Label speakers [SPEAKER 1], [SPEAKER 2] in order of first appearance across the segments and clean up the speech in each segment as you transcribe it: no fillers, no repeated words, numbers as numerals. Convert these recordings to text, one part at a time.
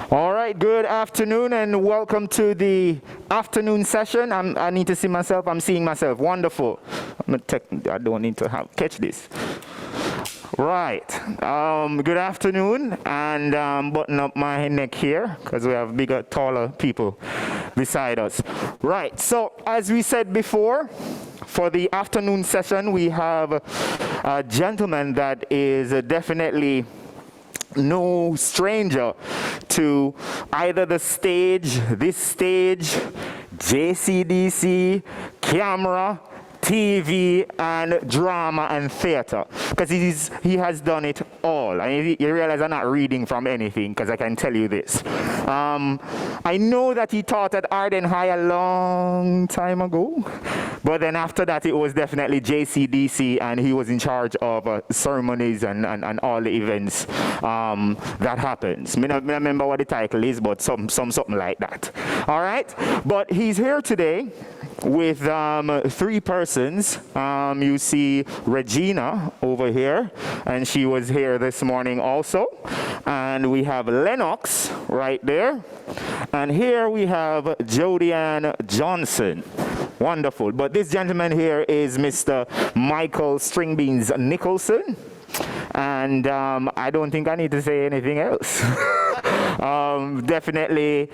[SPEAKER 1] All right, good afternoon and welcome to the afternoon session. I need to see myself. I'm seeing myself. Wonderful. I don't need to catch this. Right. Good afternoon, and button up my neck here because we have bigger, taller people beside us. Right. So as we said before, for the afternoon session, we have a gentleman that is definitely no stranger to either the stage, this stage, JCDC, camera, TV, and drama and theater, because he has done it all. And you realize I'm not reading from anything, because I can tell you this. I know that he taught at Arden High a long time ago, but then after that it was definitely JCDC, and he was in charge of ceremonies and all the events that happens. I don't remember what the title is, but something like that. All right, but he's here today with three persons. You see Regina over here, and she was here this morning also. And we have Lennox right there. And here we have Jodianne Johnson. Wonderful. But this gentleman here is Mr. Michael Stringbeans Nicholson. And I don't think I need to say anything else. Definitely,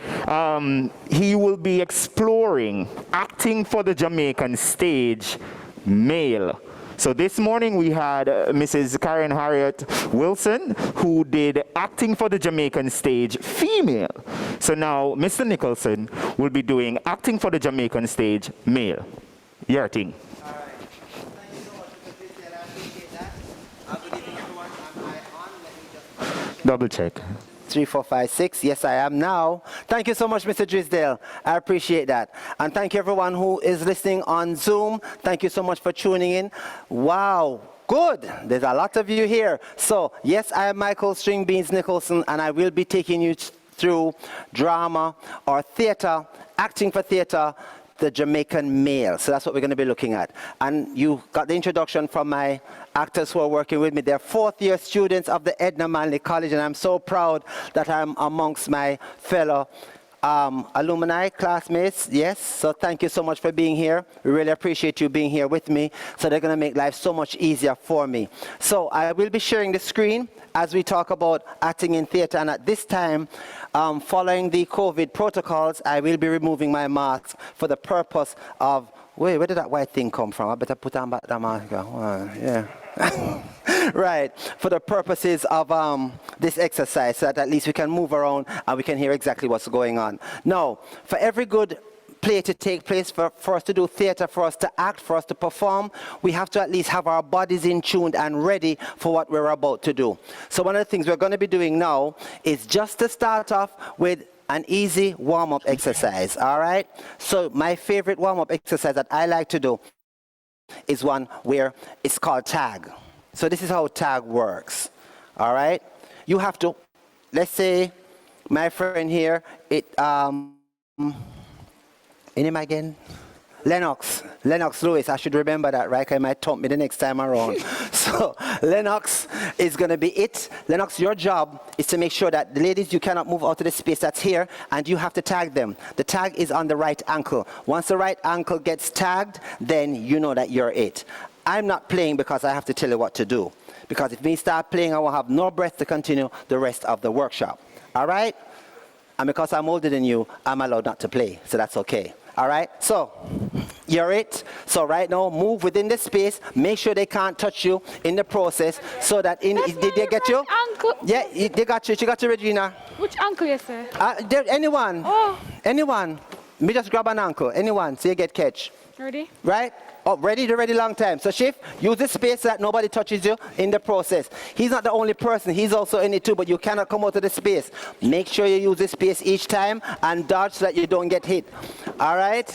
[SPEAKER 1] he will be exploring acting for the Jamaican stage, male. So this morning we had Mrs. Karen Harriet Wilson, who did acting for the Jamaican stage, female. So now Mr. Nicholson will be doing acting for the Jamaican stage, male. Your thing.
[SPEAKER 2] All right. Thank you so much, Mr. Christian. I appreciate that. Good evening, everyone. Am I on? Let me just
[SPEAKER 1] Double check.
[SPEAKER 2] 3, 4, 5, 6. Yes, I am now. Thank you so much, Mr. Drisdale. I appreciate that. And thank you, everyone who is listening on Zoom. Thank you so much for tuning in. Wow. Good. There's a lot of you here. So, yes, I am Michael Stringbeans Nicholson, and I will be taking you through drama or theater, acting for theater, the Jamaican male. So that's what we're going to be looking at. And you got the introduction from my actors who are working with me. They're fourth-year students of the Edna Manley College, and I'm so proud that I'm amongst my fellow alumni, classmates. Yes, so thank you so much for being here. We really appreciate you being here with me. So they're going to make life so much easier for me. So I will be sharing the screen as we talk about acting in theater, and at this time, following the COVID protocols, I will be removing my mask for the purpose of, wait, where did that white thing come from? I better put on back that mask. Yeah. Right, for the purposes of this exercise, so that at least we can move around and we can hear exactly what's going on. Now, for every good play to take place, for us to do theater, for us to act, for us to perform, we have to at least have our bodies in tune and ready for what we're about to do. So one of the things we're going to be doing now is just to start off with an easy warm-up exercise, all right? So my favorite warm-up exercise that I like to do is one where it's called tag. So this is how tag works, all right? You have to, let's say, my friend here, name again? Lennox Lewis. I should remember that, right? He might taunt me the next time around. So Lennox is going to be it. Lennox, your job is to make sure that the ladies, you cannot move out of the space that's here, and you have to tag them. The tag is on the right ankle. Once the right ankle gets tagged, then you know that you're it. I'm not playing because I have to tell you what to do. Because if we start playing, I will have no breath to continue the rest of the workshop. All right? And because I'm older than you, I'm allowed not to play. So that's okay. All right, so you're it. So right now, move within the space. Make sure they can't touch you in the process, so that did they get you?
[SPEAKER 3] Uncle.
[SPEAKER 2] Yeah, they got you. She got you, Regina.
[SPEAKER 3] Which uncle you say?
[SPEAKER 2] Anyone.
[SPEAKER 3] Oh.
[SPEAKER 2] Anyone. Me just grab an ankle. Anyone. So you get catch.
[SPEAKER 3] Ready?
[SPEAKER 2] Right? Oh, ready long time. So Shift, use the space so that nobody touches you in the process. He's not the only person, he's also in it too, but you cannot come out of the space. Make sure you use the space each time and dodge so that you don't get hit. All right?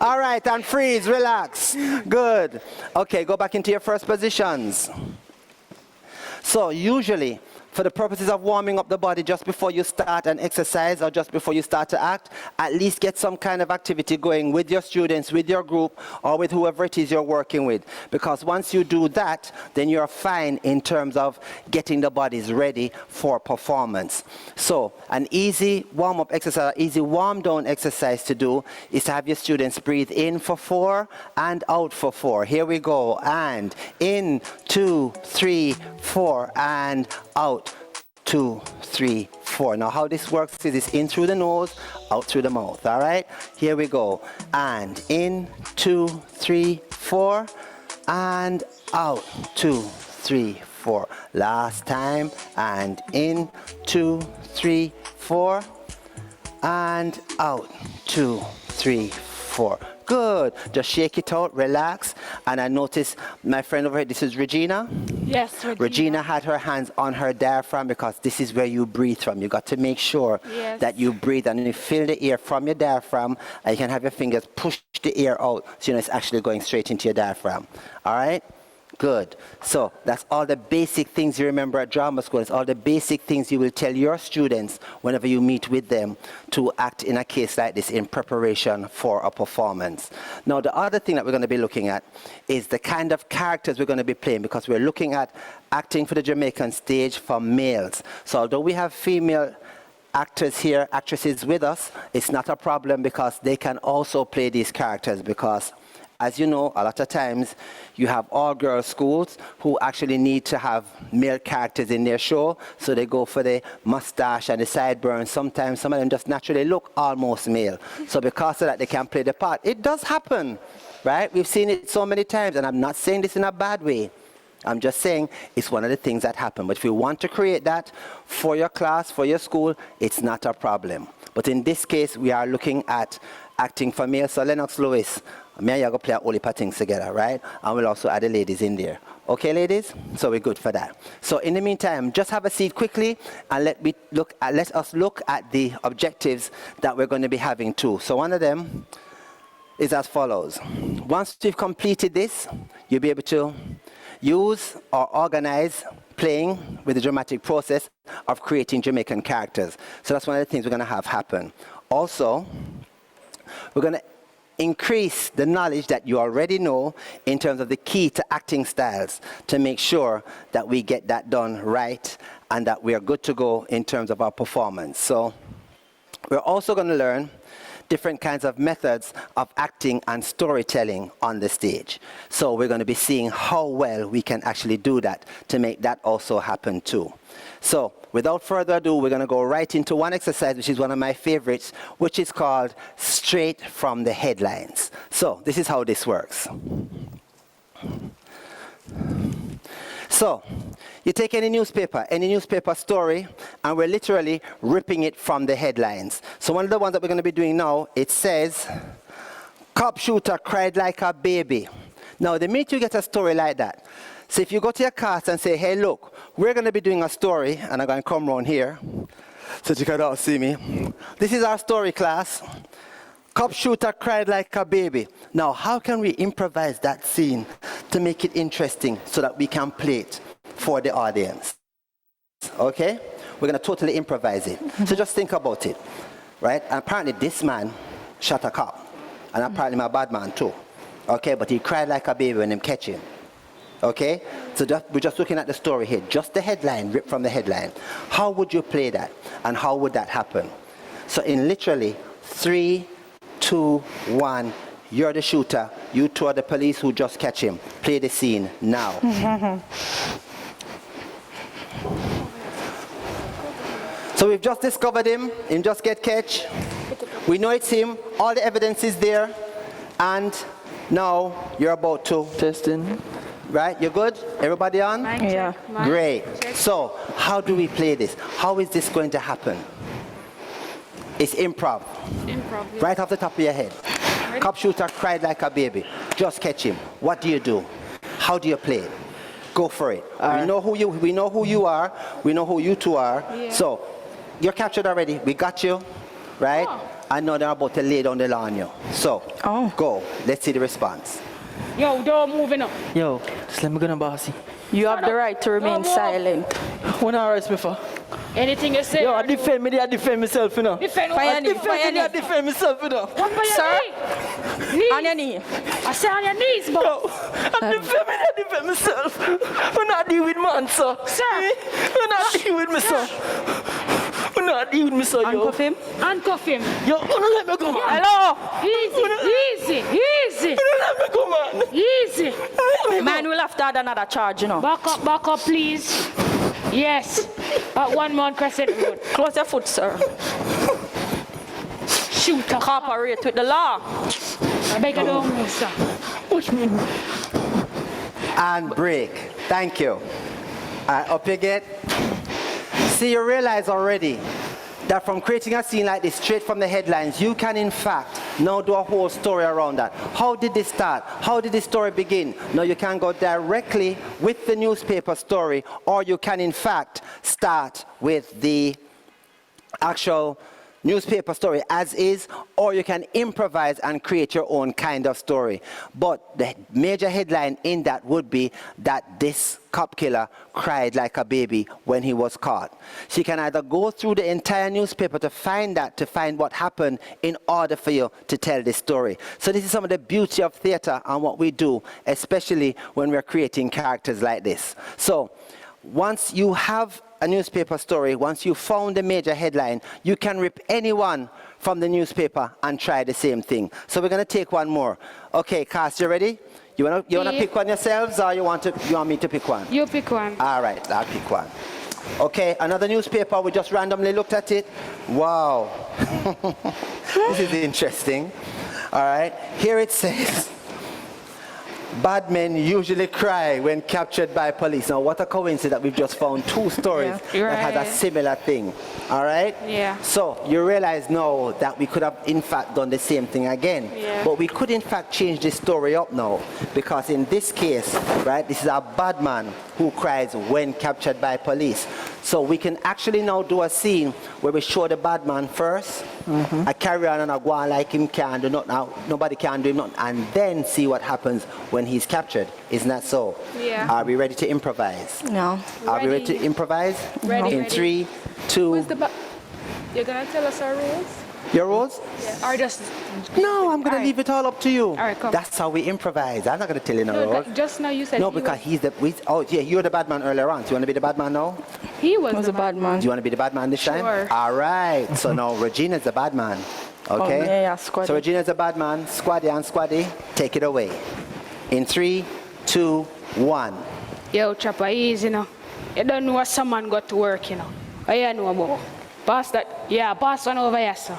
[SPEAKER 2] All right, and freeze, relax. Good. Okay, go back into your first positions. So usually, for the purposes of warming up the body just before you start an exercise or just before you start to act, at least get some kind of activity going with your students, with your group, or with whoever it is you're working with. Because once you do that, then you're fine in terms of getting the bodies ready for performance. So an easy warm-up exercise, easy warm-down exercise to do is to have your students breathe in for 4 and out for 4. Here we go. And in, 2, 3, 4, and out. 2, 3, 4. Now how this works is it's in through the nose, out through the mouth. All right? Here we go. And in, 2, 3, 4, and out. 2, 3, 4. Last time. And in, 2, 3, 4, and out. 2, 3, 4. Good. Just shake it out, relax. And I notice my friend over here, this is Regina.
[SPEAKER 3] Yes,
[SPEAKER 2] Regina had her hands on her diaphragm because this is where you breathe from. You got to make sure that you breathe and you fill the air from your diaphragm, and you can have your fingers push the air out so you know it's actually going straight into your diaphragm. All right? Good. So that's all the basic things you remember at drama school. It's all the basic things you will tell your students whenever you meet with them to act in a case like this in preparation for a performance. Now, the other thing that we're going to be looking at is the kind of characters we're going to be playing, because we're looking at acting for the Jamaican stage for males. So although we have female actors here, actresses with us, it's not a problem because they can also play these characters, because as you know, a lot of times you have all-girls schools who actually need to have male characters in their show, so they go for the mustache and the sideburns. Sometimes some of them just naturally look almost male. So because of that, they can play the part. It does happen, right? We've seen it so many times, and I'm not saying this in a bad way. I'm just saying it's one of the things that happen. But if you want to create that for your class, for your school, it's not a problem. But in this case, we are looking at acting for male. So Lennox Lewis, me and you are going to play all the things together, right? And we'll also add the ladies in there. Okay, ladies? So we're good for that. So in the meantime, just have a seat quickly and let us look at the objectives that we're going to be having too. So one of them is as follows. Once you've completed this, you'll be able to use or organize playing with the dramatic process of creating Jamaican characters. So that's one of the things we're going to have happen. Also, we're going to increase the knowledge that you already know in terms of the key to acting styles to make sure that we get that done right and that we are good to go in terms of our performance. So we're also going to learn different kinds of methods of acting and storytelling on the stage. So we're going to be seeing how well we can actually do that to make that also happen too. So without further ado, we're going to go right into one exercise, which is one of my favorites, which is called Straight from the Headlines. So this is how this works. So you take any newspaper story, and we're literally ripping it from the headlines. So one of the ones that we're going to be doing now, it says, "Cop shooter cried like a baby." Now, the minute you get a story like that, so if you go to your cast and say, "Hey, look, we're going to be doing a story," and I'm going to come around here so you can all see me. This is our story, class. Cop shooter cried like a baby. Now, how can we improvise that scene to make it interesting so that we can play it for the audience? Okay? We're going to totally improvise it. So just think about it, right? And apparently this man shot a cop. And apparently my bad man too. Okay? But he cried like a baby when them catch him. Okay? So we're just looking at the story here. Just the headline, ripped from the headline. How would you play that? And how would that happen? So in literally 3, 2, 1, you're the shooter. You two are the police who just catch him. Play the scene now. So we've just discovered him. Him just get catch. We know it's him. All the evidence is there. And now you're about to...
[SPEAKER 4] Testing.
[SPEAKER 2] Right? You're good? Everybody on?
[SPEAKER 3] Yeah.
[SPEAKER 2] Great. So how do we play this? How is this going to happen? It's improv.
[SPEAKER 3] Improv.
[SPEAKER 2] Right off the top of your head. Cop shooter cried like a baby. Just catch him. What do you do? How do you play it? Go for it. We know who you are. We know who you two are.
[SPEAKER 3] Yeah.
[SPEAKER 2] So you're captured already. We got you. Right?
[SPEAKER 3] Oh.
[SPEAKER 2] I know they're about to lay down the law on you. So go. Let's see the response.
[SPEAKER 3] Yo, door moving up.
[SPEAKER 4] Yo, just let me go now, bossy.
[SPEAKER 3] You have the right to remain silent.
[SPEAKER 4] When I arrest me for?
[SPEAKER 5] Anything you say.
[SPEAKER 4] Yo, I defend me, I defend myself, you know.
[SPEAKER 5] Defend
[SPEAKER 3] Fire
[SPEAKER 5] what?
[SPEAKER 3] any- fire
[SPEAKER 4] I
[SPEAKER 3] any-
[SPEAKER 4] defend myself, you know.
[SPEAKER 5] What by your
[SPEAKER 3] Sir?
[SPEAKER 5] knee?
[SPEAKER 3] On your knee.
[SPEAKER 5] I say on your knees, but.
[SPEAKER 4] Yo, I defend myself. When I deal with man, sir.
[SPEAKER 5] Sir.
[SPEAKER 4] When I deal with me, sir. When I deal with me, sir, yo.
[SPEAKER 3] Handcuff him.
[SPEAKER 5] Handcuff him.
[SPEAKER 4] Yo, don't let me go, man.
[SPEAKER 3] Hello.
[SPEAKER 5] Easy.
[SPEAKER 4] Don't let me go, man.
[SPEAKER 5] Easy.
[SPEAKER 3] Man will have to add another charge, you know.
[SPEAKER 5] Back up, please. Yes. At 1 Mount Crescent Road.
[SPEAKER 3] Close your foot, sir.
[SPEAKER 5] Shoot up.
[SPEAKER 3] Cooperate with the law.
[SPEAKER 5] I beg you don't move, sir.
[SPEAKER 4] Push me.
[SPEAKER 2] And break. Thank you. Up you get. See, you realize already that from creating a scene like this straight from the headlines, you can in fact now do a whole story around that. How did this start? How did this story begin? Now you can go directly with the newspaper story, or you can in fact start with the actual newspaper story as is, or you can improvise and create your own kind of story. But the major headline in that would be that this cop killer cried like a baby when he was caught. So you can either go through the entire newspaper to find what happened in order for you to tell this story. So this is some of the beauty of theater and what we do, especially when we're creating characters like this. So once you have a newspaper story, once you found the major headline, you can rip anyone from the newspaper and try the same thing. So we're going to take one more. Okay, Cass, you ready? You want to pick one yourselves, or you want me to pick one?
[SPEAKER 5] You pick one.
[SPEAKER 2] All right, I'll pick one. Okay, another newspaper. We just randomly looked at it. Wow. This is interesting. All right, here it says, bad men usually cry when captured by police. Now, what a coincidence that we've just found two stories that had a similar thing. All right?
[SPEAKER 5] Yeah.
[SPEAKER 2] So you realize now that we could have, in fact, done the same thing again.
[SPEAKER 5] Yeah.
[SPEAKER 2] But we could, in fact, change this story up now. Because in this case, right, this is a bad man who cries when captured by police. So we can actually now do a scene where we show the bad man first, a carry on and a go on like him can't do nothing, nobody can do him nothing, and then see what happens when he's captured. Isn't that so?
[SPEAKER 5] Yeah.
[SPEAKER 2] Are we ready to improvise?
[SPEAKER 3] No.
[SPEAKER 2] Are we ready to improvise?
[SPEAKER 5] Ready.
[SPEAKER 2] In 3, 2...
[SPEAKER 5] You're going to tell us our rules?
[SPEAKER 2] Your rules?
[SPEAKER 5] Yeah. Or just...
[SPEAKER 2] No, I'm going to leave it all up to you.
[SPEAKER 5] All right, come.
[SPEAKER 2] That's how we improvise. I'm not going to tell you no rules.
[SPEAKER 5] Just now you said
[SPEAKER 2] No,
[SPEAKER 5] he
[SPEAKER 2] because
[SPEAKER 5] was,
[SPEAKER 2] he's the... oh, yeah, you're the bad man earlier on. So you want to be the bad man now?
[SPEAKER 5] he was
[SPEAKER 3] Was
[SPEAKER 5] the
[SPEAKER 3] a bad man.
[SPEAKER 2] Do you want to be the bad man this time?
[SPEAKER 5] Sure.
[SPEAKER 2] All right. So now Regina's the bad man. Okay?
[SPEAKER 3] yeah, Squaddy.
[SPEAKER 2] So Regina's the bad man. Squaddy and Squaddy, take it away. In 3, 2, 1.
[SPEAKER 5] Yo, Chopper, easy, you know. You don't know what someone got to work, you know. Oh, yeah, know about. Pass that. Yeah, pass one over here, sir.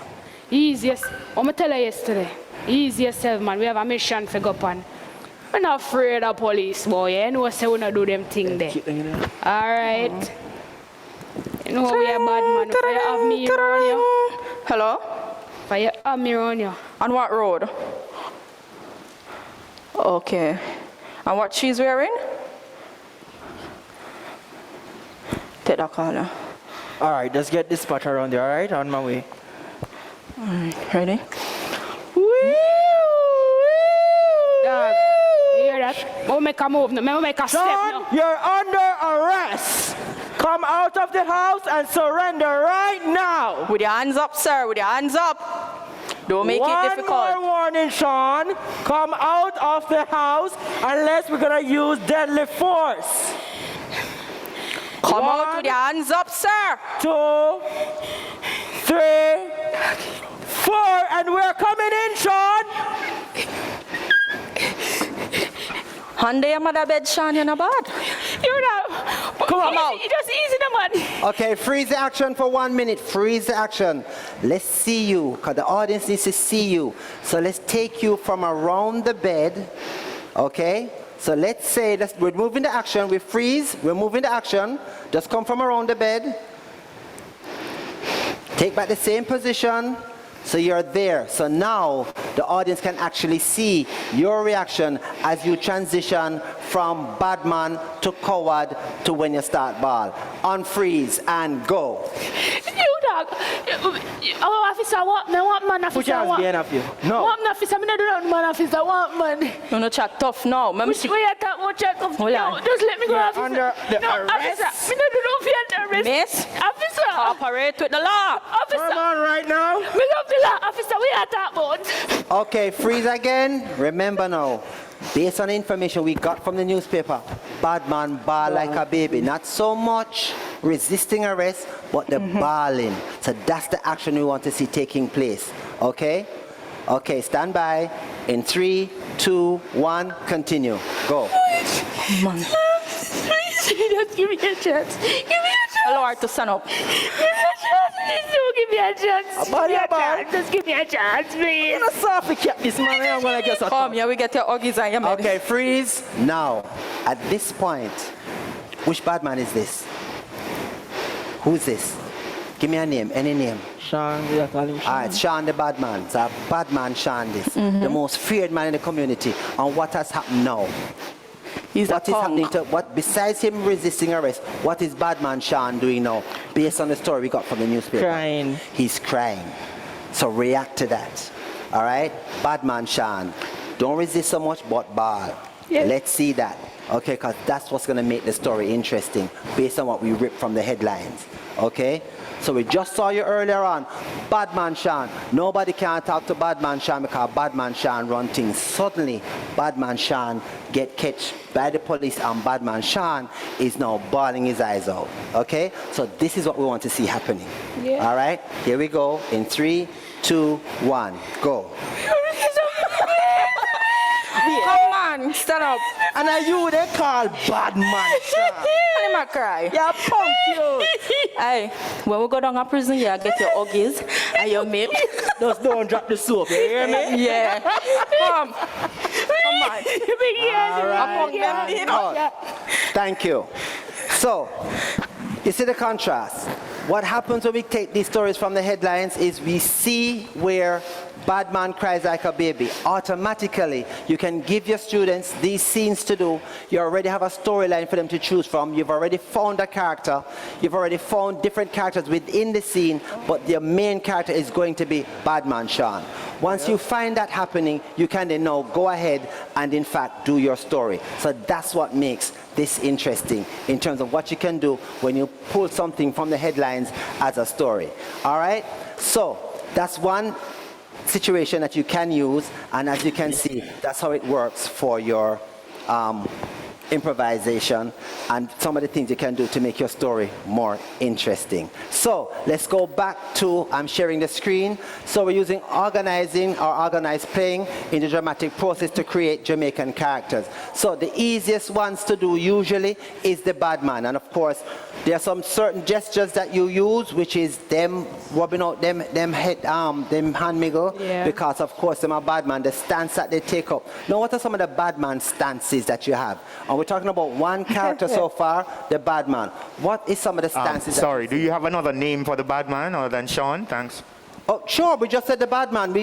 [SPEAKER 5] Easiest. I'm going to tell you yesterday. Easiest, man. We have a mission to go upon. We're not afraid of police, boy. You know, say we not do them thing there. All right. You know, we are bad, man. If you have me around you.
[SPEAKER 3] Hello?
[SPEAKER 5] If you have me around you.
[SPEAKER 3] On what road? Okay. And what she's wearing? Take that corner.
[SPEAKER 4] All right, let's get this spot around there, all right? On my way.
[SPEAKER 3] All right, ready?
[SPEAKER 5] Dog, you hear that? We'll make a move now. We'll make a step
[SPEAKER 4] John,
[SPEAKER 5] now.
[SPEAKER 4] you're under arrest. Come out of the house and surrender right now.
[SPEAKER 3] With your hands up, sir. With your hands up. Don't make it difficult.
[SPEAKER 4] One more warning, Sean. Come out of the house unless we're going to use deadly force.
[SPEAKER 3] Come out with your hands up, sir.
[SPEAKER 4] 2, 3, 4, and we're coming in, Sean.
[SPEAKER 3] Under your mother bed, Sean, you're not bad.
[SPEAKER 5] You're not.
[SPEAKER 3] Come out.
[SPEAKER 5] Just easy, the man.
[SPEAKER 2] Okay, freeze the action for 1 minute. Freeze the action. Let's see you, because the audience needs to see you. So let's take you from around the bed, okay? So let's say, we're moving the action, we freeze, we're moving the action. Just come from around the bed. Take back the same position. So you're there. So now the audience can actually see your reaction as you transition from bad man to coward to when you start ball. Unfreeze and go.
[SPEAKER 5] You dog. dog. Oh, officer, what? Me want man,
[SPEAKER 4] Put
[SPEAKER 5] officer,
[SPEAKER 4] your hands
[SPEAKER 5] what?
[SPEAKER 4] behind of you. No.
[SPEAKER 5] What, man, officer? Me not do nothing, man, officer. What, man?
[SPEAKER 3] You no chat tough now.
[SPEAKER 5] Which way you talk about check off?
[SPEAKER 3] Hold
[SPEAKER 5] No,
[SPEAKER 3] on.
[SPEAKER 5] just let me go,
[SPEAKER 4] You're
[SPEAKER 5] officer.
[SPEAKER 4] under the
[SPEAKER 5] no,
[SPEAKER 4] arrest.
[SPEAKER 5] officer. Me not do nothing under arrest.
[SPEAKER 3] Miss,
[SPEAKER 5] Officer.
[SPEAKER 3] cooperate with the law.
[SPEAKER 5] Officer.
[SPEAKER 4] Come on right now.
[SPEAKER 5] Me love the law, officer. We are talking about.
[SPEAKER 2] Okay, freeze again. Remember now, based on the information we got from the newspaper, bad man ball like a baby. Not so much resisting arrest, but the balling. So that's the action we want to see taking place. Okay? Okay, stand by. In 3, 2, 1, continue. Go.
[SPEAKER 3] Man,
[SPEAKER 5] Please, just give me a chance. Give me a chance.
[SPEAKER 3] allow her to stand up.
[SPEAKER 5] Give me a chance. Please do give me a chance.
[SPEAKER 4] About
[SPEAKER 5] Give me
[SPEAKER 4] your
[SPEAKER 5] a
[SPEAKER 4] ball.
[SPEAKER 5] chance. Just give me a chance, please.
[SPEAKER 4] I'm gonna softly cap this man. I'm gonna get
[SPEAKER 3] Come here, we get your huggies and your med.
[SPEAKER 2] Okay, freeze. Now, at this point, which bad man is this? Who's this? Give me a name, any name.
[SPEAKER 4] Sean, we are calling Sean.
[SPEAKER 2] All right, Sean the bad man. It's a bad man, Sean this. The most feared man in the community. And what has happened now?
[SPEAKER 3] He's
[SPEAKER 2] What
[SPEAKER 3] a
[SPEAKER 2] is
[SPEAKER 3] punk.
[SPEAKER 2] happening to, what, besides him resisting arrest, what is bad man Sean doing now? Based on the story we got from the newspaper.
[SPEAKER 4] Crying.
[SPEAKER 2] He's crying. So react to that. All right? Bad man Sean. Don't resist so much, but ball.
[SPEAKER 5] Yeah.
[SPEAKER 2] Let's see that. Okay, because that's what's going to make the story interesting based on what we ripped from the headlines. Okay? So we just saw you earlier on. Badman Sean. Nobody can talk to Badman Sean because Badman Sean run things. Suddenly, Badman Sean get catch by the police and Badman Sean is now bawling his eyes out. Okay? So this is what we want to see happening.
[SPEAKER 5] Yeah.
[SPEAKER 2] All right? Here we go. In 3, 2, 1, go.
[SPEAKER 3] Come on, stand up.
[SPEAKER 4] And are you they call bad man, Sean?
[SPEAKER 3] Let him cry.
[SPEAKER 4] Yeah, punk you.
[SPEAKER 3] Hey, when we go down to prison, you get your huggies and your milk.
[SPEAKER 4] Just don't drop the soap, you hear me?
[SPEAKER 3] Yeah. Come. Come on.
[SPEAKER 2] Thank you. So, you see the contrast. What happens when we take these stories from the headlines is we see where bad man cries like a baby. Automatically, you can give your students these scenes to do. You already have a storyline for them to choose from. You've already found a character. You've already found different characters within the scene, but their main character is going to be bad man Sean. Once you find that happening, you can then now go ahead and in fact do your story. So that's what makes this interesting in terms of what you can do when you pull something from the headlines as a story. All right? So that's one situation that you can use, and as you can see, that's how it works for your improvisation and some of the things you can do to make your story more interesting. So let's go back to, I'm sharing the screen. So we're using organizing or organized playing in the dramatic process to create Jamaican characters. So the easiest ones to do usually is the bad man, and of course there are some certain gestures that you use, which is them rubbing out them head them hand miggle,
[SPEAKER 5] Yeah.
[SPEAKER 2] because of course them are bad man, the stance that they take up. Now what are some of the bad man stances that you have? And we're talking about one character so far, the bad man. What is some of the stances?
[SPEAKER 1] Sorry, do you have another name for the bad man other than Sean? Thanks.
[SPEAKER 2] Oh, sure, we just said the bad man. We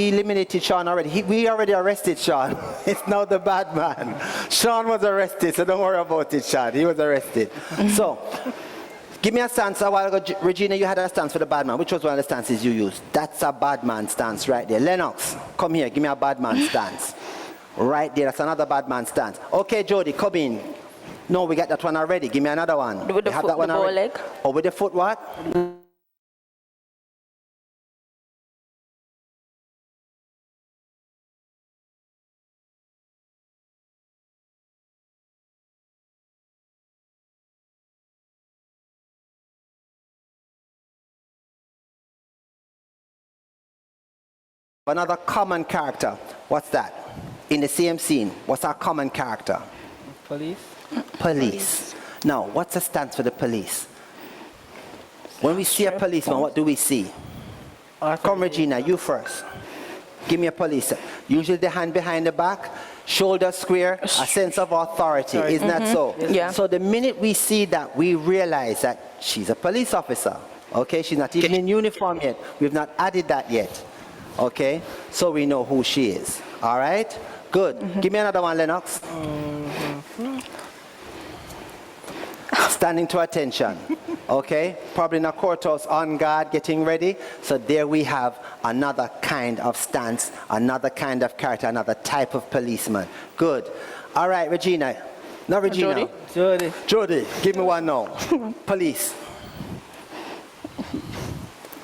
[SPEAKER 2] eliminated Sean already. We already arrested Sean. It's now the bad man. Sean was arrested, so don't worry about it, Sean. He was arrested. So, give me a stance. A while ago, Regina, you had a stance for the bad man. Which was one of the stances you used? That's a bad man stance right there. Lennox, come here. Give me a bad man stance. Right there, that's another bad man stance. Okay, Jody, come in. No, we got that one already. Give me another one.
[SPEAKER 3] With the
[SPEAKER 2] You have
[SPEAKER 3] foot,
[SPEAKER 2] that one
[SPEAKER 3] the bow
[SPEAKER 2] already?
[SPEAKER 3] leg.
[SPEAKER 2] Oh, with the foot what? Another common character. What's that? In the same scene, what's our common character?
[SPEAKER 4] Police?
[SPEAKER 2] Police. Now, what's the stance for the police? When we see a policeman, what do we see? Come, Regina, you first. Give me a police. Usually the hand behind the back, shoulder square, a sense of authority. Isn't that so?
[SPEAKER 3] Yeah.
[SPEAKER 2] So the minute we see that, we realize that she's a police officer. Okay, she's not even in uniform yet. We've not added that yet. Okay, so we know who she is. All right, good. Give me another one, Lennox. Standing to attention. Okay, probably in a courthouse on guard, getting ready. So there we have another kind of stance, another kind of character, another type of policeman. Good. All right, Regina. No, Regina. Jody, give me one now. Police.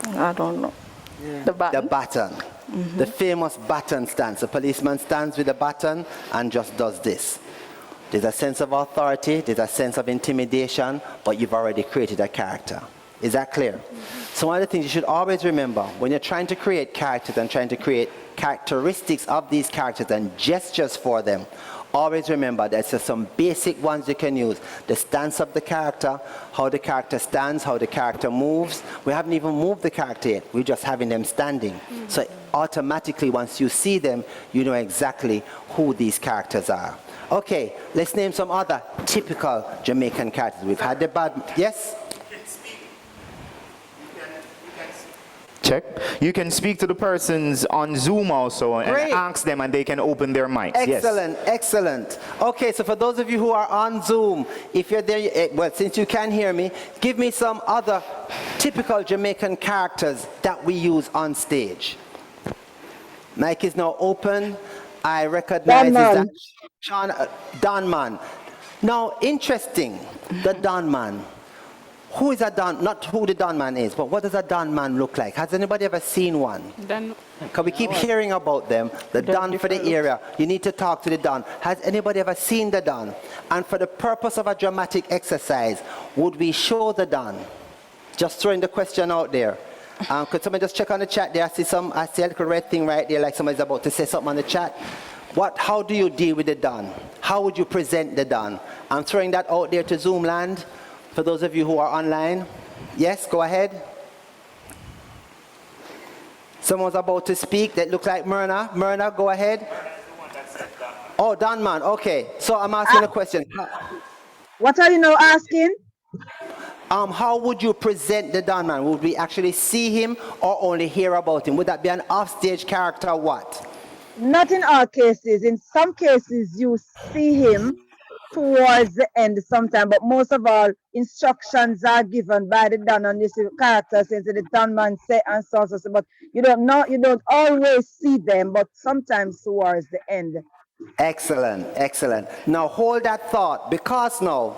[SPEAKER 3] I don't know. The baton.
[SPEAKER 2] The baton. The famous baton stance. The policeman stands with a baton and just does this. There's a sense of authority, there's a sense of intimidation, but you've already created a character. Is that clear? So one of the things you should always remember when you're trying to create characters and trying to create characteristics of these characters and gestures for them, always remember there's some basic ones you can use. The stance of the character, how the character stands, how the character moves. We haven't even moved the character yet. We're just having them standing. So automatically, once you see them, you know exactly who these characters are. Okay, let's name some other typical Jamaican characters. We've had the bad... Yes?
[SPEAKER 1] Check. You can speak to the persons on Zoom also and
[SPEAKER 2] Great.
[SPEAKER 1] ask them and they can open their mics.
[SPEAKER 2] Excellent, excellent. Okay, so for those of you who are on Zoom, if you're there, well, since you can hear me, give me some other typical Jamaican characters that we use on stage. Mic is now open. I recognize that Sean, Don Man. Now, interesting, the Don Man. Who is a Don, not who the Don Man is, but what does a Don Man look like? Has anybody ever seen one? Because we keep hearing about them, the Don for the area. You need to talk to the Don. Has anybody ever seen the Don? And for the purpose of a dramatic exercise, would we show the Don? Just throwing the question out there. Could somebody just check on the chat there? I see a little red thing right there, like somebody's about to say something on the chat. How do you deal with the Don? How would you present the Don? I'm throwing that out there to Zoom land. For those of you who are online. Yes, go ahead. Someone's about to speak that looks like Myrna. Myrna, go ahead. Oh, Don Man, okay. So I'm asking a question.
[SPEAKER 6] What are you now asking?
[SPEAKER 2] How would you present the Don Man? Would we actually see him or only hear about him? Would that be an offstage character or what?
[SPEAKER 6] Not in all cases. In some cases, you see him towards the end sometime, but most of all, instructions are given by the Don on this character, since the Don Man say and so on. But you don't always see them, but sometimes towards the end.
[SPEAKER 2] Excellent, excellent. Now hold that thought, because now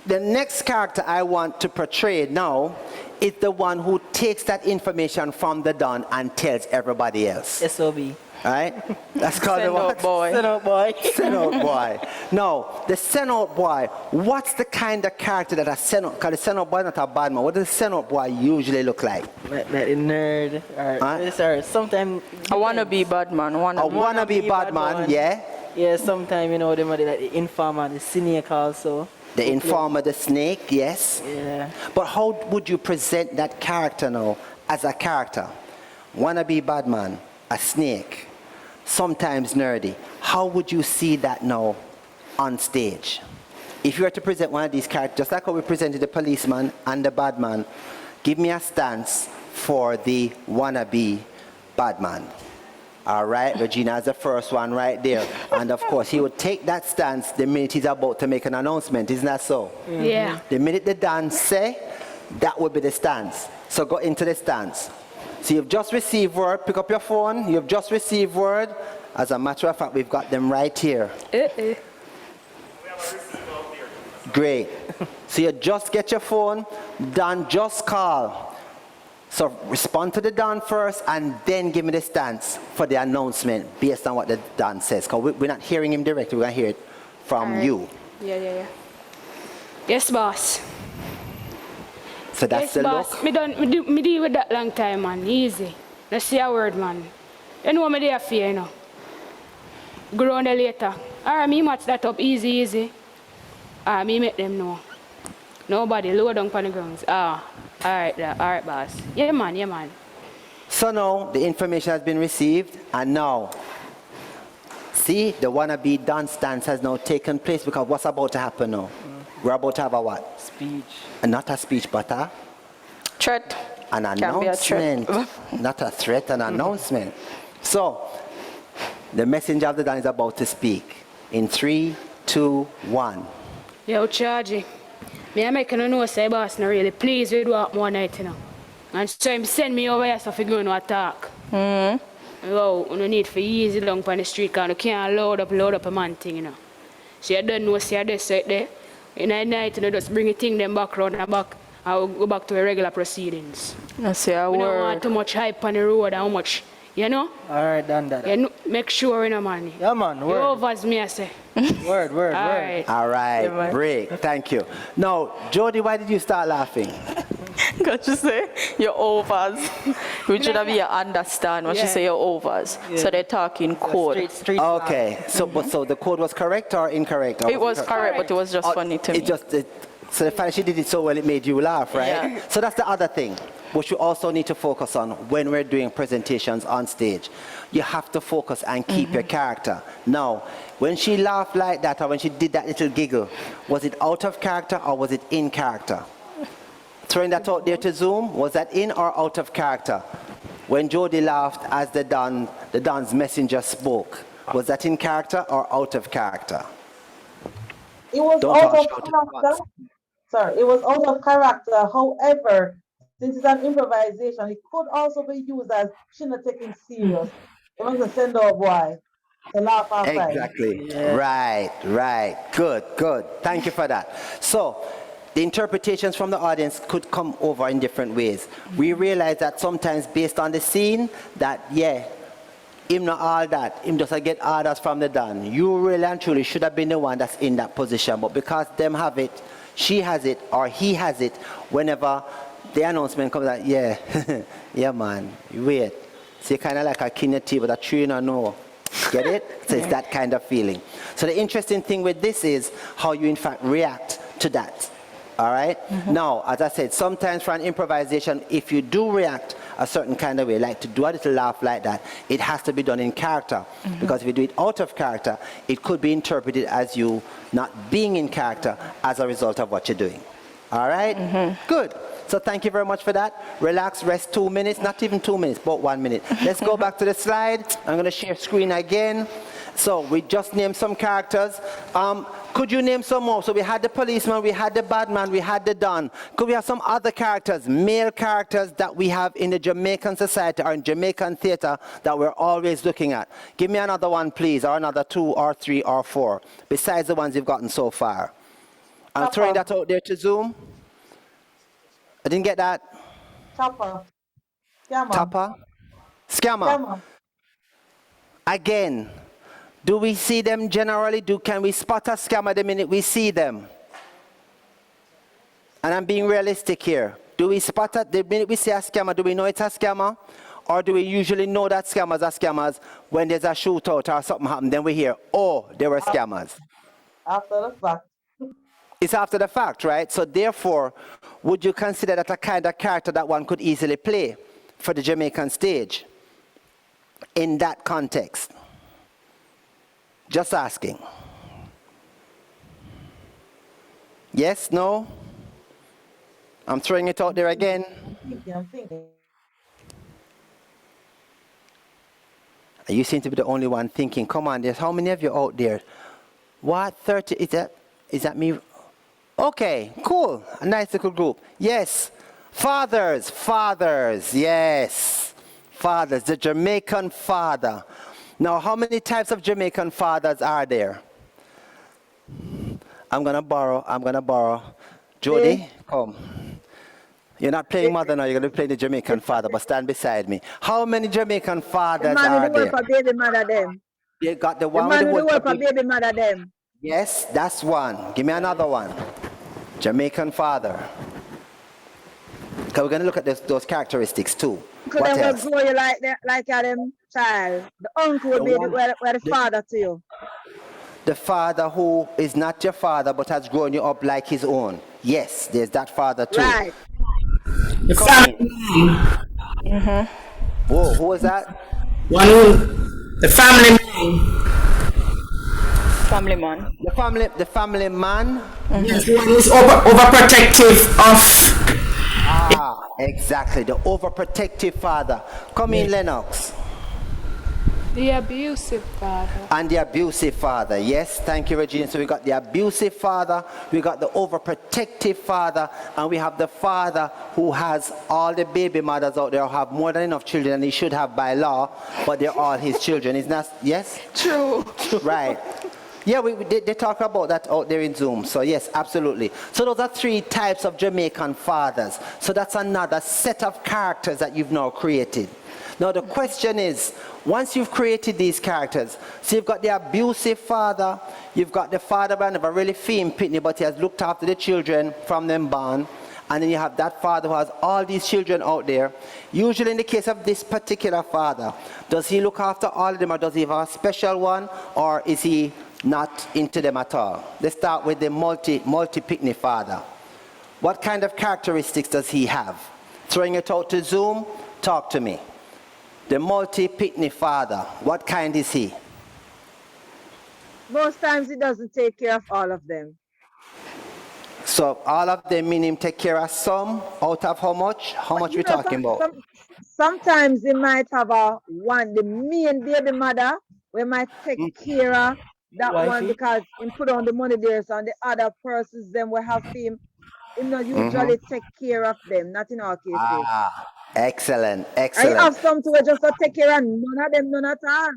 [SPEAKER 2] the next character I want to portray now is the one who takes that information from the Don and tells everybody else.
[SPEAKER 7] SOB.
[SPEAKER 2] All right? That's called
[SPEAKER 3] Send out boy.
[SPEAKER 7] Send out boy.
[SPEAKER 2] Send out boy. No, the send out boy, what's the kind of character that a send out, because the send out boy is not a bad man. What does the send out boy usually look like?
[SPEAKER 7] Like a nerd. Or sometimes...
[SPEAKER 3] I want to be bad man.
[SPEAKER 2] A wannabe bad man, yeah?
[SPEAKER 7] Yeah, sometimes, you know, them are like the informer, the snake also.
[SPEAKER 2] The informer, the snake, yes?
[SPEAKER 7] Yeah.
[SPEAKER 2] But how would you present that character now as a character? Wannabe bad man, a snake, sometimes nerdy. How would you see that now on stage? If you were to present one of these characters, just like how we presented the policeman and the bad man, give me a stance for the wannabe bad man. All right, Regina is the first one right there. And of course, he would take that stance the minute he's about to make an announcement. Isn't that so?
[SPEAKER 5] Mm-hmm. Yeah.
[SPEAKER 2] The minute the Don say, that would be the stance. So go into the stance. So you've just received word. Pick up your phone. You've just received word. As a matter of fact, we've got them right here. Great. So you just get your phone. Don, just call. So respond to the Don first and then give me the stance for the announcement based on what the Don says. Because we're not hearing him directly, we're going to hear it from you.
[SPEAKER 5] Yeah. Yes, boss.
[SPEAKER 2] So that's
[SPEAKER 5] yes,
[SPEAKER 2] the
[SPEAKER 5] boss.
[SPEAKER 2] look.
[SPEAKER 5] Me deal with that long time, man. Easy. Let's see a word, man. You know me there for you know. Grow on the later. Alright, me match that up easy. Me make them know. Nobody lower down on the grounds. Alright, boss. Yeah, man.
[SPEAKER 2] So now the information has been received, and now, see, the wannabe Don stance has now taken place, because what's about to happen now? We're about to have a what?
[SPEAKER 7] Speech.
[SPEAKER 2] Not a speech, but a?
[SPEAKER 3] Threat.
[SPEAKER 2] An
[SPEAKER 3] Can be a threat.
[SPEAKER 2] announcement. Not a threat, an announcement. So, the messenger of the Don is about to speak. In 3, 2, 1.
[SPEAKER 5] Yo, Chargy. Me I make you know say boss not really pleased with what one night, you know. And so him send me over here so for going to attack. Wow, you no need for easy down on the street because you can't load up a man thing, you know. So you don't know, say this right there. In the night, you know, just bring the thing them back round and back. I will go back to the regular proceedings.
[SPEAKER 3] I say a
[SPEAKER 5] We don't
[SPEAKER 3] word.
[SPEAKER 5] want too much hype on the road and how much, you know?
[SPEAKER 7] All right, done that.
[SPEAKER 5] You know, make sure, you know, man.
[SPEAKER 7] Yeah, man,
[SPEAKER 5] You
[SPEAKER 7] word.
[SPEAKER 5] overs me, I say.
[SPEAKER 7] Word.
[SPEAKER 5] All right.
[SPEAKER 2] All right,
[SPEAKER 3] man.
[SPEAKER 2] break. Thank you. Now, Jody, why did you start laughing?
[SPEAKER 3] Because she say you're overs. Which should be you understand when she say you're overs. So they're talking code.
[SPEAKER 7] Street
[SPEAKER 2] Okay, so but so the code was correct or incorrect? Or
[SPEAKER 3] It was correct, but it was just funny to me.
[SPEAKER 2] So the fact that she did it so well, it made you laugh, right?
[SPEAKER 3] Yeah.
[SPEAKER 2] So that's the other thing, which you also need to focus on when we're doing presentations on stage. You have to focus and keep your character. Now, when she laughed like that, or when she did that little giggle, was it out of character or was it in character? Throwing that out there to Zoom, was that in or out of character? When Jody laughed as the Don's messenger spoke, was that in character or out of character?
[SPEAKER 6] It was
[SPEAKER 2] Don't
[SPEAKER 6] out
[SPEAKER 2] rush
[SPEAKER 6] of
[SPEAKER 2] out at
[SPEAKER 6] character.
[SPEAKER 2] once.
[SPEAKER 6] Sorry, it was out of character. However, since it's an improvisation, it could also be used as she not taking serious. It was a send out boy to laugh outside.
[SPEAKER 2] Exactly. Right. Good. Thank you for that. So, the interpretations from the audience could come over in different ways. We realize that sometimes based on the scene, that, him not all that, him just get orders from the Don. You really and truly should have been the one that's in that position, but because them have it, she has it, or he has it, whenever the announcement comes out, yeah man, you wait. So you're kind of like a king of tea, but a tree no know. Get it? So it's that kind of feeling. So the interesting thing with this is how you in fact react to that. All right? Now, as I said, sometimes for an improvisation, if you do react a certain kind of way, like to do a little laugh like that, it has to be done in character. Because if you do it out of character, it could be interpreted as you not being in character as a result of what you're doing. All right? Good. So thank you very much for that. Relax, rest 2 minutes, not even 2 minutes, but 1 minute. Let's go back to the slide. I'm going to share screen again. So we just named some characters. Could you name some more? So we had the policeman, we had the bad man, we had the Don. Could we have some other characters, male characters that we have in the Jamaican society or in Jamaican theater that we're always looking at? Give me another one, please, or another 2 or 3 or 4, besides the ones you've gotten so far. I'm throwing that out there to Zoom. I didn't get that.
[SPEAKER 6] Chopper. Scammer.
[SPEAKER 2] Topper. Scammer. Again. Do we see them generally? Can we spot a scammer the minute we see them? And I'm being realistic here. Do we spot it the minute we see a scammer? Do we know it's a scammer? Or do we usually know that scammers are scammers when there's a shootout or something happens? Then we hear, oh, they were scammers.
[SPEAKER 6] After the fact.
[SPEAKER 2] It's after the fact, right? So therefore, would you consider that a kind of character that one could easily play for the Jamaican stage in that context? Just asking. Yes, no? I'm throwing it out there again.
[SPEAKER 6] I'm thinking.
[SPEAKER 2] You seem to be the only one thinking. Come on, there's how many of you out there? What, 30? Is that me? Okay, cool. A nice little group. Yes. Fathers, yes. Fathers, the Jamaican father. Now, how many types of Jamaican fathers are there? I'm gonna borrow. Jody, come. You're not playing mother now, you're gonna play the Jamaican father, but stand beside me. How many Jamaican fathers are there?
[SPEAKER 6] For baby mother them.
[SPEAKER 2] You got the
[SPEAKER 6] The
[SPEAKER 2] one
[SPEAKER 6] man
[SPEAKER 2] with
[SPEAKER 6] who
[SPEAKER 2] the
[SPEAKER 6] work for
[SPEAKER 2] wood.
[SPEAKER 6] baby mother them.
[SPEAKER 2] Yes, that's one. Give me another one. Jamaican father. Okay, we're gonna look at those characteristics too.
[SPEAKER 6] Could
[SPEAKER 2] What
[SPEAKER 6] they
[SPEAKER 2] else?
[SPEAKER 6] grow you like that, like a them child? The uncle will be where the father to you.
[SPEAKER 2] The father who is not your father but has grown you up like his own. Yes, there's that father too.
[SPEAKER 6] Right.
[SPEAKER 8] The family man.
[SPEAKER 2] Whoa, who was that?
[SPEAKER 8] The family man.
[SPEAKER 3] Family man.
[SPEAKER 2] The family man.
[SPEAKER 8] Yes, the one who's overprotective of.
[SPEAKER 2] Exactly, the overprotective father. Come in, Lennox.
[SPEAKER 5] The abusive father.
[SPEAKER 2] And the abusive father. Yes, thank you, Regina. So we got the abusive father, we got the overprotective father, and we have the father who has all the baby mothers out there who have more than enough children than he should have by law, but they're all his children. Isn't that, yes?
[SPEAKER 3] True.
[SPEAKER 2] Right. Yeah, they talk about that out there in Zoom. So yes, absolutely. So those are 3 types of Jamaican fathers. So that's another set of characters that you've now created. Now the question is, once you've created these characters, so you've got the abusive father, you've got the father who never really feeling pitney, but he has looked after the children from them born, and then you have that father who has all these children out there. Usually in the case of this particular father, does he look after all of them, or does he have a special one, or is he not into them at all? Let's start with the multi-pitney father. What kind of characteristics does he have? Throwing it out to Zoom, talk to me. The multi-pitney father, what kind is he?
[SPEAKER 6] Most times he doesn't take care of all of them.
[SPEAKER 2] So all of them meaning take care of some, out of how much? How much we talking about?
[SPEAKER 6] Sometimes they might have the main baby mother, we might take care of that one because he put on the money there, so and the other persons them will have him not usually take care of them, not in our cases.
[SPEAKER 2] Excellent.
[SPEAKER 6] I have some to just to take care of none of them, none at all.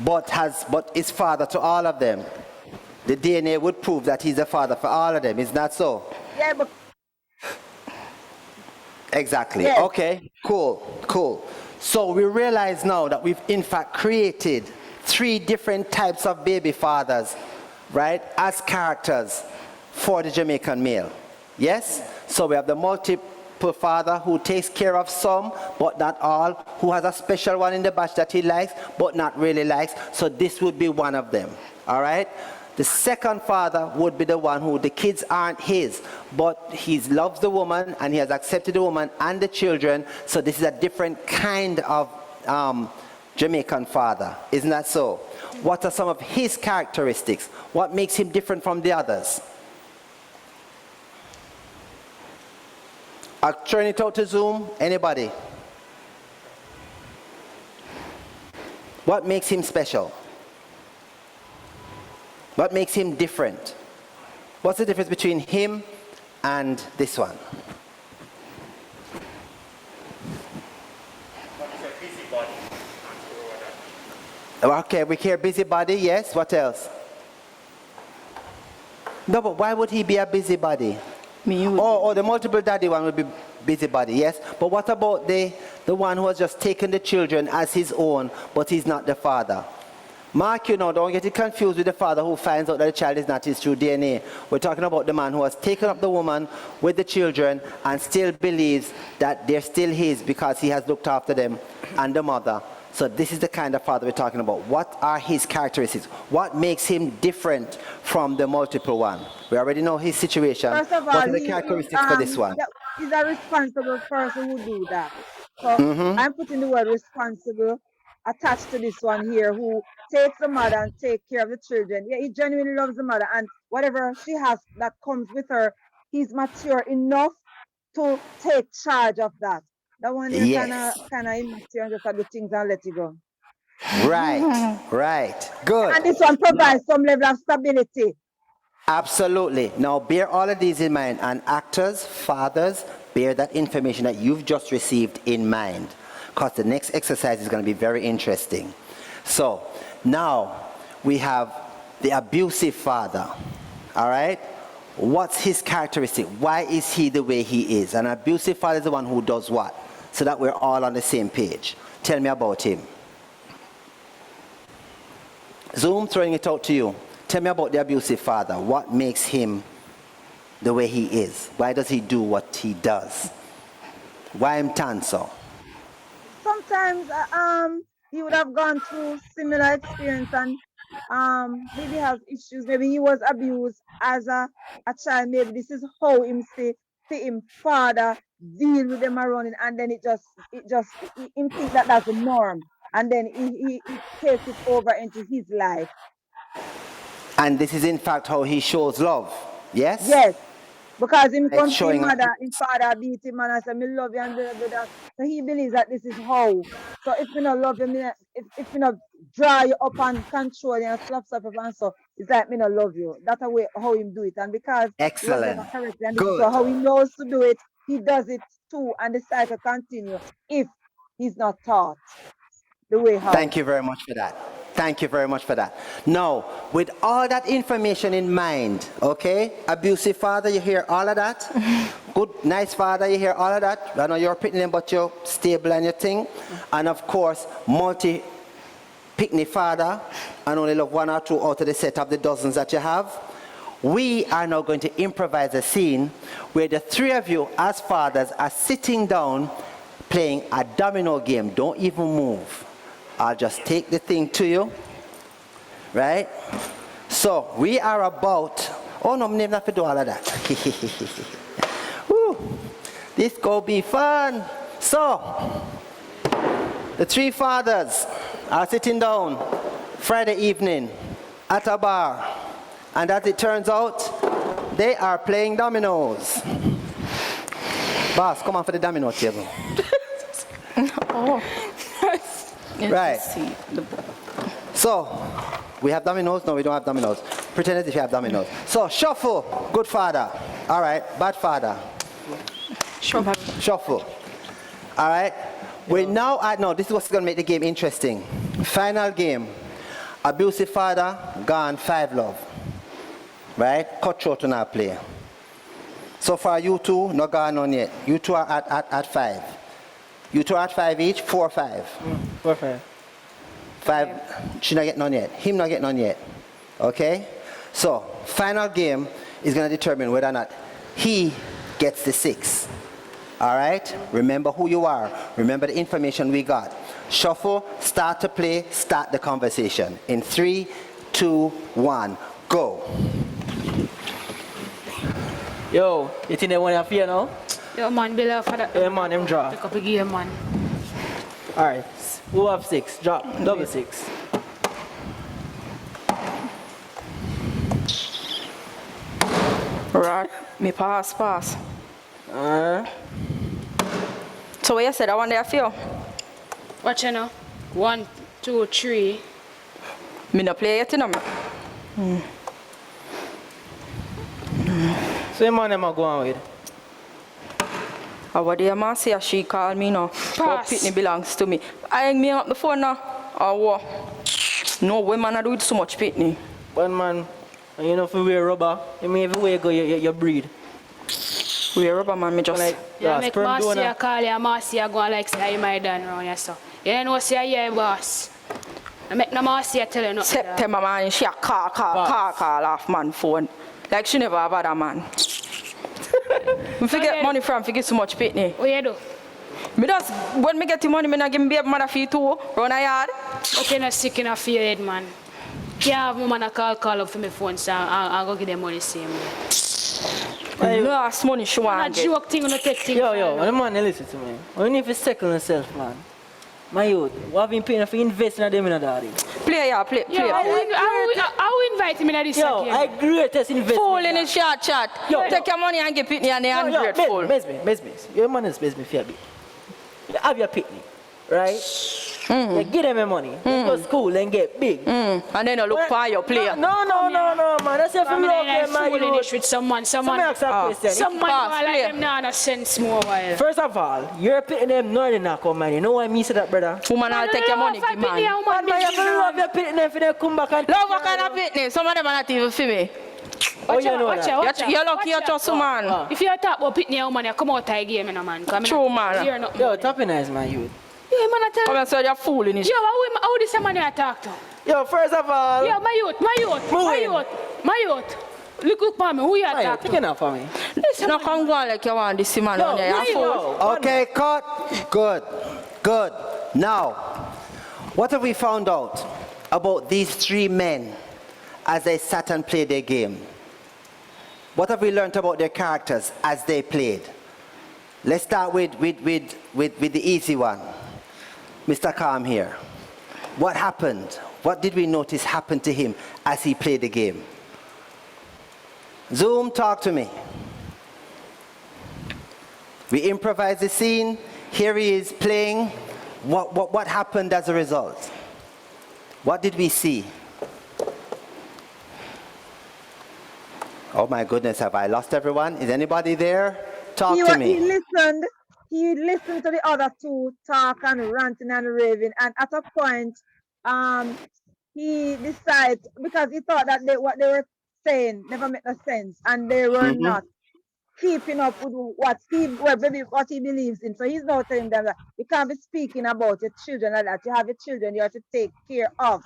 [SPEAKER 2] But is father to all of them. The DNA would prove that he's a father for all of them. Is that so?
[SPEAKER 6] Yeah, but
[SPEAKER 2] exactly.
[SPEAKER 6] Yes.
[SPEAKER 2] Okay. Cool. So we realize now that we've in fact created 3 different types of baby fathers, right, as characters for the Jamaican male. Yes? So we have the multiple father who takes care of some, but not all, who has a special one in the batch that he likes, but not really likes. So this would be one of them. All right? The second father would be the one who the kids aren't his, but he loves the woman and he has accepted the woman and the children. So this is a different kind of Jamaican father. Isn't that so? What are some of his characteristics? What makes him different from the others? I'll turn it out to Zoom. Anybody? What makes him special? What makes him different? What's the difference between him and this one? Okay, we hear busybody, yes. What else? No, but why would he be a busybody? Oh, the multiple daddy one would be busybody, yes. But what about the one who has just taken the children as his own, but he's not the father? Mark, don't get it confused with the father who finds out that the child is not his true DNA. We're talking about the man who has taken up the woman with the children and still believes that they're still his because he has looked after them and the mother. So this is the kind of father we're talking about. What are his characteristics? What makes him different from the multiple one? We already know his situation.
[SPEAKER 6] First of all,
[SPEAKER 2] what are the characteristics for this one?
[SPEAKER 6] He's a responsible person who do that. So I'm putting the word responsible attached to this one here, who takes the mother and take care of the children. Yeah, he genuinely loves the mother, and whatever she has that comes with her, he's mature enough to take charge of that. That one is kind of immature and just do things and let it go.
[SPEAKER 2] Right. Good.
[SPEAKER 6] And this one provides some level of stability.
[SPEAKER 2] Absolutely. Now bear all of these in mind, and actors, fathers, bear that information that you've just received in mind, because the next exercise is going to be very interesting. So now we have the abusive father. All right? What's his characteristic? Why is he the way he is? An abusive father is the one who does what? So that we're all on the same page. Tell me about him. Zoom, throwing it out to you. Tell me about the abusive father. What makes him the way he is? Why does he do what he does? Why him so?
[SPEAKER 6] Sometimes he would have gone through similar experience and maybe has issues. Maybe he was abused as a child. Maybe this is how him see him father deal with them around him, and then he thinks that that's the norm, and then he takes it over into his life.
[SPEAKER 2] And this is in fact how he shows love. Yes?
[SPEAKER 6] Yes. Because him come to
[SPEAKER 2] showing
[SPEAKER 6] him
[SPEAKER 2] up.
[SPEAKER 6] mother, his father beat him and I say, me love you and do that. So he believes that this is how. So if me not love you, if me not draw you up and control you and slap and so, it's like me not love you. That's the way how him do it. And because he was never
[SPEAKER 2] Excellent.
[SPEAKER 6] corrected and this is
[SPEAKER 2] Good.
[SPEAKER 6] how he knows to do it, he does it too. And the cycle continue if he's not taught the way how.
[SPEAKER 2] Thank you very much for that. Thank you very much for that. Now, with all that information in mind, okay? Abusive father, you hear all of that? Good, nice father, you hear all of that? I know you're picking them, but you're stable and your thing. And of course, multi-picnic father, and only love one or two out of the set of the dozens that you have. We are now going to improvise a scene where the three of you as fathers are sitting down playing a domino game. Don't even move. I'll just take the thing to you, right? So we are about, oh no, I'm not have to do all of that. Woo, this go be fun. So, the three fathers are sitting down Friday evening at a bar. And as it turns out, they are playing dominoes. Boss, come on for the domino table.
[SPEAKER 3] Oh.
[SPEAKER 2] Right. So, we have dominoes? No, we don't have dominoes. Pretend as if you have dominoes. So, shuffle, good father. All right, bad father. Shuffle. All right. We now add, no, this is what's going to make the game interesting. Final game. Abusive father, gone 5 love. Right? Cutthroat to now play. So far, you two, not gone on yet. You two are at 5. You two are at 5 each, 4 5.
[SPEAKER 7] 4 5.
[SPEAKER 2] 5, she not get none yet. Him not get none yet. Okay? So, final game is going to determine whether or not he gets the 6. All right? Remember who you are. Remember the information we got. Shuffle, start to play, start the conversation. In 3, 2, 1, go.
[SPEAKER 7] Yo, you think they want to fear now?
[SPEAKER 5] Yo, man, below for that.
[SPEAKER 7] Yeah, man, them draw.
[SPEAKER 5] Pick up a game, man.
[SPEAKER 7] All right. Who have 6? Drop. Double 6.
[SPEAKER 3] Right. Me pass. So what you said, I want there feel?
[SPEAKER 5] Watch you know. 1, 2, 3.
[SPEAKER 3] Me no play yet, you know.
[SPEAKER 7] So the man them are going with?
[SPEAKER 3] What the man say she call me now. But Pitney belongs to me. I hang me up the phone now. Or what? No women I do it so much Pitney.
[SPEAKER 7] One man, you know if you wear rubber, you mean everywhere you go you breed.
[SPEAKER 3] Wear rubber man, me just
[SPEAKER 7] Like,
[SPEAKER 5] Yeah, make
[SPEAKER 7] sperm
[SPEAKER 5] Marcia
[SPEAKER 7] donor.
[SPEAKER 5] call you, Marcia go like say my done round here, so. You know say yeah, boss. I make no Marcia tell you nothing.
[SPEAKER 3] September man, she a call off man phone. Like she never have had a man. We forget money from, forget so much Pitney.
[SPEAKER 5] What you do?
[SPEAKER 3] Me just, when me get the money, me not give me baby mother fee too, run a yard.
[SPEAKER 5] Okay, not sick in a fear head, man. Can't have my man a call up for my phone, so I'll go give them money same way.
[SPEAKER 3] Last money she want
[SPEAKER 5] Not
[SPEAKER 3] get.
[SPEAKER 5] joke thing, not take thing.
[SPEAKER 7] Yo, the man listen to me. You need to settle yourself, man. My youth, what have been paying for invest in them in a daddy?
[SPEAKER 3] Play.
[SPEAKER 5] Yo, I will invite him in this
[SPEAKER 7] Yo,
[SPEAKER 5] again.
[SPEAKER 7] I greatest investment.
[SPEAKER 3] Fool in his short chat.
[SPEAKER 7] Yo.
[SPEAKER 3] Take your money and give Pitney and the ungrateful.
[SPEAKER 7] Business. Your man is business for a bit. You have your picnic, right? You give them your money. You go to school and get big.
[SPEAKER 3] And then you look for your player.
[SPEAKER 7] No, man. That's if you
[SPEAKER 5] I'm
[SPEAKER 7] love
[SPEAKER 5] like
[SPEAKER 7] them, man.
[SPEAKER 5] foolish with someone.
[SPEAKER 7] Let me ask you a question.
[SPEAKER 5] Someone
[SPEAKER 3] Pass,
[SPEAKER 5] like
[SPEAKER 3] play.
[SPEAKER 5] them now, no sense more while.
[SPEAKER 7] First of all, you're picking them northern knock man. You know why me say that, brother?
[SPEAKER 3] Woman, I'll take your money, give man.
[SPEAKER 7] Man, you have to love your picking them for them come back and
[SPEAKER 3] Love what kind of Pitney? Some of them are not even for me.
[SPEAKER 7] Oh, you know that.
[SPEAKER 3] You're lucky you're just a man.
[SPEAKER 5] If you talk about Pitney, woman, you come out of the game, you know, man.
[SPEAKER 3] True, man.
[SPEAKER 7] Yo, top nice, man, you.
[SPEAKER 5] Yeah, man, I tell
[SPEAKER 3] Come
[SPEAKER 5] you.
[SPEAKER 3] and say you're fooling it.
[SPEAKER 5] Yo, how this man you talk to?
[SPEAKER 7] Yo, first of all.
[SPEAKER 5] Yo, my youth. Look for me. Who you
[SPEAKER 7] Hey,
[SPEAKER 5] talk
[SPEAKER 7] pick
[SPEAKER 5] to?
[SPEAKER 7] it up for me.
[SPEAKER 3] Listen, no come go on like you want this man
[SPEAKER 7] Yo,
[SPEAKER 3] on there. You're fool.
[SPEAKER 2] Okay, cut. Good. Now, what have we found out about these 3 men as they sat and played their game? What have we learned about their characters as they played? Let's start with the easy one. Mr. Calm here. What happened? What did we notice happened to him as he played the game? Zoom, talk to me. We improvise the scene. Here he is playing. What happened as a result? What did we see? Oh my goodness, have I lost everyone? Is anybody there? Talk to me.
[SPEAKER 6] He listened to the other two talk and ranting and raving, and at a point, he decided, because he thought that what they were saying never made no sense, and they were not keeping up with what he believes in. So he's now telling them that you can't be speaking about your children like that. You have your children you have to take care of.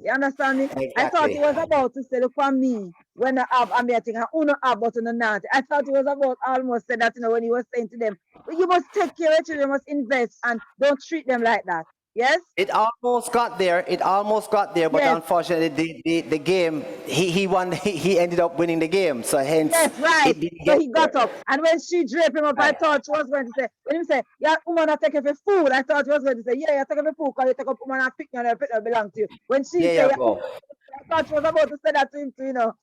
[SPEAKER 6] You understand me?
[SPEAKER 2] Exactly.
[SPEAKER 6] I thought he was about to say, look for me, when I have a meeting, I don't have but not. I thought he was about almost said that, when he was saying to them, you must take care of your children, you must invest and don't treat them like that. Yes?
[SPEAKER 2] It almost got there. But
[SPEAKER 6] yes.
[SPEAKER 2] Unfortunately, the game, he won. He ended up winning the game. So hence,
[SPEAKER 6] yes, right. So he got up, and when she draped him up,
[SPEAKER 2] right.
[SPEAKER 6] I thought she was going to say, when he said, "Yeah, woman, I take her for food," I thought she was going to say, "Yeah, you take her for food because you take up woman and pick and pick belong to you." When she said, I thought she was about to say that to him too,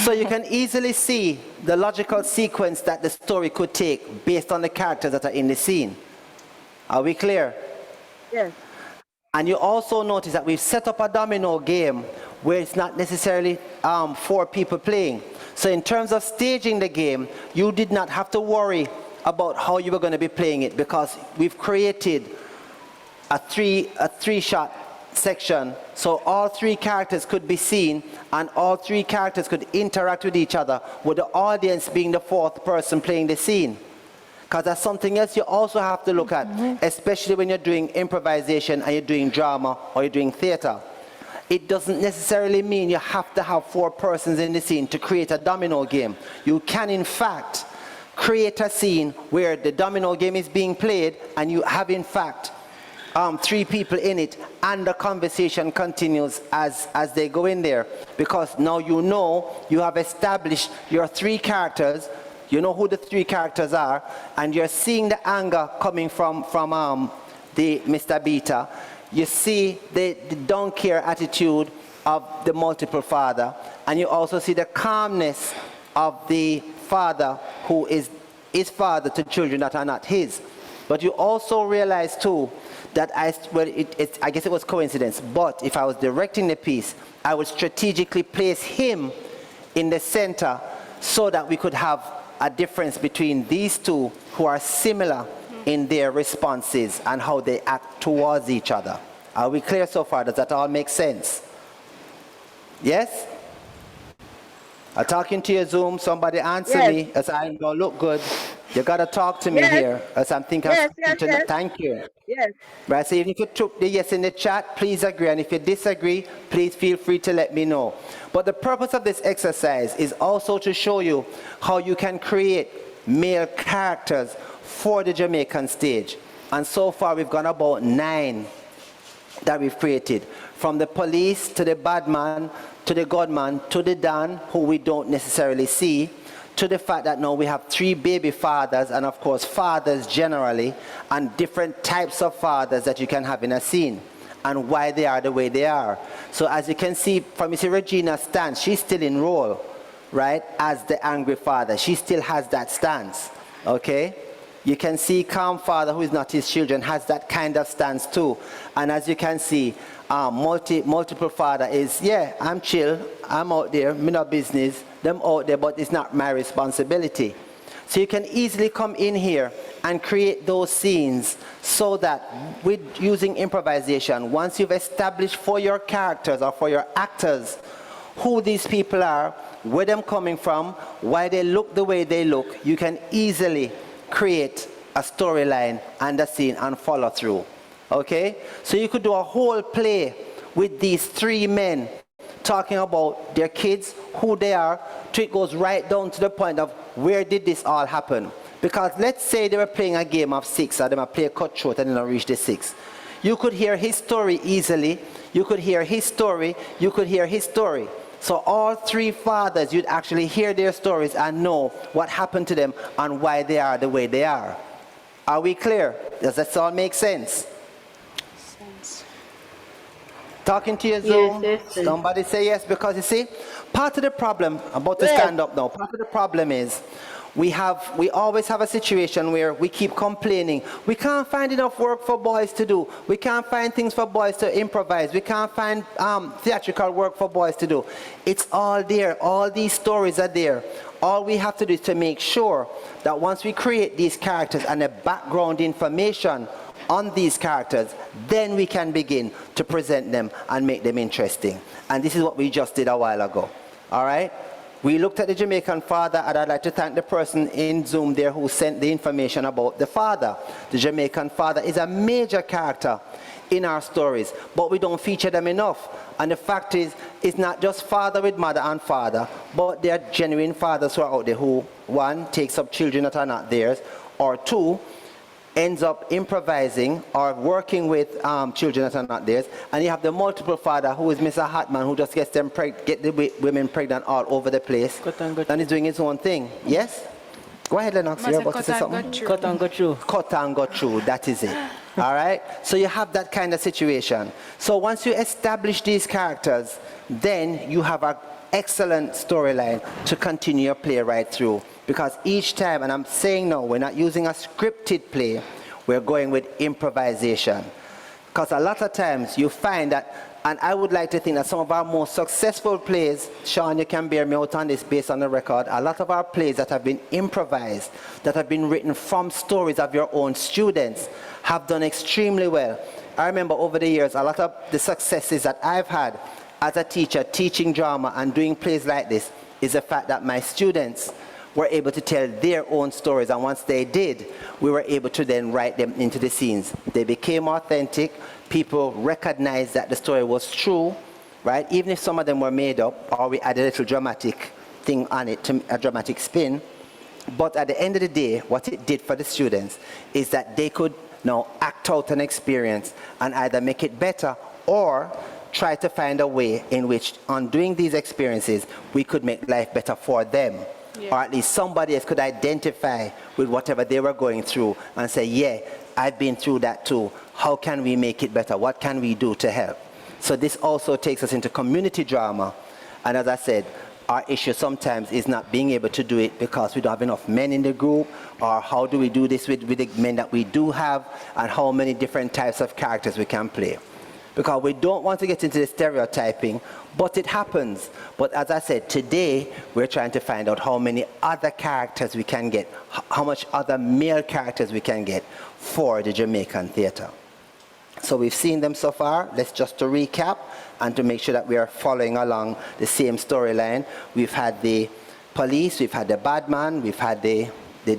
[SPEAKER 2] So you can easily see the logical sequence that the story could take based on the characters that are in the scene. Are we clear?
[SPEAKER 6] Yes.
[SPEAKER 2] And you also notice that we've set up a domino game where it's not necessarily 4 people playing. So in terms of staging the game, you did not have to worry about how you were going to be playing it, because we've created a three-shot section, so all 3 characters could be seen and all 3 characters could interact with each other, with the audience being the 4th person playing the scene. Because that's something else you also have to look at, especially when you're doing improvisation and you're doing drama or you're doing theater. It doesn't necessarily mean you have to have 4 persons in the scene to create a domino game. You can, in fact, create a scene where the domino game is being played and you have, in fact, 3 people in it, and the conversation continues as they go in there. Because now you have established your 3 characters. You know who the 3 characters are, and you're seeing the anger coming from the Mr. Beta. You see the don't care attitude of the multiple father, and you also see the calmness of the father who is his father to children that are not his. But you also realize too that I guess it was coincidence, but if I was directing the piece, I would strategically place him in the center so that we could have a difference between these 2 who are similar in their responses and how they act towards each other. Are we clear so far? Does that all make sense? Yes? I'm talking to your Zoom. Somebody answer me, as I don't look good. You got to talk to me here, as I'm thinking.
[SPEAKER 6] Yes.
[SPEAKER 2] Thank you.
[SPEAKER 6] Yes.
[SPEAKER 2] Right, so if you could put the yes in the chat, please agree. And if you disagree, please feel free to let me know. But the purpose of this exercise is also to show you how you can create male characters for the Jamaican stage. And so far, we've got about 9 that we've created. From the police, to the bad man, to the godman, to the Don, who we don't necessarily see, to the fact that now we have 3 baby fathers, and of course fathers generally, and different types of fathers that you can have in a scene, and why they are the way they are. So as you can see from Mrs. Regina's stance, she's still in role, right, as the angry father. She still has that stance, okay? You can see calm father, who is not his children, has that kind of stance too. And as you can see, multiple father is, yeah, I'm chill, I'm out there, me no business, them out there, but it's not my responsibility. So you can easily come in here and create those scenes so that with using improvisation, once you've established for your characters or for your actors who these people are, where they're coming from, why they look the way they look, you can easily create a storyline and a scene and follow through. Okay? So you could do a whole play with these 3 men talking about their kids, who they are, till it goes right down to the point of where did this all happen. Because let's say they were playing a game of 6, or they might play a cutthroat and then reach the 6. You could hear his story easily, you could hear his story, you could hear his story. So all 3 fathers, you'd actually hear their stories and know what happened to them and why they are the way they are. Are we clear? Does that all make sense? Talking to your Zoom?
[SPEAKER 9] Yes.
[SPEAKER 2] Somebody say yes, because you see, part of the problem, I'm about to stand up now, part of the problem is We always have a situation where we keep complaining. We can't find enough work for boys to do. We can't find things for boys to improvise. We can't find theatrical work for boys to do. It's all there. All these stories are there. All we have to do is to make sure that once we create these characters and the background information on these characters, then we can begin to present them and make them interesting. And this is what we just did a while ago. All right? We looked at the Jamaican father, and I'd like to thank the person in Zoom there who sent the information about the father. The Jamaican father is a major character in our stories, but we don't feature them enough. And the fact is, it's not just father with mother and father, but there are genuine fathers who are out there who, one, takes up children that are not theirs, or two, ends up improvising or working with children that are not theirs. And you have the multiple father who is Mr. Hatman, who just gets the women pregnant all over the place. And he's doing his own thing. Yes? Go ahead, Lennox. You're about to say something.
[SPEAKER 7] Cut and go through.
[SPEAKER 2] Cut and go through. That is it. All right? So you have that kind of situation. So once you establish these characters, then you have an excellent storyline to continue your play right through. Because each time, and I'm saying no, we're not using a scripted play, we're going with improvisation. Because a lot of times you find that, and I would like to think that some of our most successful plays, Sean, you can bear me out on this based on the record, a lot of our plays that have been improvised, that have been written from stories of your own students, have done extremely well. I remember over the years, a lot of the successes that I've had as a teacher, teaching drama and doing plays like this, is the fact that my students were able to tell their own stories, and once they did, we were able to then write them into the scenes. They became authentic. People recognized that the story was true, right? Even if some of them were made up, or we added a little dramatic thing on it, to a dramatic spin. But at the end of the day, what it did for the students is that they could now act out an experience and either make it better or try to find a way in which, on doing these experiences, we could make life better for them. Yeah. Or at least somebody else could identify with whatever they were going through and say, yeah, I've been through that too. How can we make it better? What can we do to help? So this also takes us into community drama. And as I said, our issue sometimes is not being able to do it because we don't have enough men in the group, or how do we do this with the men that we do have, and how many different types of characters we can play. Because we don't want to get into the stereotyping, but it happens. But as I said, today we're trying to find out how many other characters we can get, how much other male characters we can get for the Jamaican theatre. So we've seen them so far. Let's just to recap and to make sure that we are following along the same storyline. We've had the police, we've had the bad man, we've had the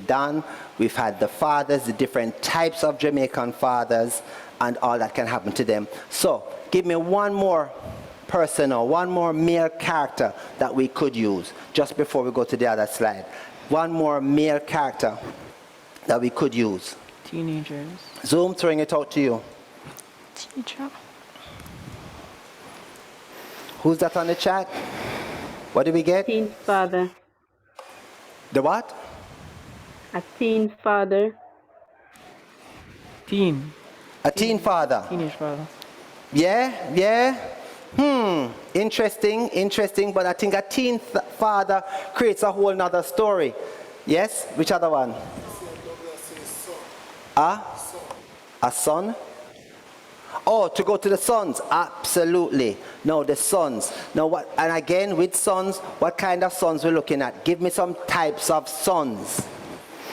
[SPEAKER 2] Don, we've had the fathers, the different types of Jamaican fathers, and all that can happen to them. So give me one more person or one more male character that we could use just before we go to the other slide. One more male character that we could use.
[SPEAKER 7] Teenagers.
[SPEAKER 2] Zoom, throwing it out to you.
[SPEAKER 3] Teacher.
[SPEAKER 2] Who's that on the chat? What did we get?
[SPEAKER 9] Teen father.
[SPEAKER 2] The what?
[SPEAKER 9] A teen father.
[SPEAKER 7] Teen.
[SPEAKER 2] A teen father.
[SPEAKER 7] Teenage father.
[SPEAKER 2] Yeah. Interesting, but I think a teen father creates a whole nother story. Yes? Which other one? A son? Oh, to go to the sons. Absolutely. No, the sons. Now what, and again, with sons, what kind of sons we're looking at? Give me some types of sons.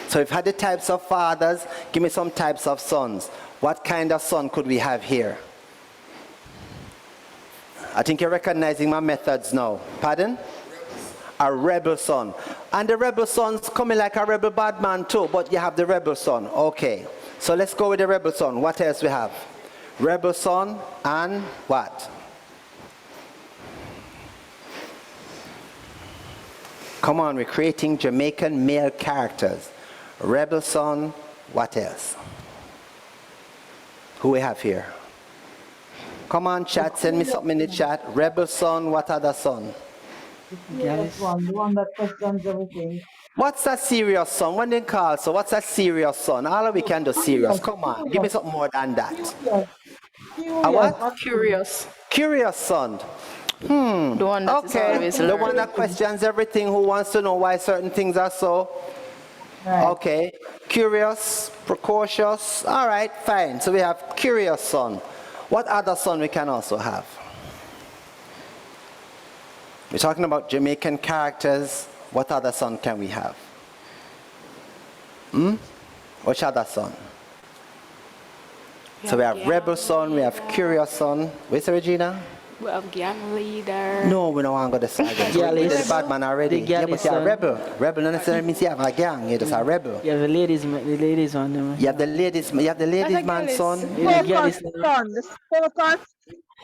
[SPEAKER 2] So we've had the types of fathers, give me some types of sons. What kind of son could we have here? I think you're recognizing my methods now. Pardon? A rebel son. And the rebel son's coming like a rebel bad man too, but you have the rebel son. Okay. So let's go with the rebel son. What else we have? Rebel son and what? Come on, we're creating Jamaican male characters. Rebel son, what else? Who we have here? Come on, chat, send me something in the chat. Rebel son, what other son?
[SPEAKER 6] Yes, the one that questions everything.
[SPEAKER 2] What's a serious son? When they call, so what's a serious son? All we can do serious. Come on, give me something more than that. A what?
[SPEAKER 3] Curious.
[SPEAKER 2] Curious son.
[SPEAKER 3] The one that is
[SPEAKER 2] Okay,
[SPEAKER 3] always
[SPEAKER 2] the
[SPEAKER 3] learning.
[SPEAKER 2] one that questions everything, who wants to know why certain things are so. Okay. Curious, precocious. All right, fine. So we have curious son. What other son we can also have? We're talking about Jamaican characters. What other son can we have? Which other son? So we have rebel son, we have curious son. Where's Regina?
[SPEAKER 5] We have gang leader.
[SPEAKER 2] No, we don't want to go to side. The bad man already. Yeah, but you're a rebel. Rebel don't necessarily means you have a gang. You're just a rebel.
[SPEAKER 7] You have the ladies on them.
[SPEAKER 2] You have the ladies man son.
[SPEAKER 6] Focus son.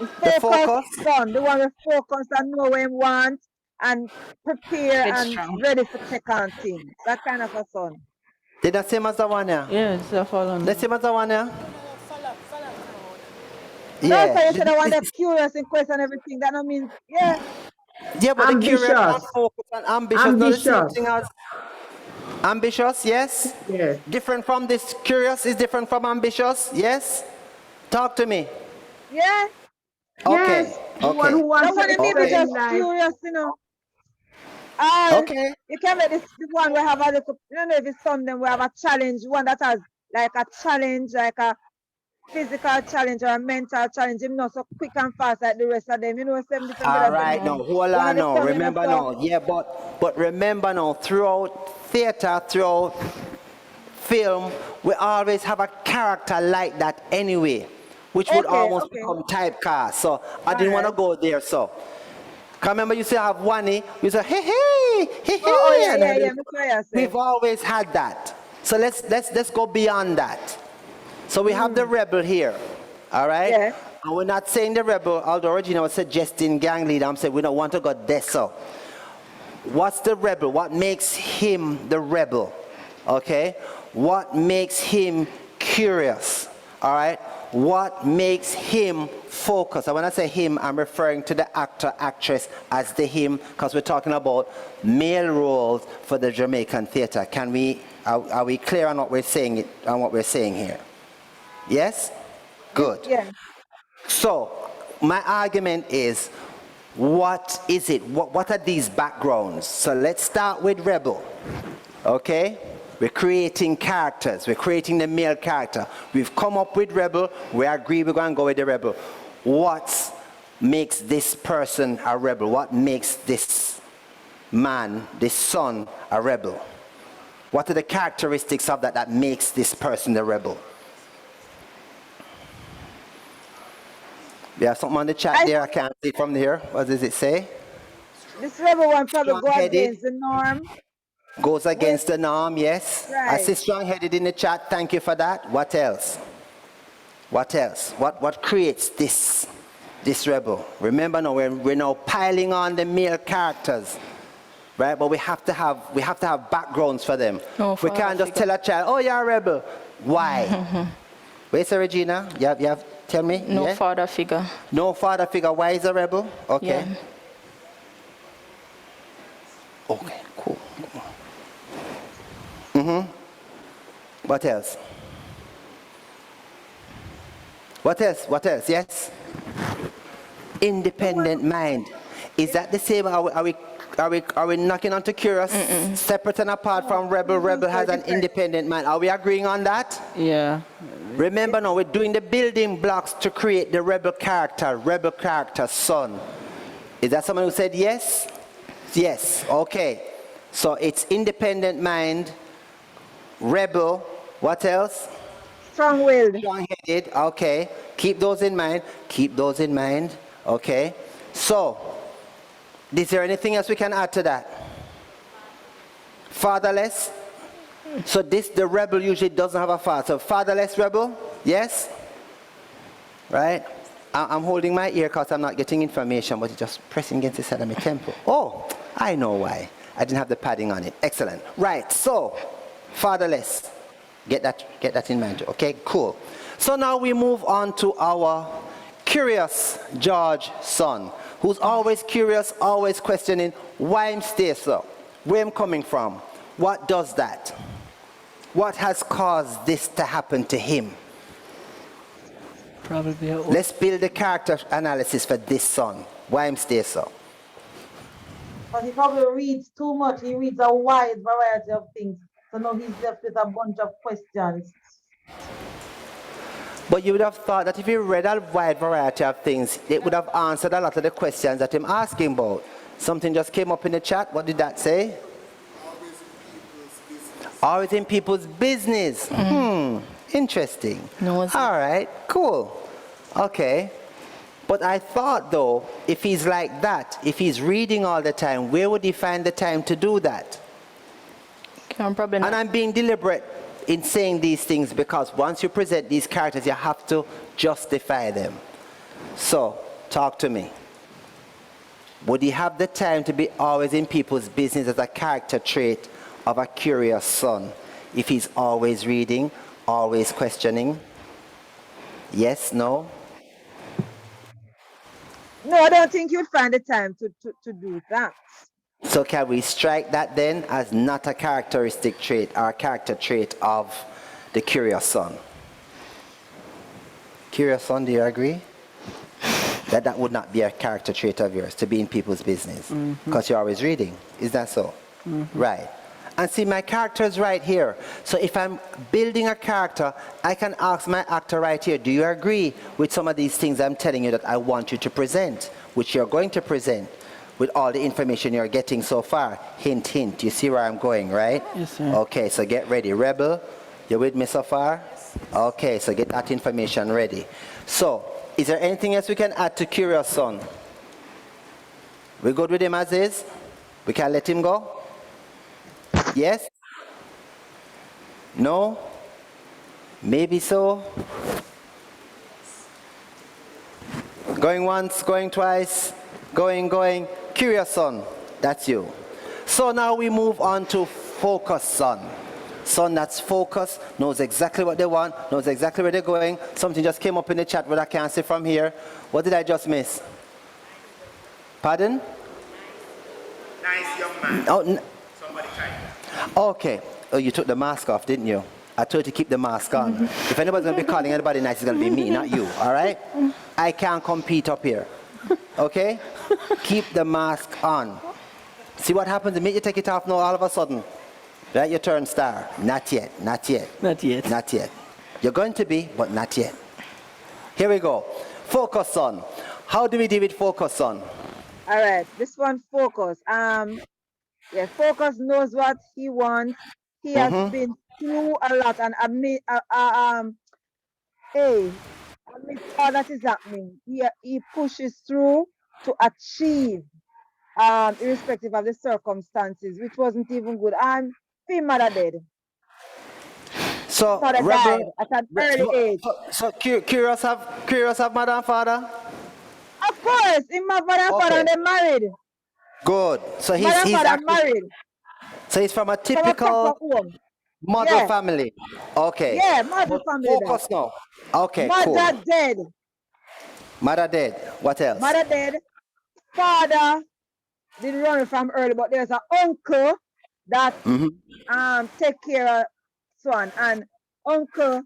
[SPEAKER 6] The focus son. The one who focus and know what he wants and prepare and ready for take on things. That kind of a son.
[SPEAKER 2] Did that same as the one here?
[SPEAKER 7] Yeah, it's a follow.
[SPEAKER 2] The same as the one here?
[SPEAKER 6] No, so you said I want to curious and question everything. That don't mean, yeah.
[SPEAKER 2] Yeah, but
[SPEAKER 8] Ambitious.
[SPEAKER 2] the curious and focus and ambitious.
[SPEAKER 8] Ambitious.
[SPEAKER 2] Not the same thing as ambitious, yes?
[SPEAKER 8] Yes.
[SPEAKER 2] Different from this. Curious is different from ambitious, yes? Talk to me.
[SPEAKER 6] Yeah.
[SPEAKER 2] Okay.
[SPEAKER 8] Yes. The one who
[SPEAKER 2] Okay.
[SPEAKER 8] wants
[SPEAKER 6] That's what it means,
[SPEAKER 8] to
[SPEAKER 6] just
[SPEAKER 8] life.
[SPEAKER 6] curious, you know.
[SPEAKER 2] Okay.
[SPEAKER 6] You can make this the one we have a little, you know, if it's something we have a challenge, one that has like a challenge, like a physical challenge or a mental challenge, him not so quick and fast like the rest of them. You know, same different.
[SPEAKER 2] All right, now, hold on now. Remember now. Yeah, but remember now, throughout theater, throughout film, we always have a character like that anyway, which would almost become typecast. So I didn't want to go there, so. Remember, you say I have one, you say, hey, hey, hey, hey. We've always had that. So let's go beyond that. So we have the rebel here, all right?
[SPEAKER 6] Yeah.
[SPEAKER 2] And we're not saying the rebel, although Regina was suggesting gang leader. I'm saying we don't want to go there. So what's the rebel? What makes him the rebel? Okay? What makes him curious? All right? What makes him focus? And when I say him, I'm referring to the actor, actress as the him, because we're talking about male roles for the Jamaican theater. Are we clear on what we're saying here? Yes? Good.
[SPEAKER 6] Yeah.
[SPEAKER 2] So, my argument is, what is it? What are these backgrounds? So let's start with rebel. Okay? We're creating characters. We're creating the male character. We've come up with rebel. We agree we're going to go with the rebel. What makes this person a rebel? What makes this man, this son, a rebel? What are the characteristics of that makes this person the rebel? We have something on the chat there. I can't see from here. What does it say?
[SPEAKER 6] This rebel one probably go against the norm.
[SPEAKER 2] Goes against the norm, yes.
[SPEAKER 6] Right.
[SPEAKER 2] I see strong-headed in the chat. Thank you for that. What else? What else? What creates this rebel? Remember now, we're now piling on the male characters, right? But we have to have backgrounds for them. We can't just tell a child, "Oh, you're a rebel." Why? Where's Regina? You have tell me.
[SPEAKER 3] No father figure.
[SPEAKER 2] No father figure. Why is a rebel? Okay.
[SPEAKER 3] Yeah.
[SPEAKER 2] Okay. Cool. What else? What else? Yes? Independent mind. Is that the same? Are we knocking onto curious? Separate and apart from rebel. Rebel has an independent mind. Are we agreeing on that?
[SPEAKER 7] Yeah.
[SPEAKER 2] Remember now, we're doing the building blocks to create the rebel character, son. Is that someone who said yes? Yes. Okay. So it's independent mind, rebel, what else?
[SPEAKER 6] Strong-willed.
[SPEAKER 2] Strong-headed, okay. Keep those in mind, okay. So, is there anything else we can add to that? Fatherless. So the rebel usually doesn't have a father. So fatherless rebel, yes? Right? I'm holding my ear because I'm not getting information, but it's just pressing against the side of my temple. Oh, I know why. I didn't have the padding on it. Excellent. Right, so, fatherless. Get that in mind. Okay, cool. So now we move on to our curious George son, who's always curious, always questioning why I'm stay so, where I'm coming from, what does that? What has caused this to happen to him?
[SPEAKER 7] Probably.
[SPEAKER 2] Let's build a character analysis for this son. Why I'm stay so.
[SPEAKER 6] But he probably reads too much. He reads a wide variety of things. So now he's left with a bunch of questions.
[SPEAKER 2] But you would have thought that if you read a wide variety of things, it would have answered a lot of the questions that I'm asking about. Something just came up in the chat. What did that say? Always in people's business. Interesting.
[SPEAKER 3] No,
[SPEAKER 2] all right, cool. Okay. But I thought, though, if he's like that, if he's reading all the time, where would he find the time to do that?
[SPEAKER 3] Probably not.
[SPEAKER 2] And I'm being deliberate in saying these things because once you present these characters, you have to justify them. So, talk to me. Would he have the time to be always in people's business as a character trait of a curious son if he's always reading, always questioning? Yes, no?
[SPEAKER 6] No, I don't think you'd find the time to do that.
[SPEAKER 2] So can we strike that then as not a characteristic trait or a character trait of the curious son? Curious son, do you agree? That would not be a character trait of yours, to be in people's business. Because you're always reading. Is that so? Right. And see, my character is right here. So if I'm building a character, I can ask my actor right here, do you agree with some of these things I'm telling you that I want you to present, which you're going to present with all the information you're getting so far? Hint, hint. You see where I'm going, right?
[SPEAKER 7] Yes, sir.
[SPEAKER 2] Okay, so get ready. Rebel, you with me so far? Yes. Okay, so get that information ready. So, is there anything else we can add to Curious Son? We good with him as is? We can let him go? Yes? No? Maybe so? Going once, going twice, going. Curious son, that's you. So now we move on to focused son. Son that's focused, knows exactly what they want, knows exactly where they're going. Something just came up in the chat, but I can't see from here. What did I just miss? Pardon?
[SPEAKER 1] Nice young man.
[SPEAKER 2] Oh,
[SPEAKER 1] Somebody tried.
[SPEAKER 2] okay. Oh, you took the mask off, didn't you? I told you to keep the mask on. If anybody's going to be calling anybody nice, it's going to be me, not you, all right? I can't compete up here, okay? Keep the mask on. See what happens the minute you take it off now, all of a sudden, right, you turn star. Not yet, not yet.
[SPEAKER 7] Not yet.
[SPEAKER 2] Not yet. You're going to be, but not yet. Here we go. Focus son. How do we deal with focus son?
[SPEAKER 6] All right, this one, Focus. Yeah, Focus knows what he wants. He has been through a lot, and amid all that is happening, he pushes through to achieve, irrespective of the circumstances, which wasn't even good. His mother dead.
[SPEAKER 2] So,
[SPEAKER 6] Mother died at an early age.
[SPEAKER 2] So curious have mother and father?
[SPEAKER 6] Of course, his mother and father, and they married.
[SPEAKER 2] Good. So he's
[SPEAKER 6] married.
[SPEAKER 2] So he's from a typical mother family. Okay.
[SPEAKER 6] Yeah, mother family.
[SPEAKER 2] Focus now. Okay,
[SPEAKER 6] mother
[SPEAKER 2] cool.
[SPEAKER 6] dead.
[SPEAKER 2] Mother dead. What else?
[SPEAKER 6] Mother dead. Father didn't run from early, but there's an uncle that take care of son, and uncle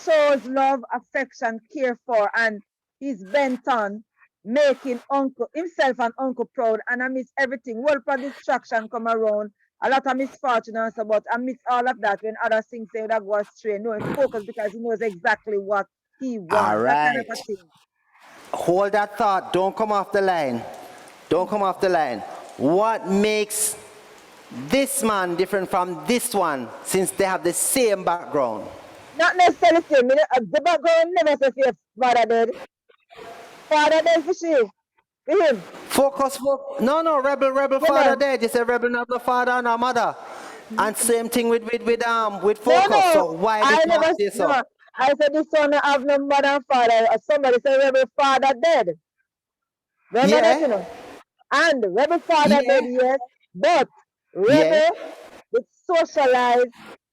[SPEAKER 6] shows love, affection, care for, and he's bent on making uncle himself and uncle proud, and amidst everything, world for distraction come around, a lot of misfortune and so, but amidst all of that, when other things say that go astray, no, he focus because he knows exactly what he wants.
[SPEAKER 2] All right.
[SPEAKER 6] That kind of a thing.
[SPEAKER 2] Hold that thought. Don't come off the line. Don't come off the line. What makes this man different from this one, since they have the same background?
[SPEAKER 6] Not necessarily same. The background never says your father dead. Father dead for she. For him.
[SPEAKER 2] Focus. No, rebel father dead. You say rebel not the father and a mother. And same thing with focus.
[SPEAKER 6] No.
[SPEAKER 2] So why did you not say so?
[SPEAKER 6] No. I said the son have no mother and father. Somebody said rebel father dead. Remember that, you know? And rebel father dead, yes. But rebel is socialized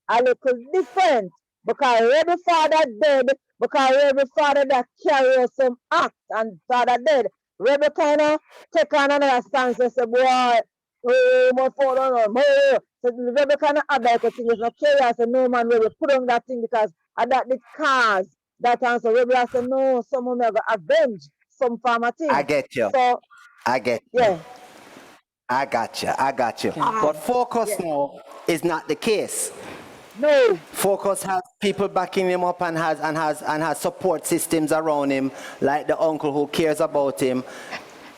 [SPEAKER 6] a little different. Because rebel father dead, because rebel father that carry some act and father dead. Rebel kind of take on another stance and say, boy, my father, no. So the rebel kind of have like a thing, it's not carry, so no man will put on that thing because that the cause that answer. Rebel has to know someone will avenge some farmer thing.
[SPEAKER 2] I get you.
[SPEAKER 6] So,
[SPEAKER 2] I get you.
[SPEAKER 6] yeah.
[SPEAKER 2] I got you. But focus now. is not the case.
[SPEAKER 6] No.
[SPEAKER 2] Focus has people backing him up and has support systems around him, like the uncle who cares about him,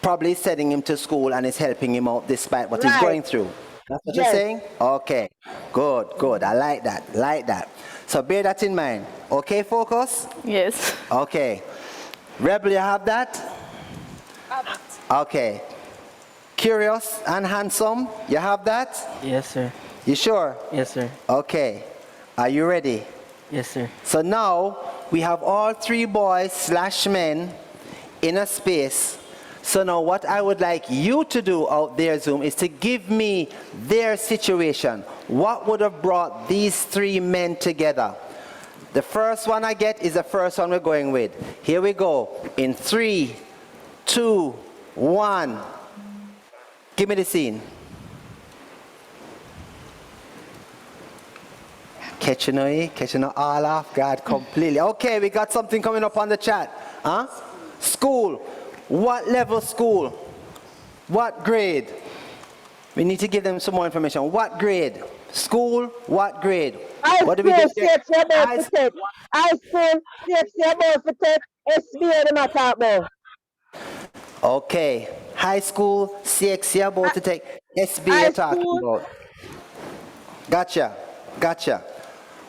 [SPEAKER 2] probably sending him to school and is helping him out despite what he's going through. That's what you're saying? Okay, good. I like that. So bear that in mind. Okay, Focus?
[SPEAKER 3] Yes.
[SPEAKER 2] Okay. Rebel, you have that? Okay. Curious and Handsome, you have that?
[SPEAKER 7] Yes, sir.
[SPEAKER 2] You sure?
[SPEAKER 7] Yes, sir.
[SPEAKER 2] Okay. Are you ready?
[SPEAKER 7] Yes, sir.
[SPEAKER 2] So now we have all 3 boys / men in a space. So now what I would like you to do out there, Zoom, is to give me their situation. What would have brought these 3 men together? The first one I get is the first one we're going with. Here we go. In 3, 2, 1. Give me the scene. Catching all off guard completely. Okay, we got something coming up on the chat. Huh? School. What level school? What grade? We need to give them some more information. What grade? School, what grade? What do we do?
[SPEAKER 6] High school, SBA the matter about.
[SPEAKER 2] Okay. High school, CXC about to take SBA talking about. Gotcha.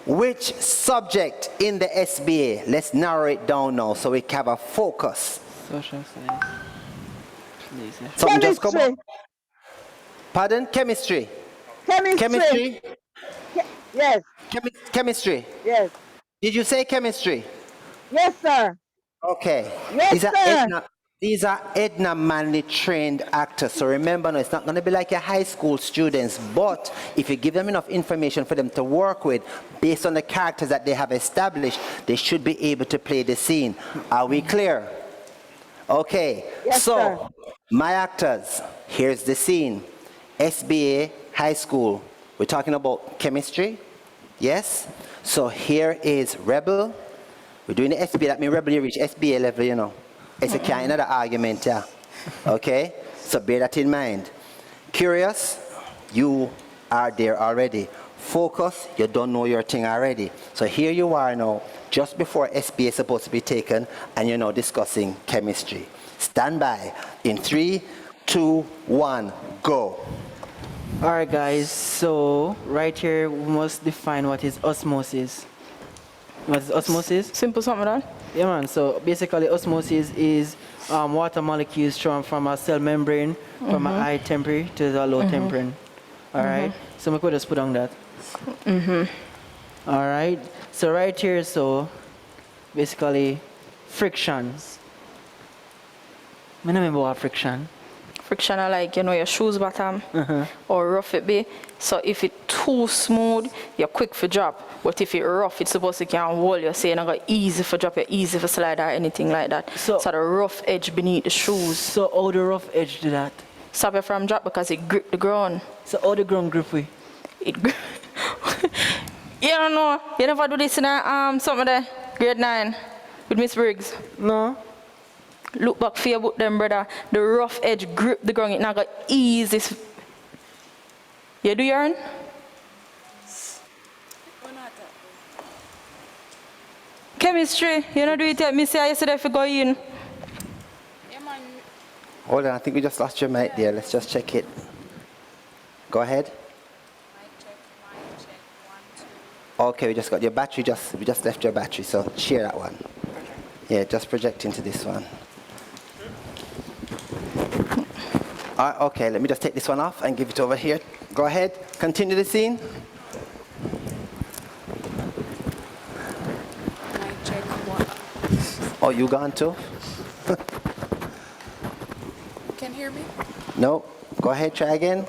[SPEAKER 2] Which subject in the SBA? Let's narrow it down now so we can have a focus.
[SPEAKER 7] Social science.
[SPEAKER 2] Something just come up. Pardon? Chemistry.
[SPEAKER 6] Yes.
[SPEAKER 2] Chemistry.
[SPEAKER 6] Yes.
[SPEAKER 2] Did you say chemistry?
[SPEAKER 6] Yes, sir.
[SPEAKER 2] Okay.
[SPEAKER 6] Yes, sir.
[SPEAKER 2] These are Edna Manley trained actors. So remember, no, it's not going to be like your high school students, but if you give them enough information for them to work with, based on the characters that they have established, they should be able to play the scene. Are we clear? Okay.
[SPEAKER 6] Yes, sir.
[SPEAKER 2] My actors, here's the scene. SBA high school. We're talking about chemistry. Yes? So here is Rebel. We're doing the SBA. That means Rebel, you reach SBA level, you know. It's a kind of argument, yeah. Okay? So bear that in mind. Curious, you are there already. Focus, you don't know your thing already. So here you are now, just before SBA is supposed to be taken, and you're now discussing chemistry. Stand by. In 3, 2, 1, go.
[SPEAKER 7] All right, guys. So right here, we must define what is osmosis. What is osmosis?
[SPEAKER 3] Simple something like that.
[SPEAKER 7] Yeah, man. So basically, osmosis is water molecules thrown from a cell membrane from a high temperature to the low temperature. All right. So we could just put on that. All right. So right here, so basically, frictions. I don't remember what friction.
[SPEAKER 3] Friction are like, your shoes bottom or rough it be. So if it's too smooth, you're quick for drop. But if it's rough, it's supposed to can hold you. So you're not easy for drop, you're easy for slide or anything like that. So the rough edge beneath the shoes.
[SPEAKER 7] So how the rough edge do that?
[SPEAKER 3] Stop you from drop because it grip the ground.
[SPEAKER 7] So how the ground grip we?
[SPEAKER 3] It grip. You don't know. You never do this in something there, grade 9 with Miss Briggs?
[SPEAKER 7] No.
[SPEAKER 3] Look back for your book them, brother. The rough edge grip the ground. It not got easy. You do yarn? Chemistry. You know do it yet. Me say yesterday if you go in.
[SPEAKER 2] Hold on, I think we just lost your mic there. Let's just check it. Go ahead. Okay, we just got your battery. We just left your battery, so share that one. Yeah, just project into this one. Okay, let me just take this one off and give it over here. Go ahead, continue the scene. Oh, you gone too?
[SPEAKER 10] Can you hear me?
[SPEAKER 2] No, go ahead, try again.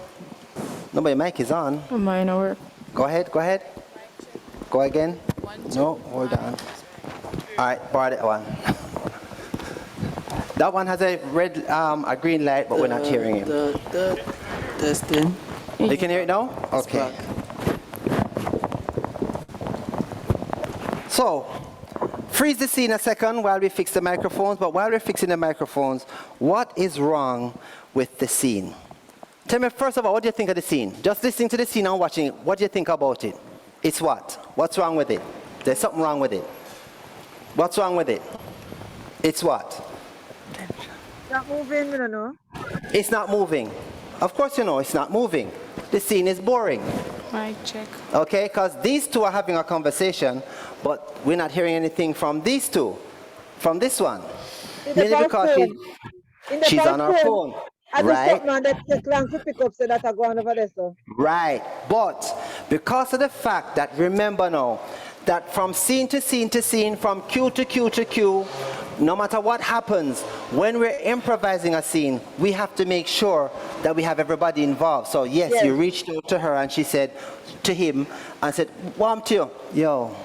[SPEAKER 2] No, but your mic is on.
[SPEAKER 3] Mine don't work.
[SPEAKER 2] Go ahead. Go again. No, hold on. All right, borrow that one. That one has a red, a green light, but we're not hearing him.
[SPEAKER 7] Testing.
[SPEAKER 2] You can hear it now? Okay. So, freeze the scene a second while we fix the microphones. But while we're fixing the microphones, what is wrong with the scene? Tell me, first of all, what do you think of the scene? Just listening to the scene and watching it, what do you think about it? It's what? What's wrong with it? There's something wrong with it. What's wrong with it? It's what?
[SPEAKER 6] Not moving, we don't know.
[SPEAKER 2] It's not moving. Of course you know it's not moving. The scene is boring.
[SPEAKER 5] Mic check.
[SPEAKER 2] Okay, because these two are having a conversation, but we're not hearing anything from these two, from this one. Mainly because she's on her phone. Right?
[SPEAKER 6] That take long to pick up, so that I go on over there, so.
[SPEAKER 2] Right. But because of the fact that, remember now, that from scene to scene to scene, from cue to cue to cue, no matter what happens, when we're improvising a scene, we have to make sure that we have everybody involved. So yes, you reached out to her and she said to him and said, "Warm to you, yo,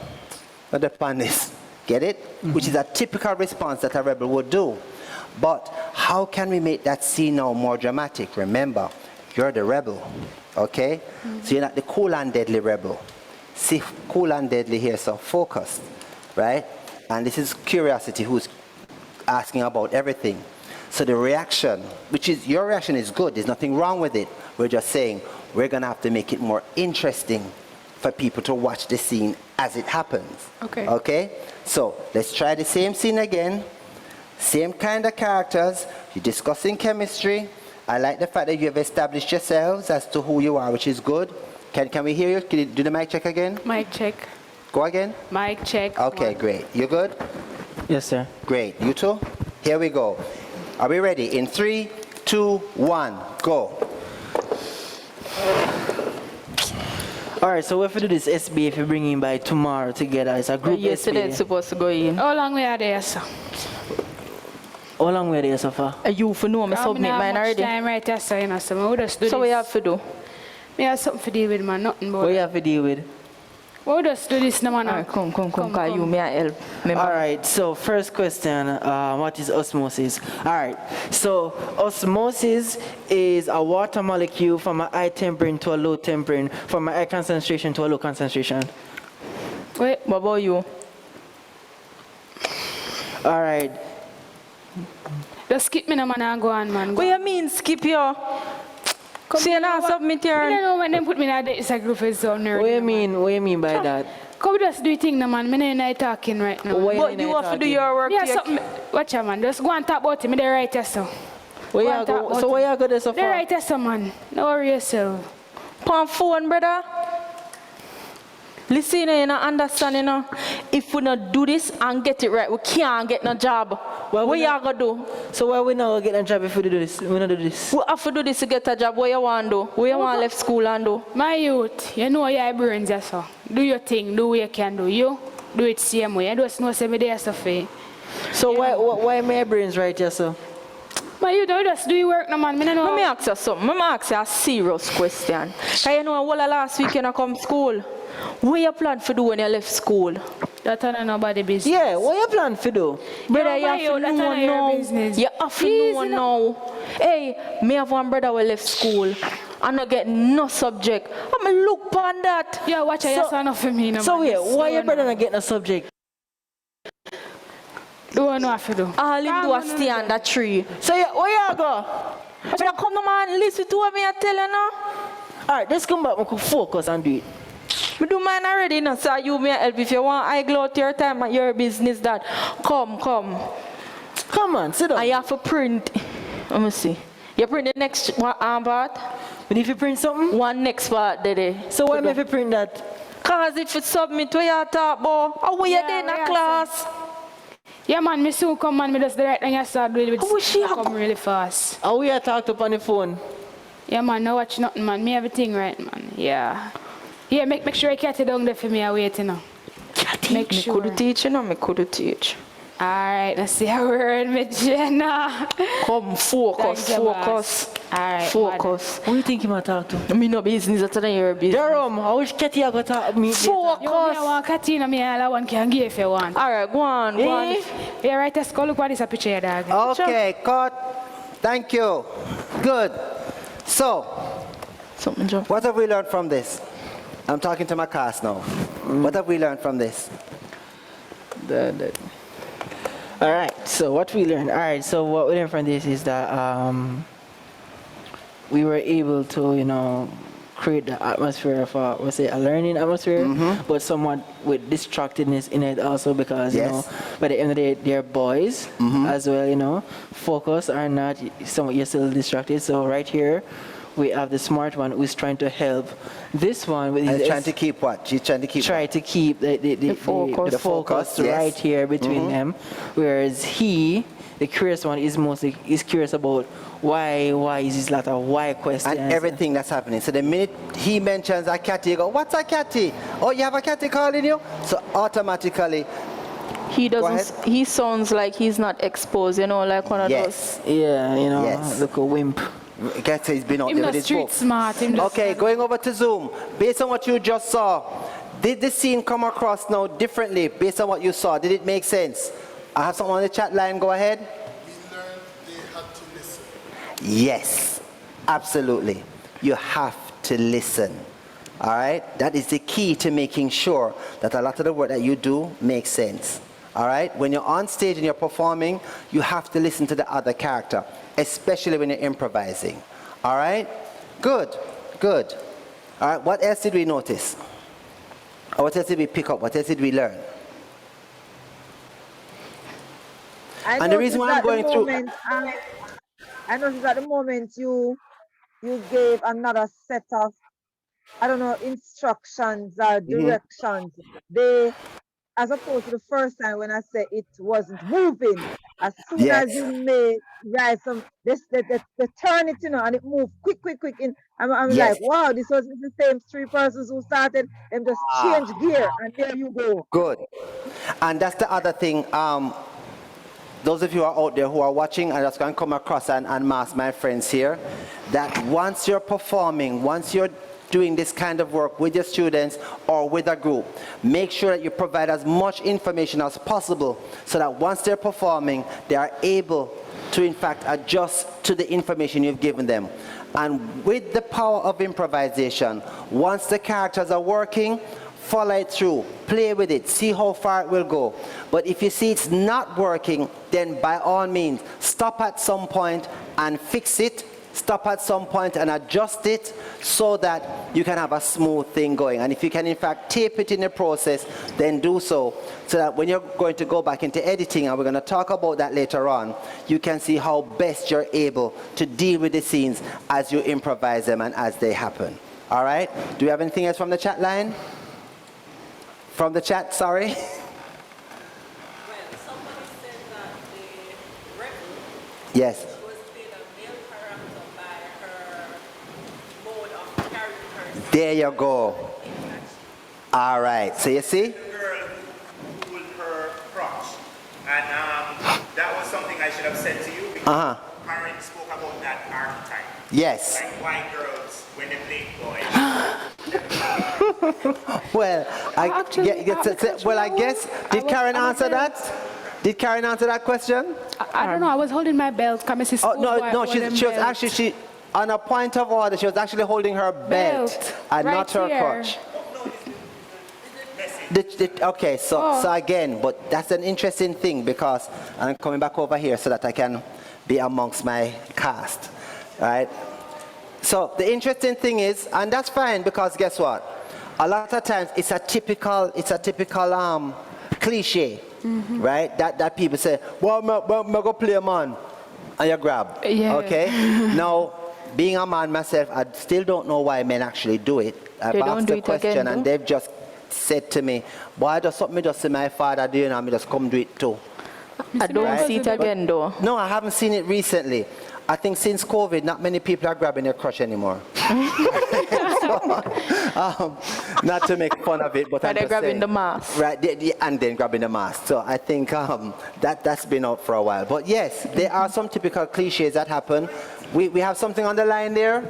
[SPEAKER 2] what the pan is?" Get it? Which is a typical response that a rebel would do. But how can we make that scene now more dramatic? Remember, you're the rebel, okay? So you're not the cool and deadly rebel. See, cool and deadly here, so focused, right? And this is curiosity who's asking about everything. So the reaction, which is, your reaction is good, there's nothing wrong with it. We're just saying, we're gonna have to make it more interesting for people to watch the scene as it happens.
[SPEAKER 5] Okay.
[SPEAKER 2] Okay? So let's try the same scene again. Same kind of characters, you're discussing chemistry. I like the fact that you have established yourselves as to who you are, which is good. Can we hear you? Can you do the mic check again?
[SPEAKER 5] Mic check.
[SPEAKER 2] Go again?
[SPEAKER 5] Mic check.
[SPEAKER 2] Okay, great. You good?
[SPEAKER 7] Yes, sir.
[SPEAKER 2] Great. You too? Here we go. Are we ready? In 3, 2, 1, go.
[SPEAKER 7] All right, so if we do this SB, if we bring in by tomorrow together, it's a group
[SPEAKER 3] Yesterday it's
[SPEAKER 7] SB.
[SPEAKER 3] supposed to go in.
[SPEAKER 5] How long we are there, sir?
[SPEAKER 7] How long were they so far?
[SPEAKER 3] You for know me submit mine already.
[SPEAKER 5] Time right there, so you know, so we just do
[SPEAKER 3] So
[SPEAKER 5] this.
[SPEAKER 3] what you have to do?
[SPEAKER 5] Me have something to deal with, man. Nothing but.
[SPEAKER 7] What you have to deal with?
[SPEAKER 5] We just do this, no man.
[SPEAKER 3] Alright, come, cause you may I help. Remember?
[SPEAKER 7] All right, so first question, what is osmosis? All right, so osmosis is a water molecule from a high temperature to a low temperature, from a high concentration to a low concentration.
[SPEAKER 3] Wait, what about you?
[SPEAKER 7] All right.
[SPEAKER 5] Just skip me, no man, and go on, man.
[SPEAKER 3] What you mean skip you? See you now submit your...
[SPEAKER 5] I don't know when they put me in a group is so nerdy.
[SPEAKER 7] What you mean by that?
[SPEAKER 5] Come just do your thing, no man. Me not talking right now.
[SPEAKER 3] But you have to do your work.
[SPEAKER 5] Yeah, something. Watch out, man. Just go and talk about it. Me the right here, so.
[SPEAKER 7] Where you go? So where you go there so
[SPEAKER 5] The
[SPEAKER 7] far?
[SPEAKER 5] right here, so, man. No worry yourself.
[SPEAKER 3] On phone, brother. Listen, you know, understand, you know. If we not do this and get it right, we can't get no job.
[SPEAKER 7] Well,
[SPEAKER 3] what you gonna do?
[SPEAKER 7] So why we not get a job if we do this? We not do this.
[SPEAKER 3] We have to do this to get a job. What you want to do? What you want left school and do?
[SPEAKER 5] My youth, you know your brains, so. Do your thing. Do what you can do. You do it same way. You just know some day stuff.
[SPEAKER 7] So why my brains right here, so?
[SPEAKER 5] But you don't just do your work, no man. Me no know.
[SPEAKER 3] Let me ask you something. Let me ask you a serious question. Cause you know, all last week you come to school. What you plan to do when you left school?
[SPEAKER 5] That's not nobody business.
[SPEAKER 7] Yeah, what you plan to do?
[SPEAKER 3] Brother, you have to know now. You have to know now. Hey, me have one brother who left school. I not get no subject. I'm going to look on that.
[SPEAKER 5] Yeah, watch out, you're enough for me. No,
[SPEAKER 7] so
[SPEAKER 5] man.
[SPEAKER 7] wait, why your brother not getting a subject?
[SPEAKER 5] Do what I have to do.
[SPEAKER 3] All him do is stay on that tree.
[SPEAKER 7] So where you go?
[SPEAKER 3] But I come to man, listen to what me I tell you now.
[SPEAKER 7] All right, let's come back. We can focus and do it.
[SPEAKER 3] We do mine already now, so you may help. If you want, I go out your time at your business that. Come.
[SPEAKER 7] Come on, sit down.
[SPEAKER 3] I have to print. Let me see. You print the next part?
[SPEAKER 7] But if you print something?
[SPEAKER 3] One next part, there.
[SPEAKER 7] So why if you print that?
[SPEAKER 3] Because if you submit what you talk about, how will you there in a class?
[SPEAKER 5] Yeah, man, me soon come, man. Me just the right thing I start doing with
[SPEAKER 3] she
[SPEAKER 5] come really fast.
[SPEAKER 7] How we are talked up on the phone?
[SPEAKER 5] Yeah, man, no watch nothing, man. Me everything right, man. Yeah. Yeah, make sure you catch it down there for me. I wait, you know. Make sure.
[SPEAKER 3] Me could teach, you know. Me could teach.
[SPEAKER 5] All right, let's see a word, me Jenna.
[SPEAKER 3] Come, focus. All right, focus.
[SPEAKER 7] Who you think you might talk to?
[SPEAKER 3] Me no business, that's not your business.
[SPEAKER 7] Jerome, I wish Katie I got to meet you.
[SPEAKER 3] Focus.
[SPEAKER 5] Yo, me I want Katina, me all one can give if you want.
[SPEAKER 3] All right, go on.
[SPEAKER 5] Yeah, right, let's go look what is a picture, dog.
[SPEAKER 2] Okay, cut. Thank you. Good. So, what have we learned from this? I'm talking to my cast now. What have we learned from this?
[SPEAKER 7] All right, so what we learned. All right, so what we learned from this is that we were able to, create the atmosphere for, a learning atmosphere, but somewhat with distractedness in it also because, by the end of the day, they're boys as well, focus or not, somewhat you're still distracted. So right here, we have the smart one who's trying to help this one. With
[SPEAKER 2] trying to keep what? She's trying to keep
[SPEAKER 7] the focus right here between them, whereas the curious one is curious about why is this lot of why questions
[SPEAKER 2] and everything that's happening. So the minute he mentions a catty, you go, what's a catty? Oh, you have a catty calling you? So automatically
[SPEAKER 3] he sounds like he's not exposed, like one of those.
[SPEAKER 7] Yeah, look a wimp.
[SPEAKER 2] He's been out
[SPEAKER 5] there with his street smart.
[SPEAKER 2] Okay, going over to Zoom. Based on what you just saw, did the scene come across now differently based on what you saw? Did it make sense? I have someone on the chat line. Go ahead.
[SPEAKER 11] We learned they had to listen.
[SPEAKER 2] Yes, absolutely. You have to listen. All right? That is the key to making sure that a lot of the work that you do makes sense. All right? When you're on stage and you're performing, you have to listen to the other character, especially when you're improvising. All right? Good. All right, what else did we notice? Or what else did we pick up? What else did we learn? And the reason why I'm going through...
[SPEAKER 6] I noticed at the moment you gave another set of, instructions or directions. They, as opposed to the first time when I said it wasn't moving, as soon as you may write they turn it, and it moved quick. I'm like, wow, this was the same three persons who started and just change gear, and there you go.
[SPEAKER 2] Good. And that's the other thing. Those of you who are out there who are watching, I'm just going to come across and mask my friends here, that once you're performing, once you're doing this kind of work with your students or with a group, make sure that you provide as much information as possible so that once they're performing, they are able to, in fact, adjust to the information you've given them. And with the power of improvisation, once the characters are working, follow it through, play with it, see how far it will go. But if you see it's not working, then by all means, stop at some point and fix it, stop at some point and adjust it so that you can have a smooth thing going. And if you can in fact tape it in the process, then do so that when you're going to go back into editing, and we're going to talk about that later on, you can see how best you're able to deal with the scenes as you improvise them and as they happen. All right? Do you have anything else from the chat line? From the chat, sorry.
[SPEAKER 12] Well, somebody said that the rebel
[SPEAKER 2] yes.
[SPEAKER 12] was played a male character by her mode of carrying herself.
[SPEAKER 2] There you go. All right. So you see?
[SPEAKER 1] The girl who pulled her crotch. And that was something I should have said to you because Karen spoke about that archetype.
[SPEAKER 2] Yes.
[SPEAKER 1] Like white girls when they play boys.
[SPEAKER 2] Well, I guess, did Karen answer that? Did Karen answer that question?
[SPEAKER 5] I don't know. I was holding my belt.
[SPEAKER 2] She was actually, on a point of order, she was actually holding her belt and
[SPEAKER 5] right
[SPEAKER 2] not her
[SPEAKER 5] here.
[SPEAKER 2] crotch. Okay, so again, but that's an interesting thing because I'm coming back over here so that I can be amongst my cast, right? So the interesting thing is, and that's fine because guess what? A lot of times it's a typical cliche, right? That people say, well, I'm go play a man, and you grab.
[SPEAKER 5] Yeah.
[SPEAKER 2] Okay? Now, being a man myself, I still don't know why men actually do it. I've asked the question and they've just said to me, boy, just something just see my father doing and me just come do it too.
[SPEAKER 3] I don't see it again though.
[SPEAKER 2] No, I haven't seen it recently. I think since COVID, not many people are grabbing their crush anymore. Not to make fun of it, but I'm
[SPEAKER 3] they're
[SPEAKER 2] just
[SPEAKER 3] grabbing
[SPEAKER 2] saying,
[SPEAKER 3] the mask.
[SPEAKER 2] Right, and then grabbing the mask. So I think that's been out for a while. But yes, there are some typical cliches that happen. We have something on the line there,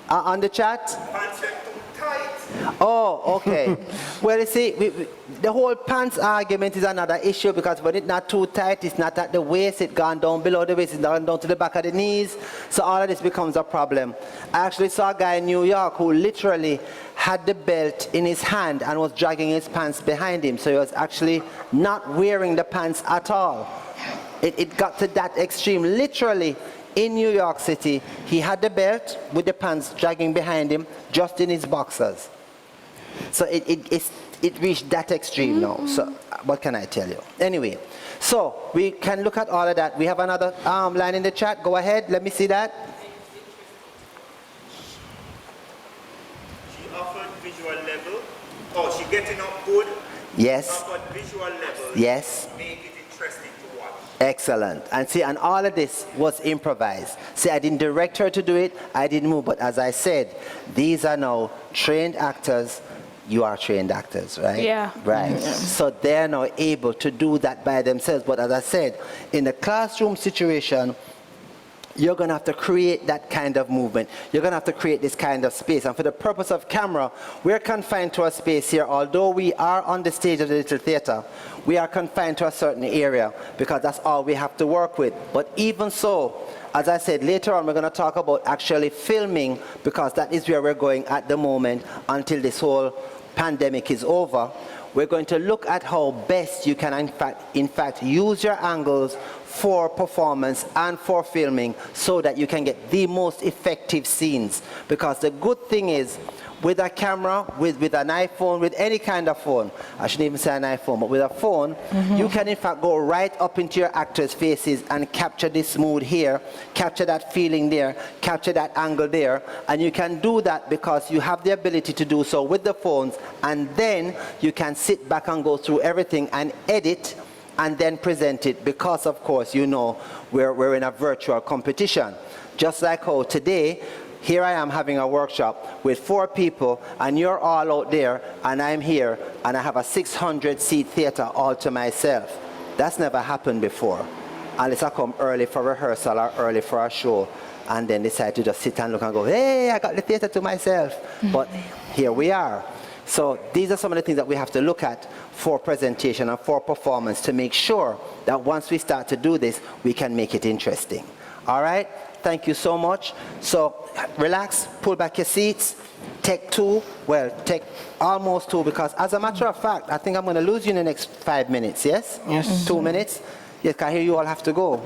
[SPEAKER 2] on the chat. Oh, okay. Well, you see, the whole pants argument is another issue because when it's not too tight, it's not at the waist, it's gone down below the waist, it's gone down to the back of the knees. So all of this becomes a problem. I actually saw a guy in New York who literally had the belt in his hand and was dragging his pants behind him. So he was actually not wearing the pants at all. It got to that extreme. Literally, in New York City, he had the belt with the pants dragging behind him, just in his boxers. So it reached that extreme now. So what can I tell you? Anyway, so we can look at all of that. We have another line in the chat. Go ahead. Let me see that.
[SPEAKER 1] She offered visual level. Oh, she getting up good.
[SPEAKER 2] Yes.
[SPEAKER 1] Offered visual level.
[SPEAKER 2] Yes.
[SPEAKER 1] Make it interesting to watch.
[SPEAKER 2] Excellent. And see, and all of this was improvised. See, I didn't direct her to do it. I didn't move. But as I said, these are now trained actors. You are trained actors, right?
[SPEAKER 5] Yeah.
[SPEAKER 2] Right. Yeah. So they're now able to do that by themselves. But as I said, in the classroom situation, you're going to have to create that kind of movement. You're going to have to create this kind of space. And for the purpose of camera, we're confined to a space here. Although we are on the stage of the Little Theater, we are confined to a certain area because that's all we have to work with. But even so, as I said, later on we're going to talk about actually filming, because that is where we're going at the moment until this whole pandemic is over. We're going to look at how best you can in fact use your angles for performance and for filming so that you can get the most effective scenes. Because the good thing is, with a camera, with an iPhone, with any kind of phone, I shouldn't even say an iPhone, but with a phone, you can in fact go right up into your actors' faces and capture this mood here, capture that feeling there, capture that angle there, and you can do that because you have the ability to do so with the phones, and then you can sit back and go through everything and edit and then present it, because of course, you know, we're in a virtual competition. Just like how today, here I am having a workshop with 4 people, and you're all out there, and I'm here, and I have a 600-seat theater all to myself. That's never happened before, unless I come early for rehearsal or early for a show, and then decide to just sit and look and go, hey, I got the theater to myself. But here we are. So these are some of the things that we have to look at for presentation and for performance to make sure that once we start to do this, we can make it interesting. All right? Thank you so much. So relax, pull back your seats. Take 2, well, take almost 2, because as a matter of fact, I think I'm going to lose you in the next 5 minutes, yes? Yes. 2 minutes? Yes, I hear you all have to go.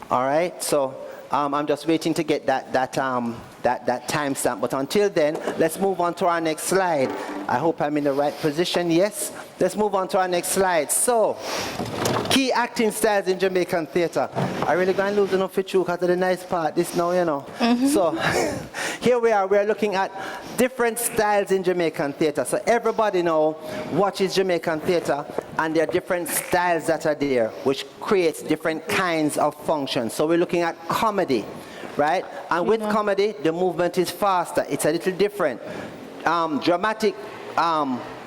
[SPEAKER 2] All right, so I'm just waiting to get that timestamp. But until then, let's move on to our next slide. I hope I'm in the right position, yes? Let's move on to our next slide. So, key acting styles in Jamaican theater. I really going to lose enough for you because of the nice part, this now, you know. So, here we are, we're looking at different styles in Jamaican theater. So everybody now watches Jamaican theater, and there are different styles that are there, which creates different kinds of functions. So we're looking at comedy, right? And with comedy, the movement is faster. It's a little different. Dramatic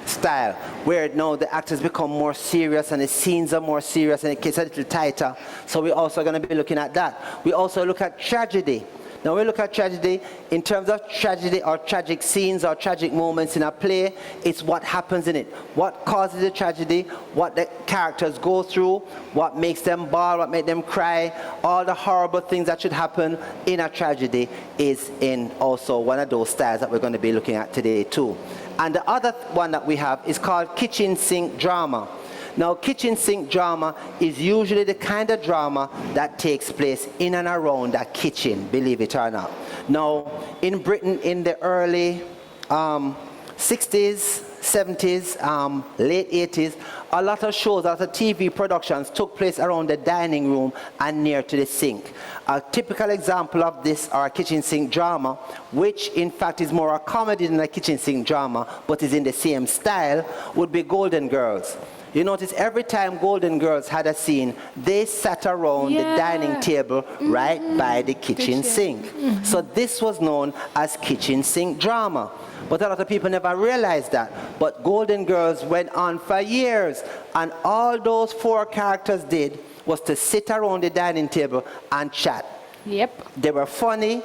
[SPEAKER 2] style, where now the actors become more serious and the scenes are more serious and it gets a little tighter. So we're also going to be looking at that. We also look at tragedy. Now we look at tragedy in terms of tragedy or tragic scenes or tragic moments in a play. It's what happens in it. What causes the tragedy, what the characters go through, what makes them bawl, what makes them cry, all the horrible things that should happen in a tragedy is in also one of those styles that we're going to be looking at today too. And the other one that we have is called kitchen sink drama. Now, kitchen sink drama is usually the kind of drama that takes place in and around a kitchen, believe it or not. Now, in Britain in the early 60s, 70s, late 80s, a lot of shows, a lot of TV productions took place around the dining room and near to the sink. A typical example of this are a kitchen sink drama, which in fact is more a comedy than a kitchen sink drama, but is in the same style, would be Golden Girls. You notice every time Golden Girls had a scene, they sat around the dining table right by the kitchen sink. So this was known as kitchen sink drama. But a lot of people never realized that. But Golden Girls went on for years, and all those 4 characters did was to sit around the dining table and chat.
[SPEAKER 5] Yep.
[SPEAKER 2] They were funny,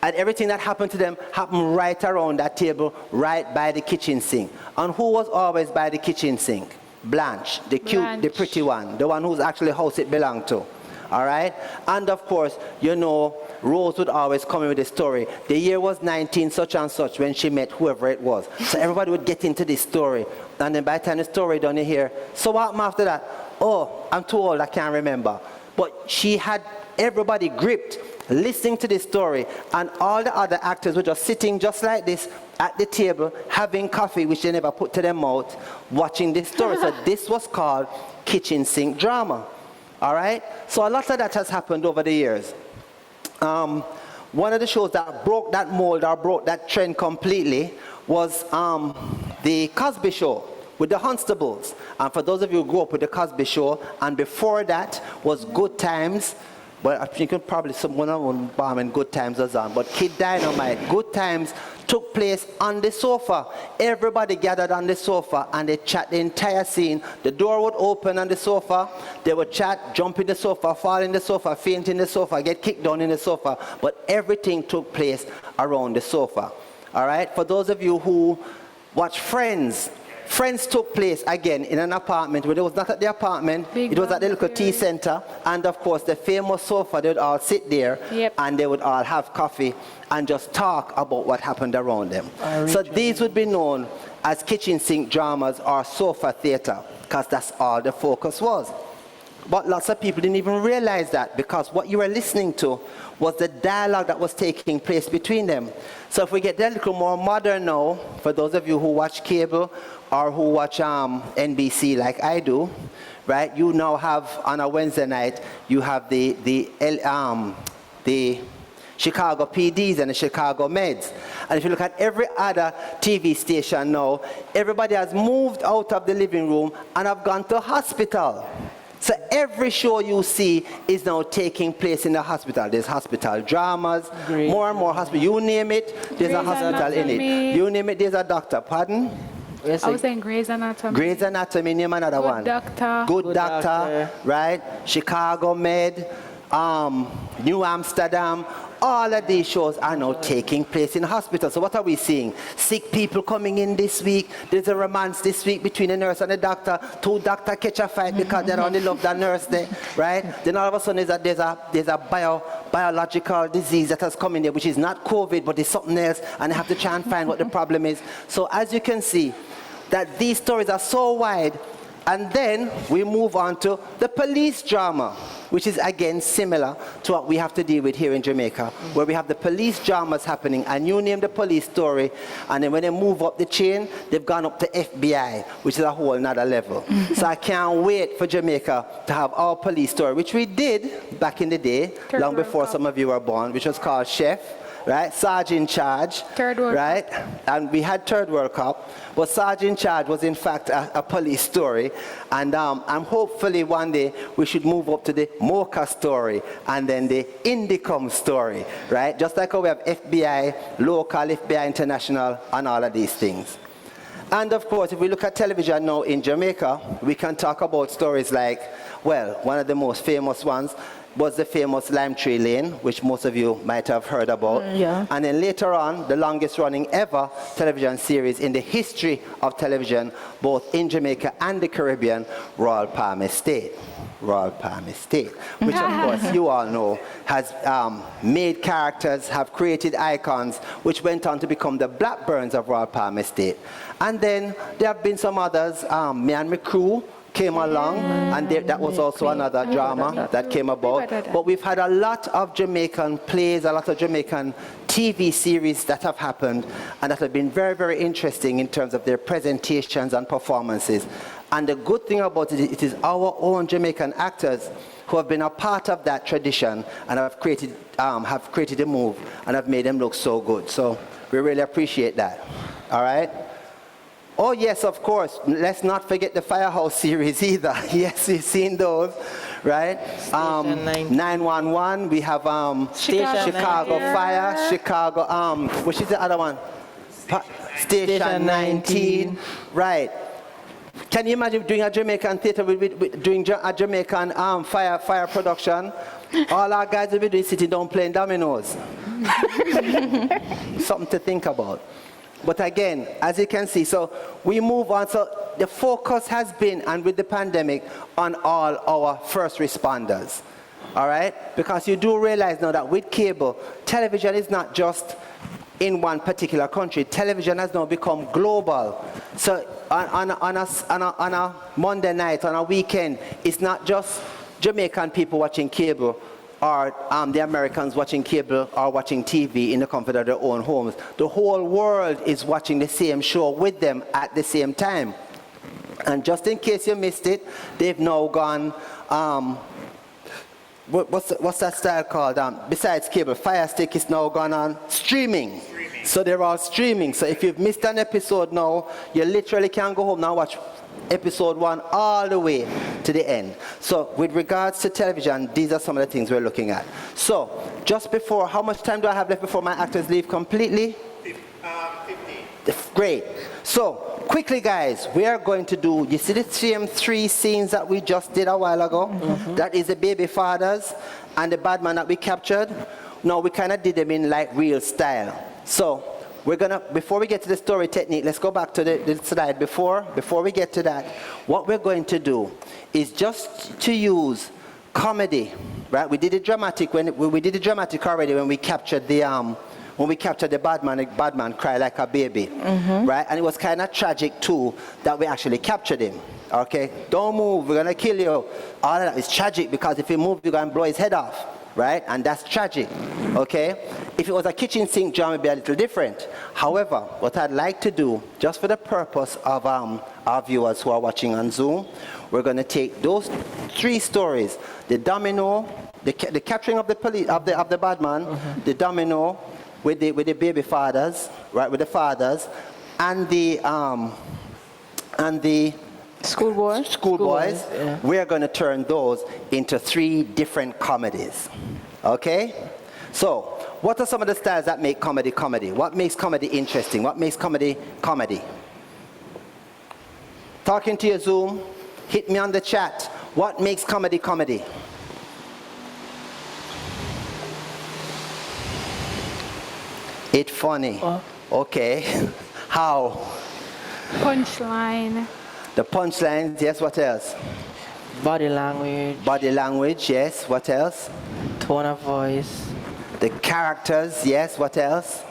[SPEAKER 2] and everything that happened to them happened right around that table, right by the kitchen sink. And who was always by the kitchen sink? Blanche, the cute, the pretty one, the one whose actually house it belonged to. All right? And of course, you know, Rose would always come in with a story. The year was 19 such and such when she met whoever it was. So everybody would get into this story. And then by the time the story done, you hear, so what happened after that? Oh, I'm too old, I can't remember. But she had everybody gripped, listening to this story, and all the other actors were just sitting just like this at the table, having coffee, which they never put to their mouth, watching this story. So this was called kitchen sink drama. All right? So a lot of that has happened over the years. One of the shows that broke that mold or broke that trend completely was the Cosby Show with the Hunstables. And for those of you who grew up with the Cosby Show, and before that was Good Times. Well, I think probably someone on Bomb and Good Times was on. But Kid Dynamite, Good Times took place on the sofa. Everybody gathered on the sofa and they chat the entire scene. The door would open on the sofa. They would chat, jump in the sofa, fall in the sofa, faint in the sofa, get kicked down in the sofa. But everything took place around the sofa. All right? For those of you who watch Friends, Friends took place again in an apartment where it was not at the apartment, it was at the little tea center, and of course the famous sofa, they would all sit there and they would all have coffee and just talk about what happened around them. So these would be known as kitchen sink dramas or sofa theater, because that's all the focus was. But lots of people didn't even realize that, because what you were listening to was the dialogue that was taking place between them. So if we get a little more modern now, for those of you who watch cable or who watch NBC like I do, right? You now have, on a Wednesday night, you have the Chicago PDs and the Chicago Meds. And if you look at every other TV station now, everybody has moved out of the living room and have gone to hospital. So every show you see is now taking place in the hospital. There's hospital dramas, more and more hospital. You name it, there's a hospital in it. You name it, there's a doctor. Pardon?
[SPEAKER 5] I was saying Grey's Anatomy.
[SPEAKER 2] Grey's Anatomy, name another one. Good Doctor, right? Chicago Med, New Amsterdam. All of these shows are now taking place in hospitals. So what are we seeing? Sick people coming in this week. There's a romance this week between the nurse and the doctor. Two doctors catch a fight because they only love that nurse there, right? Then all of a sudden there's a biological disease that has come in there, which is not COVID, but it's something else, and they have to try and find what the problem is. So as you can see, that these stories are so wide. And then we move on to the police drama, which is again similar to what we have to deal with here in Jamaica, where we have the police dramas happening, and you name the police story, and then when they move up the chain, they've gone up to FBI, which is a whole nother level. So I can't wait for Jamaica to have our police story, which we did back in the day, long before some of you were born, which was called Chef. Right, Sergeant in Charge, right? And we had Third World Cup, but Sergeant in Charge was in fact a police story, and hopefully one day we should move up to the Mocha story and then the Indicom story, right? Just like how we have FBI, local, FBI international, and all of these things. And of course, if we look at television now in Jamaica, we can talk about stories like, well, one of the most famous ones was the famous Lime Tree Lane, which most of you might have heard about. And then later on, the longest running ever television series in the history of television, both in Jamaica and the Caribbean, Royal Palm Estate. Royal Palm Estate, which of course you all know has made characters, have created icons, which went on to become the Blackburns of Royal Palm Estate. And then there have been some others, Me and My Crew came along, and that was also another drama that came about. But we've had a lot of Jamaican plays, a lot of Jamaican TV series that have happened, and that have been very, very interesting in terms of their presentations and performances. And the good thing about it, it is our own Jamaican actors who have been a part of that tradition and have created a move and have made them look so good. So we really appreciate that. All right? Oh yes, of course. Let's not forget the Firehouse series either. Yes, we've seen those, right? 911. We have Chicago Fire, Chicago. Which is the other one? Station 19. Right. Can you imagine doing a Jamaican theater doing a Jamaican fire production? All our guys will be doing sitting down playing dominoes. Something to think about. But again, as you can see, so we move on. So the focus has been, and with the pandemic, on all our first responders. All right? Because you do realize now that with cable, television is not just in one particular country. Television has now become global. So on a Monday night, on a weekend, it's not just Jamaican people watching cable or the Americans watching cable or watching TV in the comfort of their own homes. The whole world is watching the same show with them at the same time. And just in case you missed it, they've now gone, what's that style called? Besides cable, Fire Stick is now gone on streaming. So they're all streaming. So if you've missed an episode now, you literally can go home now and watch episode 1 all the way to the end. So with regards to television, these are some of the things we're looking at. So just before, how much time do I have left before my actors leave completely? 15. Great. So quickly, guys, we are going to do, you see the same 3 scenes that we just did a while ago? That is the baby fathers and the bad man that we captured. Now we kind of did them in like real style. So we're gonna, before we get to the story technique, let's go back to the slide before we get to that. What we're going to do is just to use comedy, right? We did it dramatic we did it dramatic already when we captured the bad man cry like a baby, right? And it was kind of tragic too that we actually captured him. Okay, don't move, we're gonna kill you. All of that is tragic because if you move, you're gonna blow his head off. Right? And that's tragic, okay? If it was a kitchen sink drama, it would be a little different. However, what I'd like to do, just for the purpose of our viewers who are watching on Zoom, we're going to take those 3 stories, the domino, the capturing of the police, of the bad man, the domino with the baby fathers, right, with the fathers, and the schoolboys, yeah. We're going to turn those into 3 different comedies. Okay? So, what are some of the styles that make comedy comedy? What makes comedy interesting? What makes comedy comedy? Talking to your Zoom, hit me on the chat. What makes comedy comedy? It's funny. Okay. How?
[SPEAKER 5] Punchline.
[SPEAKER 2] The punchlines, yes, what else?
[SPEAKER 7] Body language.
[SPEAKER 2] Body language, yes, what else?
[SPEAKER 7] Tone of voice.
[SPEAKER 2] The characters, yes, what else?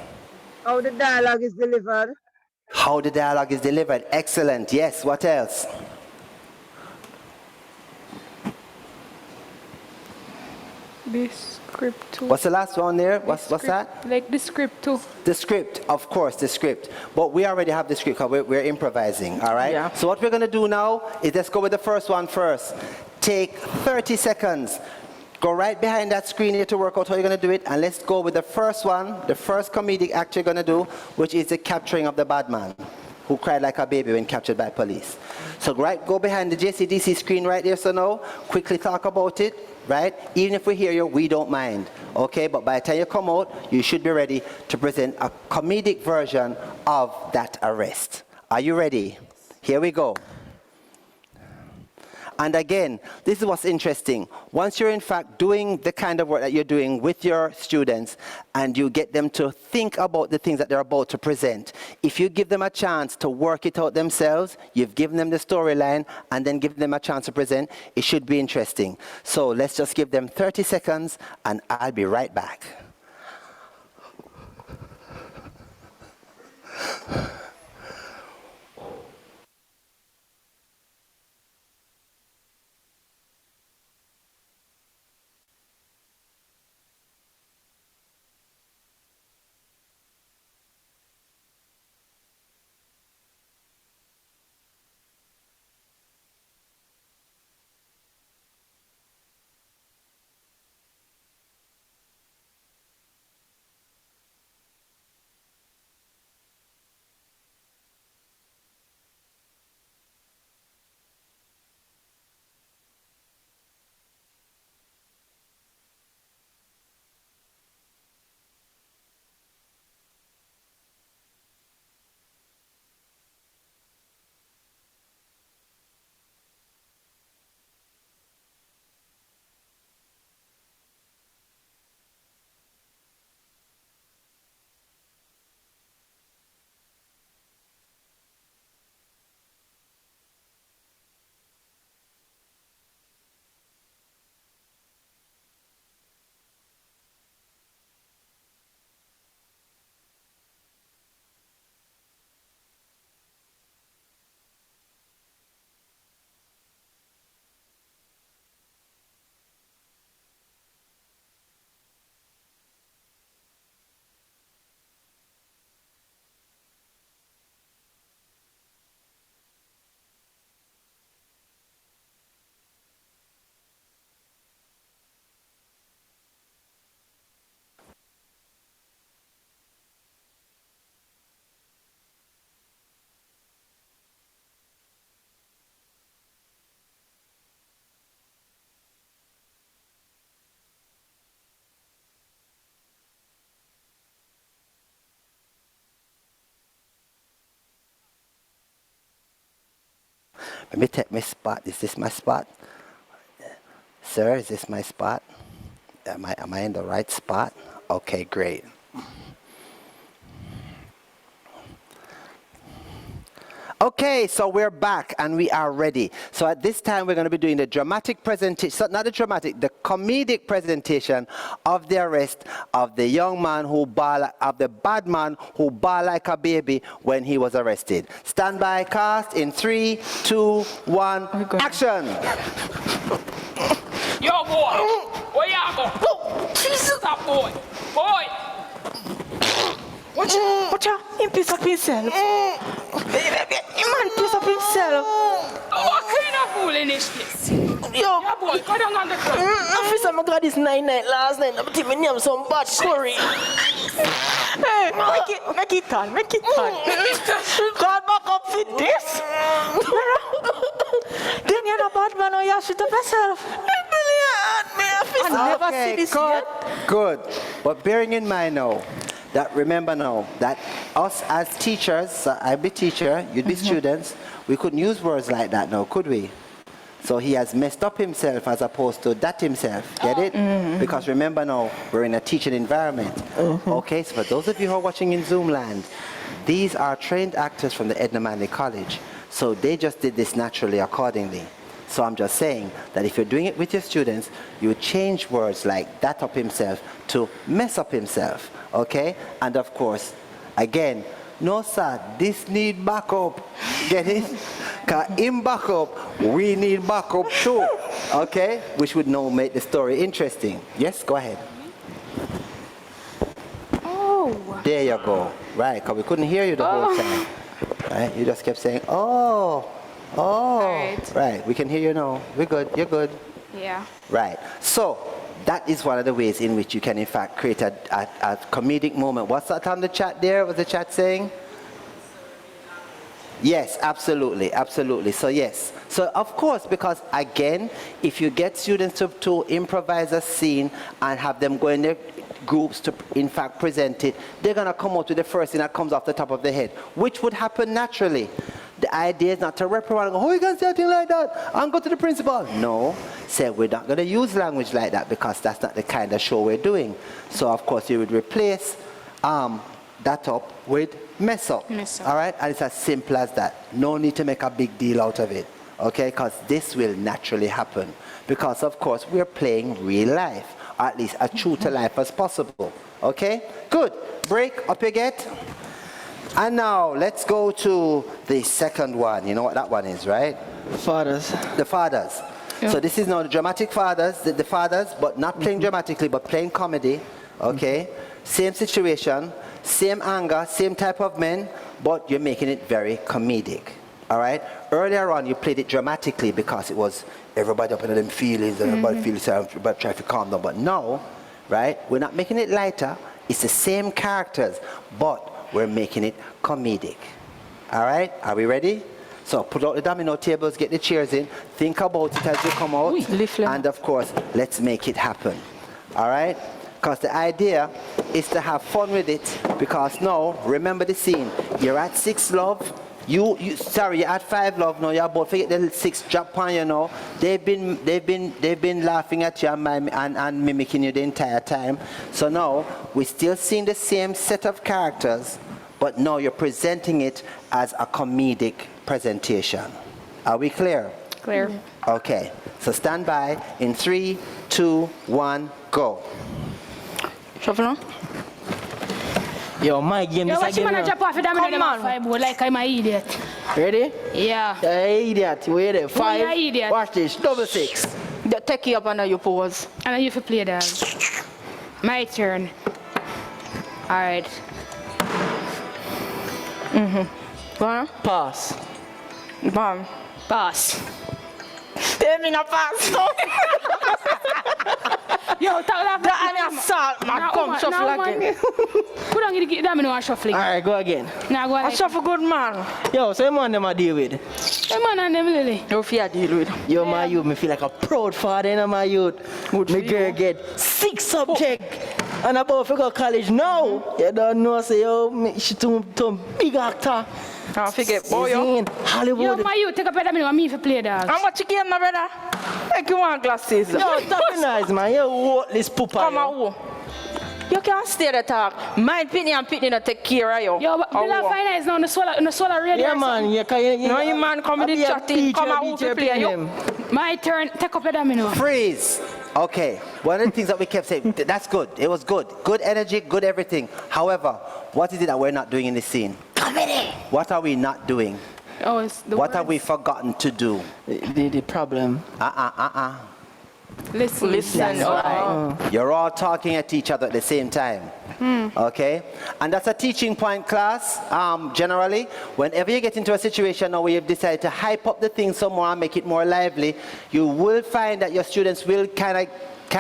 [SPEAKER 6] How the dialogue is delivered.
[SPEAKER 2] How the dialogue is delivered, excellent, yes, what else?
[SPEAKER 5] The script too.
[SPEAKER 2] What's the last one there? What's that?
[SPEAKER 5] Like the script too.
[SPEAKER 2] The script, of course, the script. But we already have the script because we're improvising, all right?
[SPEAKER 7] Yeah.
[SPEAKER 2] So what we're going to do now is let's go with the first one first. Take 30 seconds. Go right behind that screen here to work out how you're going to do it. And let's go with the first one, the first comedic act you're going to do, which is the capturing of the bad man who cried like a baby when captured by police. So go behind the JCDC screen right there. So now, quickly talk about it. Right? Even if we hear you, we don't mind. Okay? But by the time you come out, you should be ready to present a comedic version of that arrest. Are you ready? Here we go. And again, this is what's interesting. Once you're in fact doing the kind of work that you're doing with your students and you get them to think about the things that they're about to present, if you give them a chance to work it out themselves, you've given them the storyline and then give them a chance to present, it should be interesting. So let's just give them 30 seconds and I'll be right back. Let me take my spot. Is this my spot? Sir, is this my spot? Am I in the right spot? Okay, great. Okay, so we're back and we are ready. So at this time we're going to be doing the dramatic presentation, so not the dramatic, the comedic presentation of the arrest of the young man who of the bad man who bawled like a baby when he was arrested. Stand by, cast in 3, 2, 1, action!
[SPEAKER 5] Yo, boy! Where you go? Jesus, that boy! Boy!
[SPEAKER 4] Watch out! Him piece up himself. He man piece up himself.
[SPEAKER 5] What kind of fool in this place?
[SPEAKER 4] Yo,
[SPEAKER 5] Yeah, boy, go down on the ground.
[SPEAKER 4] officer, I got this night last night. I'm taking me some bad curry. Hey, make it on. God back up for this. Then you're not bad man, or you shoot up yourself. I never see this yet.
[SPEAKER 2] Good. But bearing in mind now, that remember now, that us as teachers, so I'd be teacher, you'd be students, we couldn't use words like that now, could we? So he has messed up himself as opposed to that himself. Get it? Because remember now, we're in a teaching environment. Okay, so for those of you who are watching in Zoom land, these are trained actors from the Edna Manley College. So they just did this naturally accordingly. So I'm just saying that if you're doing it with your students, you would change words like that up himself to mess up himself. Okay? And of course, again, no sir, this need backup. Get it? Because in backup, we need backup too. Okay? Which would now make the story interesting. Yes, go ahead.
[SPEAKER 5] Oh.
[SPEAKER 2] There you go. Right, because we couldn't hear you the whole time. Right? You just kept saying, oh. Right, we can hear you now. We're good, you're good.
[SPEAKER 5] Yeah.
[SPEAKER 2] Right, so that is one of the ways in which you can in fact create a comedic moment. What's that on the chat there? What's the chat saying? Yes, absolutely. So yes. So of course, because again, if you get students to improvise a scene and have them go in their groups to in fact present it, they're going to come out with the first thing that comes off the top of their head, which would happen naturally. The idea is not to reprimand and go, oh, you can say a thing like that and go to the principal. No, say we're not going to use language like that because that's not the kind of show we're doing. So of course you would replace that up with mess up. All right, and it's as simple as that. No need to make a big deal out of it. Okay, because this will naturally happen because of course we're playing real life, or at least as true to life as possible. Okay, good. Break up you get. And now let's go to the second one. You know what that one is, right?
[SPEAKER 7] Fathers.
[SPEAKER 2] The fathers. Yeah. So this is now the dramatic fathers, the fathers, but not playing dramatically, but playing comedy. Okay? Same situation, same anger, same type of men, but you're making it very comedic. All right? Earlier on, you played it dramatically because it was everybody up in them feelings, and everybody feels everybody trying to calm down. But now, right, we're not making it lighter. It's the same characters, but we're making it comedic. All right? Are we ready? So put out the domino tables, get the chairs in, think about it as you come out, and of course, let's make it happen. All right? Because the idea is to have fun with it, because now, remember the scene. You're at 6 love. You're at 5 love now. You're about to get the 6 drop on you now. They've been laughing at you and mimicking you the entire time. So now we're still seeing the same set of characters, but now you're presenting it as a comedic presentation. Are we clear?
[SPEAKER 3] Clear.
[SPEAKER 2] Okay. So stand by in 3, 2, 1, go.
[SPEAKER 3] Shuffle on.
[SPEAKER 7] Yo, my game
[SPEAKER 5] Yo,
[SPEAKER 7] is
[SPEAKER 5] watch him
[SPEAKER 7] again.
[SPEAKER 5] and drop off with them in the 5 board like I'm an idiot.
[SPEAKER 7] Ready?
[SPEAKER 5] Yeah.
[SPEAKER 7] Idiot. Wait there. 5.
[SPEAKER 5] you're idiot.
[SPEAKER 7] Watch this. Double 6.
[SPEAKER 3] Take you up under your pose.
[SPEAKER 5] And you have to play that. My turn. All right.
[SPEAKER 3] Go on.
[SPEAKER 7] Pass.
[SPEAKER 3] Bam.
[SPEAKER 5] Pass.
[SPEAKER 4] Tell me not pass.
[SPEAKER 5] Yo, tell
[SPEAKER 4] that I'm assault, man. Come shuffle again.
[SPEAKER 5] Put on the domino and shuffling.
[SPEAKER 7] All right, go again.
[SPEAKER 5] Now go ahead.
[SPEAKER 4] I shuffle good, man.
[SPEAKER 7] Yo, so man them I deal with.
[SPEAKER 5] Hey man and them Lily.
[SPEAKER 3] No fear deal with.
[SPEAKER 7] Yo, my youth, me feel like a proud father in my youth. Me girl get 6 subjects and about to go to college now. You don't know, say yo, she too big actor.
[SPEAKER 3] Can't forget, boy.
[SPEAKER 7] Is he in
[SPEAKER 5] Yo,
[SPEAKER 7] Hollywood?
[SPEAKER 5] my youth, take a pet of me and me for play dog.
[SPEAKER 3] How much you game, my brother? Make you want glasses.
[SPEAKER 7] Yo, that be nice, man. You worthless pooper.
[SPEAKER 3] Come
[SPEAKER 7] yo.
[SPEAKER 3] on. You can't stay there talk. My Pitney and Pitney not take care of you.
[SPEAKER 5] Yo, but Bill Finance now on the solar radio.
[SPEAKER 7] Yeah, man.
[SPEAKER 3] No, you man come in the chatting. Come out to play you.
[SPEAKER 5] My turn, take up with me now.
[SPEAKER 2] Freeze. Okay. One of the things that we kept saying, that's good. It was good. Good energy, good everything. However, what is it that we're not doing in this scene? Comedy. What are we not doing?
[SPEAKER 5] Oh, it's the
[SPEAKER 2] What
[SPEAKER 5] words.
[SPEAKER 2] have we forgotten to do?
[SPEAKER 7] The problem.
[SPEAKER 5] Listen.
[SPEAKER 2] You're all talking at each other at the same time. Okay? And that's a teaching point class. Generally, whenever you get into a situation now where you've decided to hype up the thing some more and make it more lively, you will find that your students will kind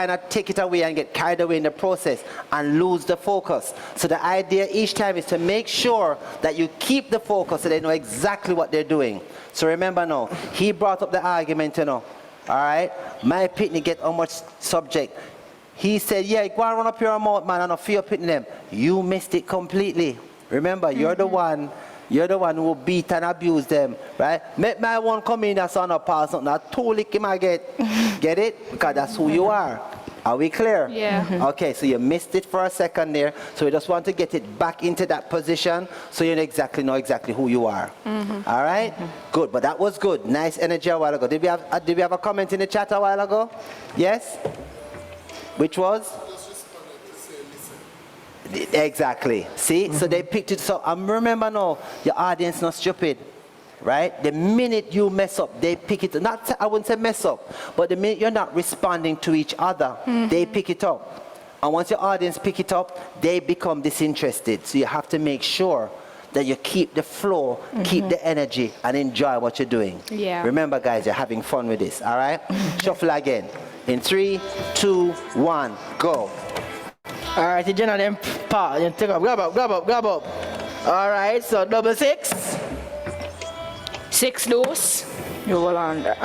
[SPEAKER 2] of take it away and get carried away in the process and lose the focus. So the idea each time is to make sure that you keep the focus so they know exactly what they're doing. So remember now, he brought up the argument, you know. All right? My Pitney get how much subject. He said, yeah, go and run up your mouth, man, and I feel Pitney them. You missed it completely. Remember, you're the one who beat and abuse them, right? Make my one come in that's on a pass, something that two lick him I get. Get it? Because that's who you are. Are we clear?
[SPEAKER 5] Yeah.
[SPEAKER 2] Okay, so you missed it for a second there. So we just want to get it back into that position so you know exactly who you are. All right? Good, but that was good. Nice energy a while ago. Did we have a comment in the chat a while ago? Yes? Which was? Exactly. See? So they picked it. So remember now, your audience not stupid. Right? The minute you mess up, they pick it up. I wouldn't say mess up, but the minute you're not responding to each other, they pick it up. And once your audience pick it up, they become disinterested. So you have to make sure that you keep the flow, keep the energy, and enjoy what you're doing.
[SPEAKER 5] Yeah.
[SPEAKER 2] Remember, guys, you're having fun with this. All right? Shuffle again. In 3, 2, 1, go.
[SPEAKER 7] All right, the general them part. You take up, grab up. All right, so double 6.
[SPEAKER 5] 6 loose.
[SPEAKER 3] You will on there.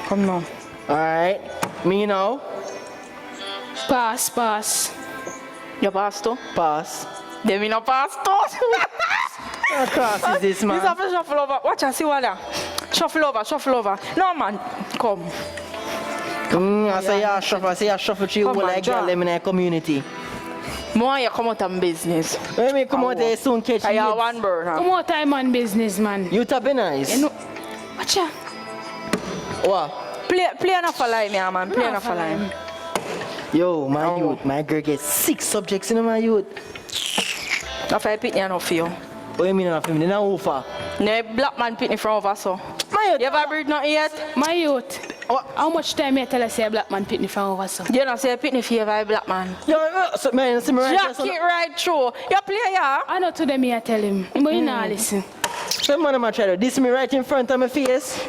[SPEAKER 3] Come now.
[SPEAKER 7] All right, me now.
[SPEAKER 5] Pass.
[SPEAKER 3] You pass too?
[SPEAKER 7] Pass.
[SPEAKER 3] They mean no pass too.
[SPEAKER 7] What class is this, man?
[SPEAKER 3] This have to shuffle over. Watch and see what there. Shuffle over. No, man. Come.
[SPEAKER 7] I say you shuffle through
[SPEAKER 3] Come
[SPEAKER 7] all
[SPEAKER 3] on,
[SPEAKER 7] like
[SPEAKER 3] draw.
[SPEAKER 7] girl them in the community.
[SPEAKER 3] More you come out of business.
[SPEAKER 7] When me come out there soon catch
[SPEAKER 3] I
[SPEAKER 7] you.
[SPEAKER 3] have one burner.
[SPEAKER 5] Come on, time on business, man.
[SPEAKER 7] You tap be nice.
[SPEAKER 5] You know, watch ya.
[SPEAKER 7] What?
[SPEAKER 3] Play enough for line, yeah, man. Play enough for line.
[SPEAKER 7] Yo, my youth, my girl gets 6 subjects in my youth.
[SPEAKER 3] If I pick you enough for you.
[SPEAKER 7] What you mean enough for me? Then I offer.
[SPEAKER 3] No black man pick me from over so.
[SPEAKER 7] My youth.
[SPEAKER 3] You ever breed nothing yet?
[SPEAKER 5] My youth. How much time you tell us say a black man pick me from over so?
[SPEAKER 3] You don't say pick me for you by black man.
[SPEAKER 7] Yo, so, man, see me right
[SPEAKER 3] Jack it right through. You play, yeah?
[SPEAKER 5] I know today me I tell him. But you not listen.
[SPEAKER 7] Some man I'm try to this me right in front of my face.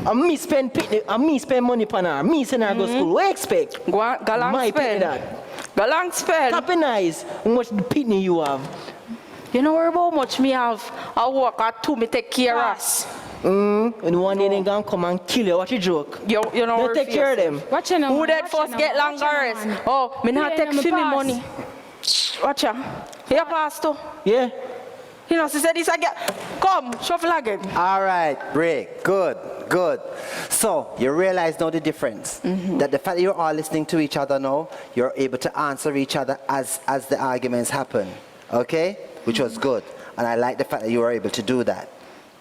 [SPEAKER 7] And me spend money on her. Me send her go school. What you expect?
[SPEAKER 3] Go on, go long
[SPEAKER 7] My
[SPEAKER 3] spend.
[SPEAKER 7] that.
[SPEAKER 3] Go long spend.
[SPEAKER 7] Happy nice. How much pitney you have?
[SPEAKER 3] You know how much me have? I work at 2 me take care of.
[SPEAKER 7] And one day they gonna come and kill you. What you joke?
[SPEAKER 3] You know
[SPEAKER 7] They
[SPEAKER 3] where
[SPEAKER 7] take care of them.
[SPEAKER 5] Watch ya now.
[SPEAKER 3] Who
[SPEAKER 5] man.
[SPEAKER 3] dead
[SPEAKER 5] Watch
[SPEAKER 3] first
[SPEAKER 5] ya
[SPEAKER 3] get
[SPEAKER 5] now.
[SPEAKER 3] longer
[SPEAKER 5] Watch ya
[SPEAKER 3] rest?
[SPEAKER 5] now, man.
[SPEAKER 3] Oh, me not
[SPEAKER 5] Play
[SPEAKER 3] take
[SPEAKER 5] them
[SPEAKER 3] for me
[SPEAKER 5] pass.
[SPEAKER 3] money. Watch ya. You pass too.
[SPEAKER 7] Yeah.
[SPEAKER 3] You know, she said this again. Come, shuffle again.
[SPEAKER 2] All right, break. Good. So you realize now the difference. That the fact that you're all listening to each other now, you're able to answer each other as the arguments happen. Okay? Which was good. And I like the fact that you were able to do that.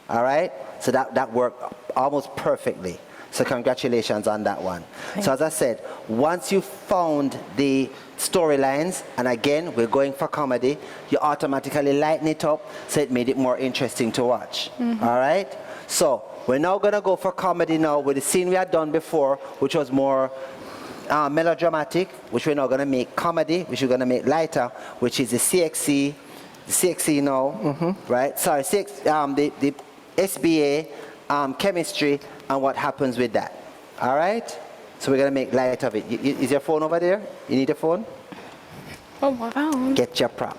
[SPEAKER 2] All right? So that worked almost perfectly. So congratulations on that one. So as I said, once you found the storylines, and again, we're going for comedy, you automatically lighten it up, so it made it more interesting to watch. All right? So we're now going to go for comedy now with the scene we had done before, which was more melodramatic, which we're now going to make comedy, which we're going to make lighter, which is the CXC now, right? Sorry, the SBA, chemistry, and what happens with that. All right? So we're going to make light of it. Is your phone over there? You need a phone?
[SPEAKER 5] Oh, wow.
[SPEAKER 2] Get your prop.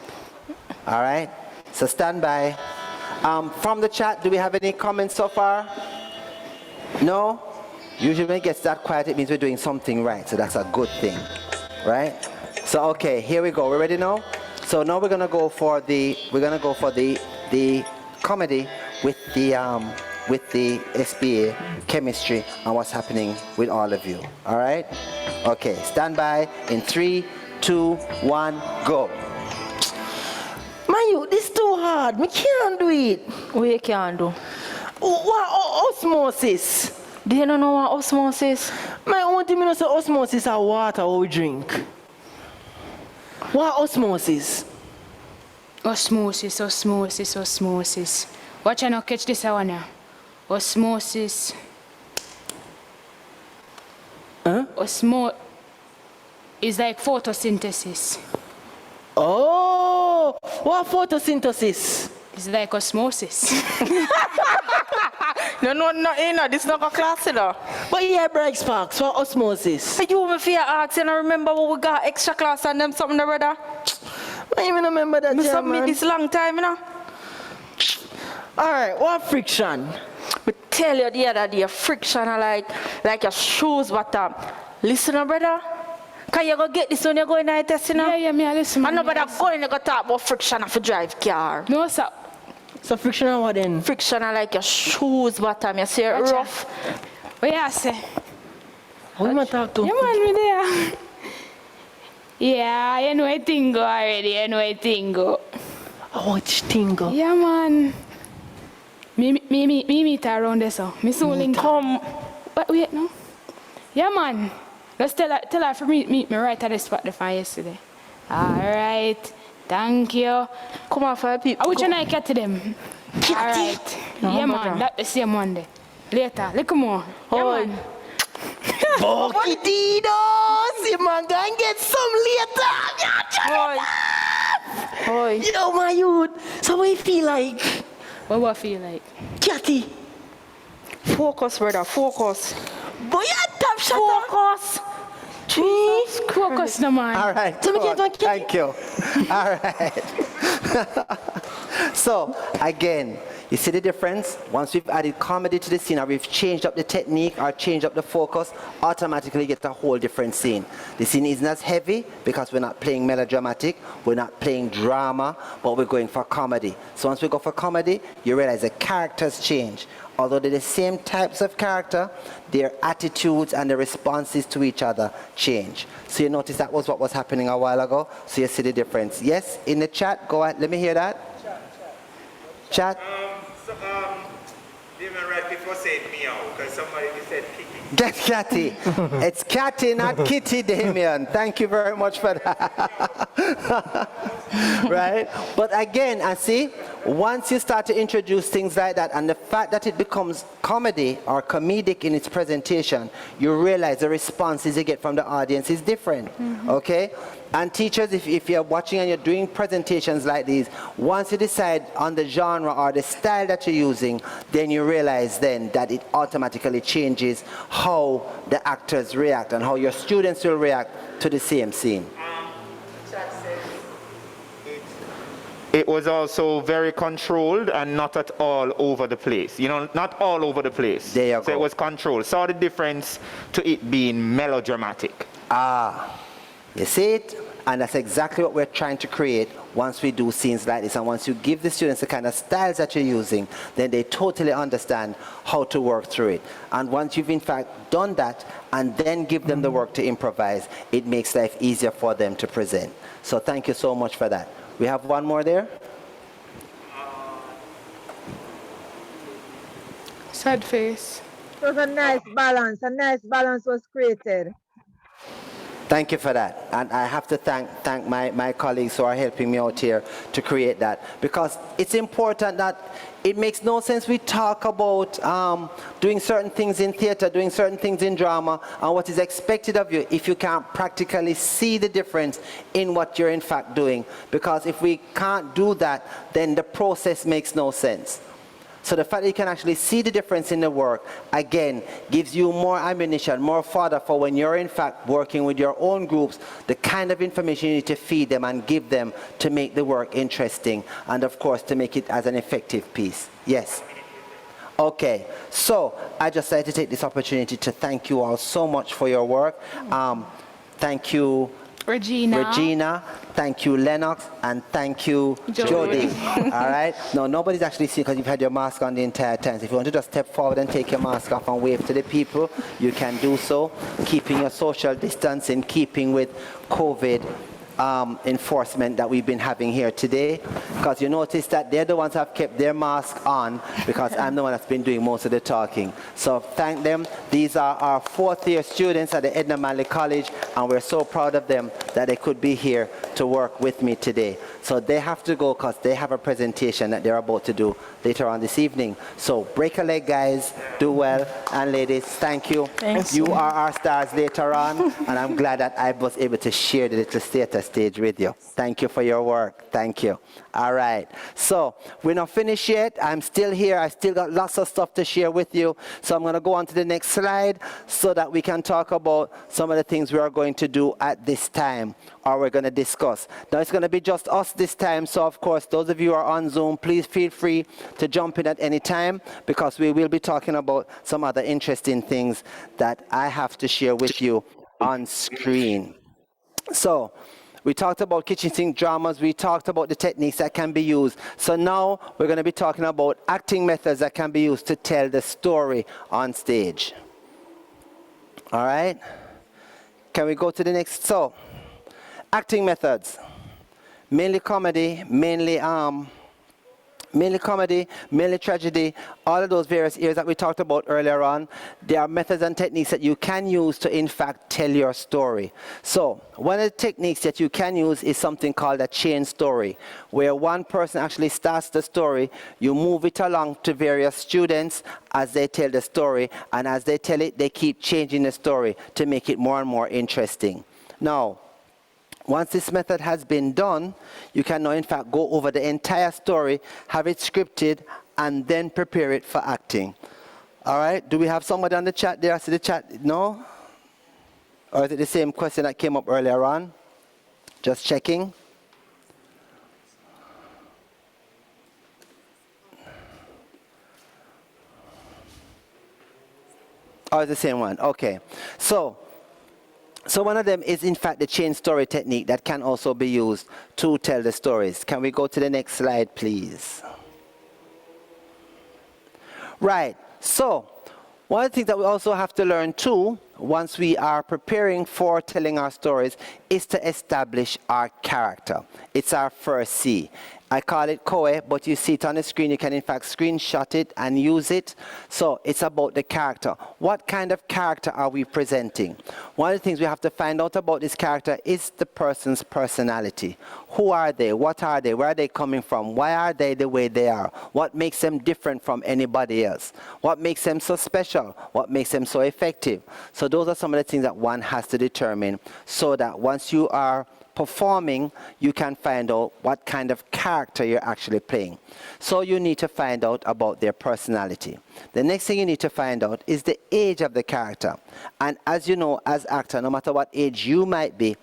[SPEAKER 2] All right? So stand by. From the chat, do we have any comments so far? No? Usually when it gets that quiet, it means we're doing something right. So that's a good thing. Right? So okay, here we go. We're ready now? So now we're gonna go for the comedy with the SBA chemistry and what's happening with all of you. All right? Okay, stand by in 3, 2, 1, go.
[SPEAKER 4] Man, you, this too hard. Me can't do it.
[SPEAKER 3] What you can do?
[SPEAKER 4] What osmosis?
[SPEAKER 3] Do you know what osmosis?
[SPEAKER 4] My own thing, me say osmosis are water we drink. What osmosis?
[SPEAKER 5] Osmosis, osmosis, osmosis. Watch I not catch this one now. Osmosis.
[SPEAKER 4] Huh?
[SPEAKER 5] Is like photosynthesis.
[SPEAKER 4] Oh, what photosynthesis?
[SPEAKER 5] It's like osmosis.
[SPEAKER 3] No, this is not a class, you know.
[SPEAKER 4] But yeah, bright sparks, what osmosis?
[SPEAKER 3] You over fear ask, and I remember when we got extra class and them something, brother.
[SPEAKER 4] I even remember that.
[SPEAKER 3] Me
[SPEAKER 4] Yeah,
[SPEAKER 3] submit
[SPEAKER 4] man.
[SPEAKER 3] this long time, you know.
[SPEAKER 4] Alright, what friction?
[SPEAKER 3] But tell you the other day, friction are like your shoes bottom. Listen, brother. Can you go get this when you go in the test, you know?
[SPEAKER 5] Yeah, me I listen.
[SPEAKER 3] I know, but I'm going to go talk about friction of a drive car.
[SPEAKER 5] No, sir.
[SPEAKER 4] So friction are what then?
[SPEAKER 3] Friction are like your shoes bottom. You see it
[SPEAKER 5] Watch
[SPEAKER 3] rough.
[SPEAKER 5] What you say?
[SPEAKER 4] Who am I talk to?
[SPEAKER 5] You man me there. Yeah, you know a thing already. You know a thing.
[SPEAKER 4] Oh, which thing?
[SPEAKER 5] Yeah, man. Me meet her around there, so. Me soon link come. But wait, no. Yeah, man. Just tell her for meet me right at the spot the fire yesterday. Alright. Thank you.
[SPEAKER 3] Come on, for people.
[SPEAKER 5] I wish I get to them. Alright. Yeah, man. That's the same one day. Later. Look more. Yeah, man.
[SPEAKER 4] Boquitinos! You man, go and get some later.
[SPEAKER 3] Oi.
[SPEAKER 4] Yo, my youth. So what you feel like?
[SPEAKER 5] What do I feel like?
[SPEAKER 4] Catty.
[SPEAKER 3] Focus, brother. Focus.
[SPEAKER 4] Boy, you top shot.
[SPEAKER 3] Focus.
[SPEAKER 5] Jesus, focus, no man.
[SPEAKER 2] All right.
[SPEAKER 4] So me get
[SPEAKER 2] good.
[SPEAKER 4] one kitty.
[SPEAKER 2] Thank you. All right. So, again, you see the difference? Once we've added comedy to the scene, or we've changed up the technique or changed up the focus, automatically get a whole different scene. The scene isn't as heavy because we're not playing melodramatic, we're not playing drama, but we're going for comedy. So once we go for comedy, you realize the characters change. Although they're the same types of character, their attitudes and their responses to each other change. So you notice that was what was happening a while ago. So you see the difference. Yes, in the chat, go ahead, let me hear that. Chat.
[SPEAKER 1] Didn't right before saying meow, because somebody said kitty.
[SPEAKER 2] Get Catty. It's Catty, not Kitty, Damien. Thank you very much for that. Right? But again, I see, once you start to introduce things like that, and the fact that it becomes comedy or comedic in its presentation, you realize the responses you get from the audience is different. Okay? And teachers, if you're watching and you're doing presentations like these, once you decide on the genre or the style that you're using, then you realize then that it automatically changes how the actors react and how your students will react to the same scene.
[SPEAKER 1] It was also very controlled and not at all over the place. You know, not all over the place.
[SPEAKER 2] There you go.
[SPEAKER 1] So it was controlled. Saw the difference to it being melodramatic.
[SPEAKER 2] Ah, you see it? And that's exactly what we're trying to create once we do scenes like this. And once you give the students the kind of styles that you're using, then they totally understand how to work through it. And once you've in fact done that and then give them the work to improvise, it makes life easier for them to present. So thank you so much for that. We have one more there.
[SPEAKER 5] Sad face.
[SPEAKER 6] It was a nice balance. A nice balance was created.
[SPEAKER 2] Thank you for that. And I have to thank my colleagues who are helping me out here to create that. Because it's important that it makes no sense we talk about doing certain things in theater, doing certain things in drama, and what is expected of you if you can't practically see the difference in what you're in fact doing. Because if we can't do that, then the process makes no sense. So the fact that you can actually see the difference in the work, again, gives you more ammunition, more fodder for when you're in fact working with your own groups, the kind of information you need to feed them and give them to make the work interesting, and of course to make it as an effective piece. Yes? Okay, so I just like to take this opportunity to thank you all so much for your work. Thank you Regina, thank you, Lennox, and thank you, Jody. All right? No, nobody's actually seen because you've had your mask on the entire time. So if you want to just step forward and take your mask off and wave to the people, you can do so, keeping your social distance in keeping with COVID enforcement that we've been having here today, because you notice that they're the ones who have kept their mask on, because I'm the one that's been doing most of the talking. So thank them. These are our fourth-year students at the Edna Manley College, and we're so proud of them that they could be here to work with me today. So they have to go because they have a presentation that they're about to do later on this evening. So break a leg, guys. Do well. And ladies, thank you.
[SPEAKER 4] Thanks.
[SPEAKER 2] You are our stars later on, and I'm glad that I was able to share the little theater stage with you. Thank you for your work. Thank you. All right. So we're not finished yet. I'm still here. I still got lots of stuff to share with you. So I'm going to go on to the next slide so that we can talk about some of the things we are going to do at this time, or we're going to discuss. Now it's going to be just us this time. So of course, those of you who are on Zoom, please feel free to jump in at any time, because we will be talking about some other interesting things that I have to share with you on screen. So we talked about kitchen sink dramas. We talked about the techniques that can be used. So now we're going to be talking about acting methods that can be used to tell the story on stage. All right? Can we go to the next? So, acting methods. Mainly comedy, mainly tragedy, all of those various areas that we talked about earlier on. There are methods and techniques that you can use to, in fact, tell your story. So one of the techniques that you can use is something called a chain story, where one person actually starts the story, you move it along to various students as they tell the story, and as they tell it, they keep changing the story to make it more and more interesting. Now, once this method has been done, you can now in fact go over the entire story, have it scripted, and then prepare it for acting. All right, do we have somebody on the chat there? I see the chat, no? Or is it the same question that came up earlier on? Just checking. Oh, it's the same one, okay. So one of them is in fact the chain story technique that can also be used to tell the stories. Can we go to the next slide, please? Right, so one of the things that we also have to learn too, once we are preparing for telling our stories, is to establish our character. It's our first C. I call it COE, but you see it on the screen. You can in fact screenshot it and use it. So it's about the character. What kind of character are we presenting? One of the things we have to find out about this character is the person's personality. Who are they? What are they? Where are they coming from? Why are they the way they are? What makes them different from anybody else? What makes them so special? What makes them so effective? So those are some of the things that one has to determine, so that once you are performing, you can find out what kind of character you're actually playing. So you need to find out about their personality. The next thing you need to find out is the age of the character. And as you know, as actor, no matter what age you might be,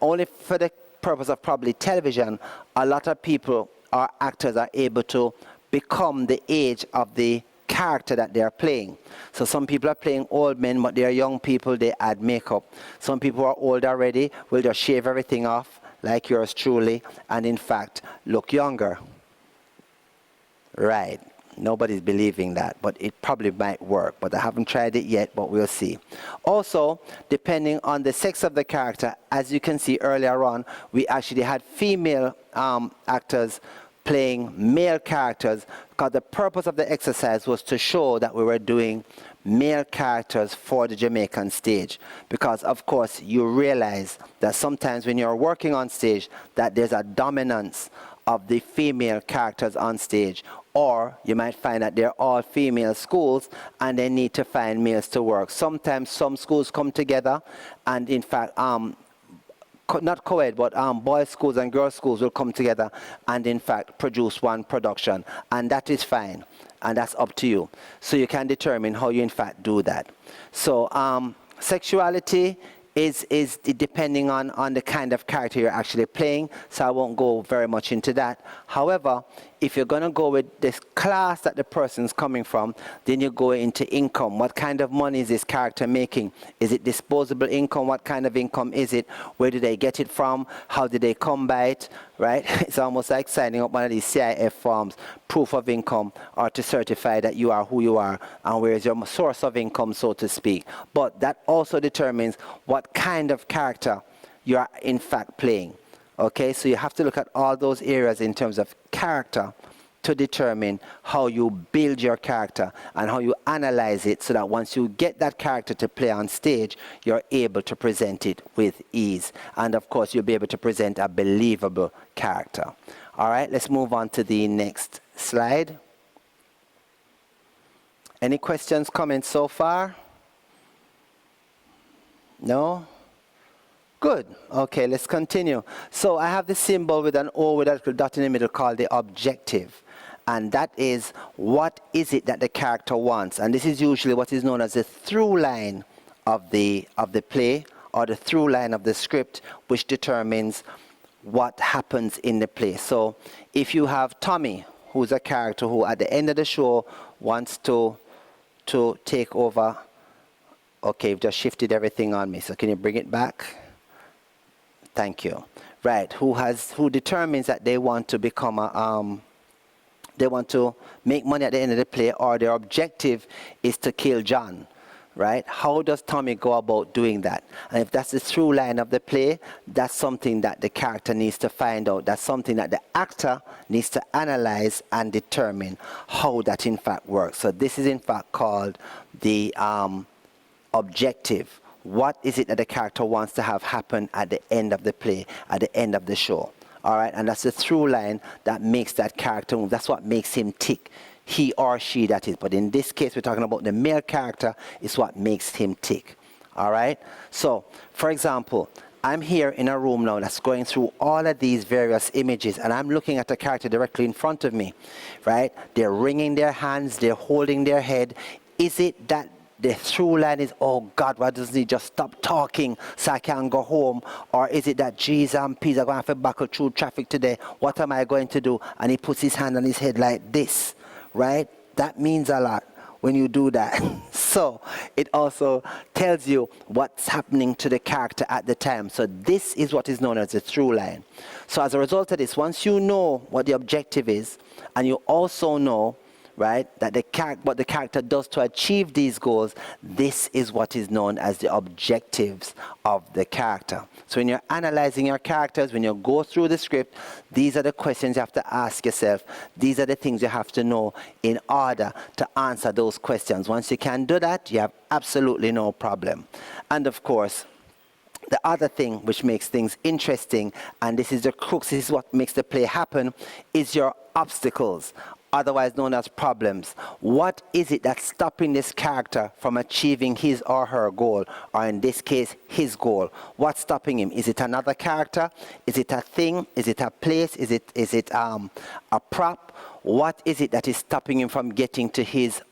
[SPEAKER 2] only for the purpose of probably television, a lot of people or actors are able to become the age of the character that they are playing. So some people are playing old men, but they are young people, they add makeup. Some people who are old already will just shave everything off, like yours truly, and in fact, look younger. Right. Nobody's believing that, but it probably might work. But I haven't tried it yet, but we'll see. Also, depending on the sex of the character, as you can see earlier on, we actually had female actors playing male characters, because the purpose of the exercise was to show that we were doing male characters for the Jamaican stage. Because of course you realize that sometimes when you're working on stage that there's a dominance of the female characters on stage, or you might find that they're all female schools and they need to find males to work. Sometimes some schools come together, and in fact not co-ed, but boys' schools and girls' schools will come together and in fact produce one production, and that is fine, and that's up to you. So you can determine how you in fact do that. So sexuality is depending on the kind of character you're actually playing, so I won't go very much into that. However, if you're going to go with this class that the person's coming from, then you go into income. What kind of money is this character making? Is it disposable income? What kind of income is it? Where do they get it from? How did they come by it? Right? It's almost like signing up one of these CIF forms, proof of income, or to certify that you are who you are, and where is your source of income, so to speak. But that also determines what kind of character you are in fact playing. Okay, so you have to look at all those areas in terms of character to determine how you build your character and how you analyze it, so that once you get that character to play on stage, you're able to present it with ease. And of course, you'll be able to present a believable character. All right, let's move on to the next slide. Any questions, comments so far? No? Good. Okay, let's continue. So I have the symbol with an O with a little dot in the middle called the objective. And that is, what is it that the character wants? And this is usually what is known as the through line of the play, or the through line of the script, which determines what happens in the play. So if you have Tommy, who's a character who at the end of the show wants to take over. Okay, you've just shifted everything on me, so can you bring it back? Thank you. Right, who determines that they want to become they want to make money at the end of the play, or their objective is to kill John, right? How does Tommy go about doing that? And if that's the through line of the play, that's something that the character needs to find out. That's something that the actor needs to analyze and determine how that in fact works. So this is in fact called the objective. What is it that the character wants to have happen at the end of the play, at the end of the show? All right, and that's the through line that makes that character move. That's what makes him tick. He or she, that is. But in this case, we're talking about the male character. Is what makes him tick. All right? So, for example, I'm here in a room now that's going through all of these various images, and I'm looking at a character directly in front of me, right? They're wringing their hands. They're holding their head. Is it that the through line is, oh God, why doesn't he just stop talking so I can go home? Or is it that, geez, I'm going to have to buckle through traffic today. What am I going to do? And he puts his hand on his head like this, right? That means a lot when you do that. So it also tells you what's happening to the character at the time. So this is what is known as the through line. So as a result of this, once you know what the objective is, and you also know, right, that what the character does to achieve these goals, this is what is known as the objectives of the character. So when you're analyzing your characters, when you go through the script, these are the questions you have to ask yourself. These are the things you have to know in order to answer those questions. Once you can do that, you have absolutely no problem. And of course, the other thing which makes things interesting, and this is the crux, this is what makes the play happen, is your obstacles, otherwise known as problems. What is it that's stopping this character from achieving his or her goal, or in this case, his goal? What's stopping him? Is it another character? Is it a thing? Is it a place? Is it a prop? What is it that is stopping him from getting to his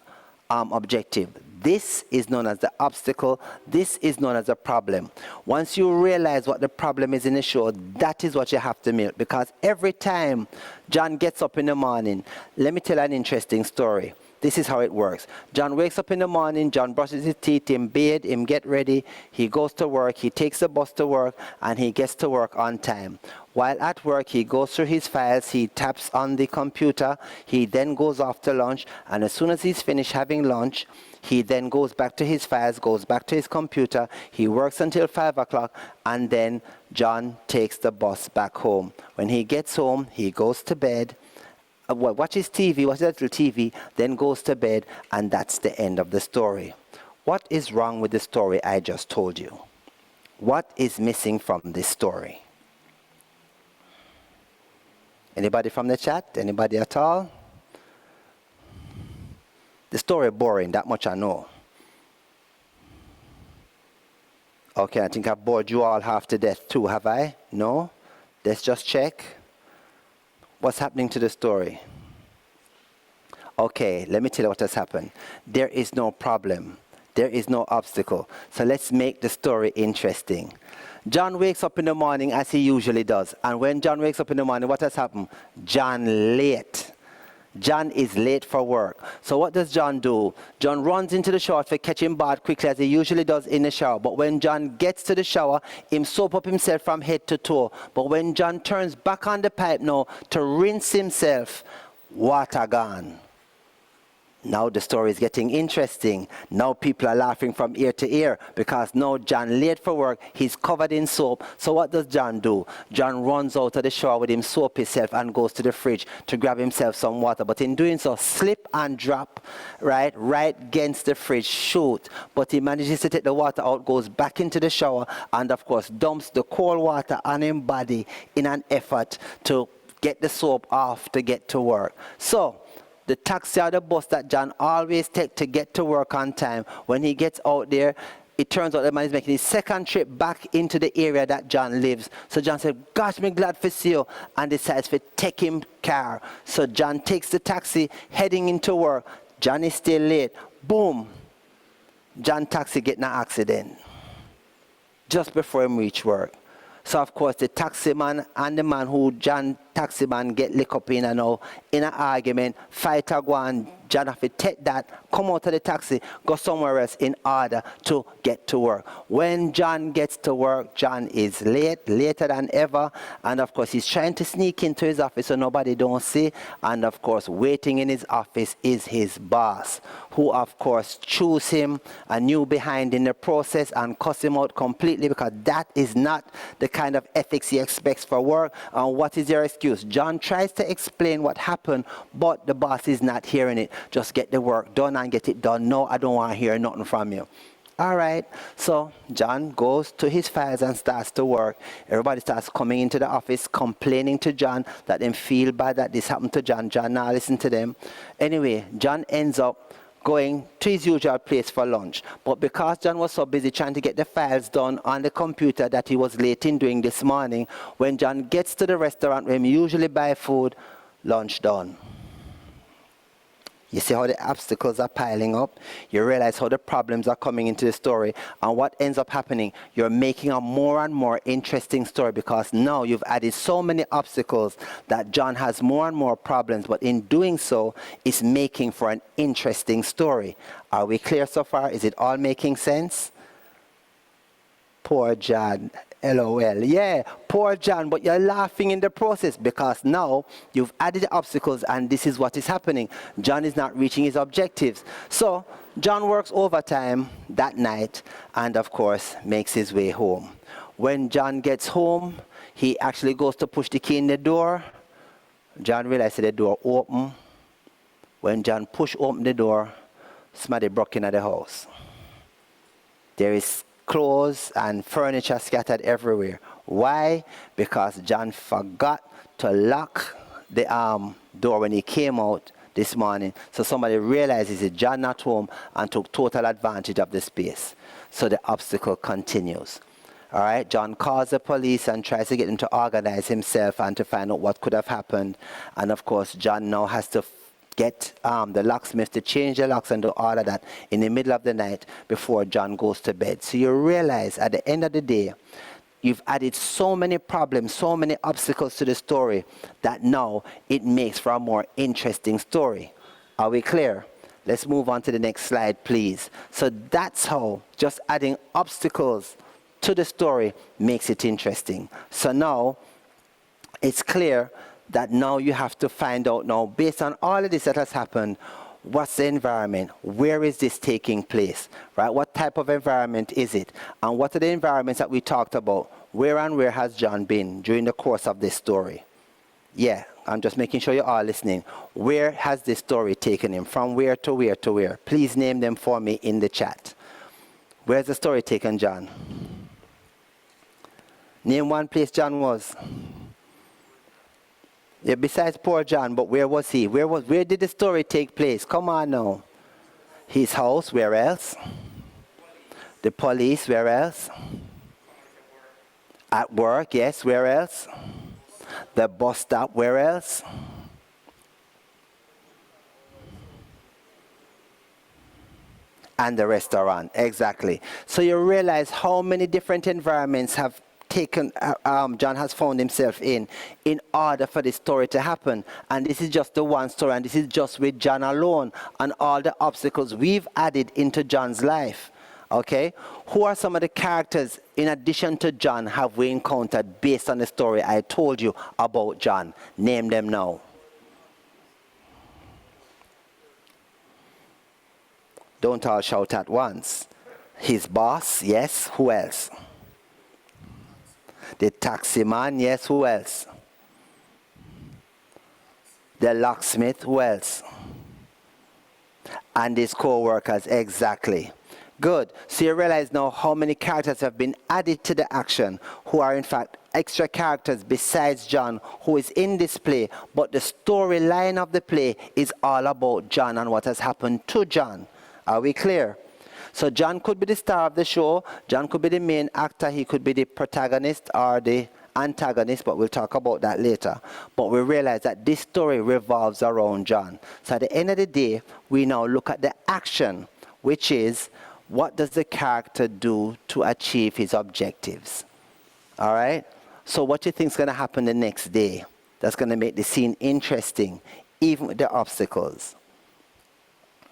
[SPEAKER 2] objective? This is known as the obstacle. This is known as a problem. Once you realize what the problem is in the show, that is what you have to milk. Because every time John gets up in the morning, let me tell an interesting story. This is how it works. John wakes up in the morning, John brushes his teeth, him bathe, him get ready, he goes to work, he takes the bus to work, and he gets to work on time. While at work, he goes through his files, he taps on the computer, he then goes off to lunch, and as soon as he's finished having lunch, he then goes back to his files, goes back to his computer, he works until 5 o'clock, and then John takes the bus back home. When he gets home, he goes to bed, watches TV, watches a little TV, then goes to bed, and that's the end of the story. What is wrong with the story I just told you? What is missing from this story? Anybody from the chat? Anybody at all? The story boring, that much I know. Okay, I think I've bored you all half to death too, have I? No? Let's just check. What's happening to the story? Okay, let me tell you what has happened. There is no problem. there is no obstacle. So let's make the story interesting. John wakes up in the morning as he usually does. And when John wakes up in the morning, what has happened? John late. John is late for work. So what does John do? John runs into the shower to catch him bath quickly as he usually does in the shower. But when John gets to the shower, he soap up himself from head to toe. But when John turns back on the pipe now to rinse himself, water gone. Now the story is getting interesting. Now people are laughing from ear to ear because now John late for work, he's covered in soap. So what does John do? John runs out of the shower with him soap himself and goes to the fridge to grab himself some water. But in doing so, slip and drop right against the fridge, shoot. But he manages to take the water out, goes back into the shower, and of course dumps the cold water on his body in an effort to get the soap off to get to work. So the taxi or the bus that John always takes to get to work on time, when he gets out there, it turns out the man is making his second trip back into the area that John lives. So John said, gosh, me glad to see you, and decides to take him car. So John takes the taxi heading into work. John is still late. Boom. John taxi get in an accident just before him reach work. So of course the taxi man and the man who John taxi man get licked up in and now in an argument, fight a go on. John have to take that, come out of the taxi, go somewhere else in order to get to work. When John gets to work, John is late, later than ever, and of course he's trying to sneak into his office so nobody don't see, and of course waiting in his office is his boss, who of course choose him and knew behind in the process and cuss him out completely because that is not the kind of ethics he expects for work. And what is your excuse? John tries to explain what happened, but the boss is not hearing it. Just get the work done and get it done. No, I don't want to hear nothing from you. All right. So John goes to his files and starts to work. Everybody starts coming into the office complaining to John that they feel bad that this happened to John. John now listen to them. Anyway, John ends up going to his usual place for lunch. But because John was so busy trying to get the files done on the computer that he was late in doing this morning, when John gets to the restaurant where he usually buy food, lunch done. You see how the obstacles are piling up? You realize how the problems are coming into the story. And what ends up happening? You're making a more and more interesting story because now you've added so many obstacles that John has more and more problems. But in doing so, it's making for an interesting story. Are we clear so far? Is it all making sense? Poor John. LOL. Yeah, poor John, but you're laughing in the process because now you've added the obstacles and this is what is happening. John is not reaching his objectives. So John works overtime that night and of course makes his way home. When John gets home, he actually goes to push the key in the door. John realizes the door open. When John pushed open the door, somebody broke into the house. There is clothes and furniture scattered everywhere. Why? Because John forgot to lock the door when he came out this morning. So somebody realizes that John not home and took total advantage of the space. So the obstacle continues. All right, John calls the police and tries to get him to organize himself and to find out what could have happened. And of course, John now has to get the locksmith to change the locks and do all of that in the middle of the night before John goes to bed. So you realize at the end of the day, you've added so many problems, so many obstacles to the story that now it makes for a more interesting story. Are we clear? Let's move on to the next slide, please. So that's how just adding obstacles to the story makes it interesting. So now it's clear that now you have to find out now, based on all of this that has happened, what's the environment? Where is this taking place? Right? What type of environment is it? And what are the environments that we talked about? Where and where has John been during the course of this story? Yeah, I'm just making sure you're all listening. Where has this story taken him? From where to where to where? Please name them for me in the chat. Where's the story taken John? Name one place John was. Yeah, besides poor John, but where was he? Where did the story take place? Come on now. His house, where else? The police, where else? At work, yes, where else? The bus stop, where else? And the restaurant, exactly. So you realize how many different environments have taken, John has found himself in order for this story to happen. And this is just the one story, and this is just with John alone, and all the obstacles we've added into John's life. Okay? Who are some of the characters, in addition to John, have we encountered based on the story I told you about John? Name them now. Don't all shout at once. His boss, yes. Who else? The taxi man, yes. Who else? The locksmith, who else? And his co-workers, exactly. Good. So you realize now how many characters have been added to the action, who are in fact extra characters besides John, who is in this play, but the storyline of the play is all about John and what has happened to John. Are we clear? So John could be the star of the show. John could be the main actor. He could be the protagonist or the antagonist, but we'll talk about that later. But we realize that this story revolves around John. So at the end of the day, we now look at the action, which is what does the character do to achieve his objectives? All right? So what do you think is going to happen the next day that's going to make the scene interesting, even with the obstacles?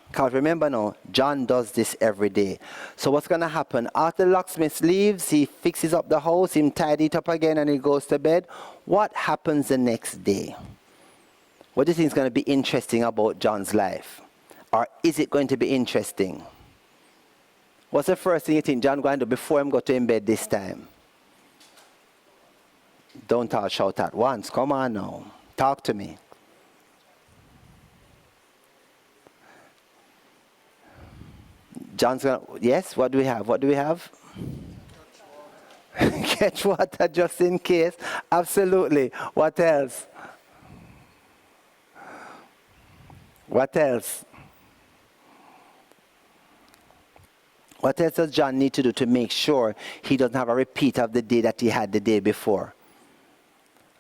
[SPEAKER 2] Because remember now, John does this every day. So what's going to happen? After the locksmith leaves, he fixes up the house, he tidies it up again, and he goes to bed. What happens the next day? What do you think is going to be interesting about John's life? Or is it going to be interesting? What's the first thing you think John going to do before him go to bed this time? Don't all shout at once. Come on now. Talk to me. John's going to, yes, what do we have? What do we have? Catch water just in case. Absolutely. What else? What else? What else does John need to do to make sure he doesn't have a repeat of the day that he had the day before?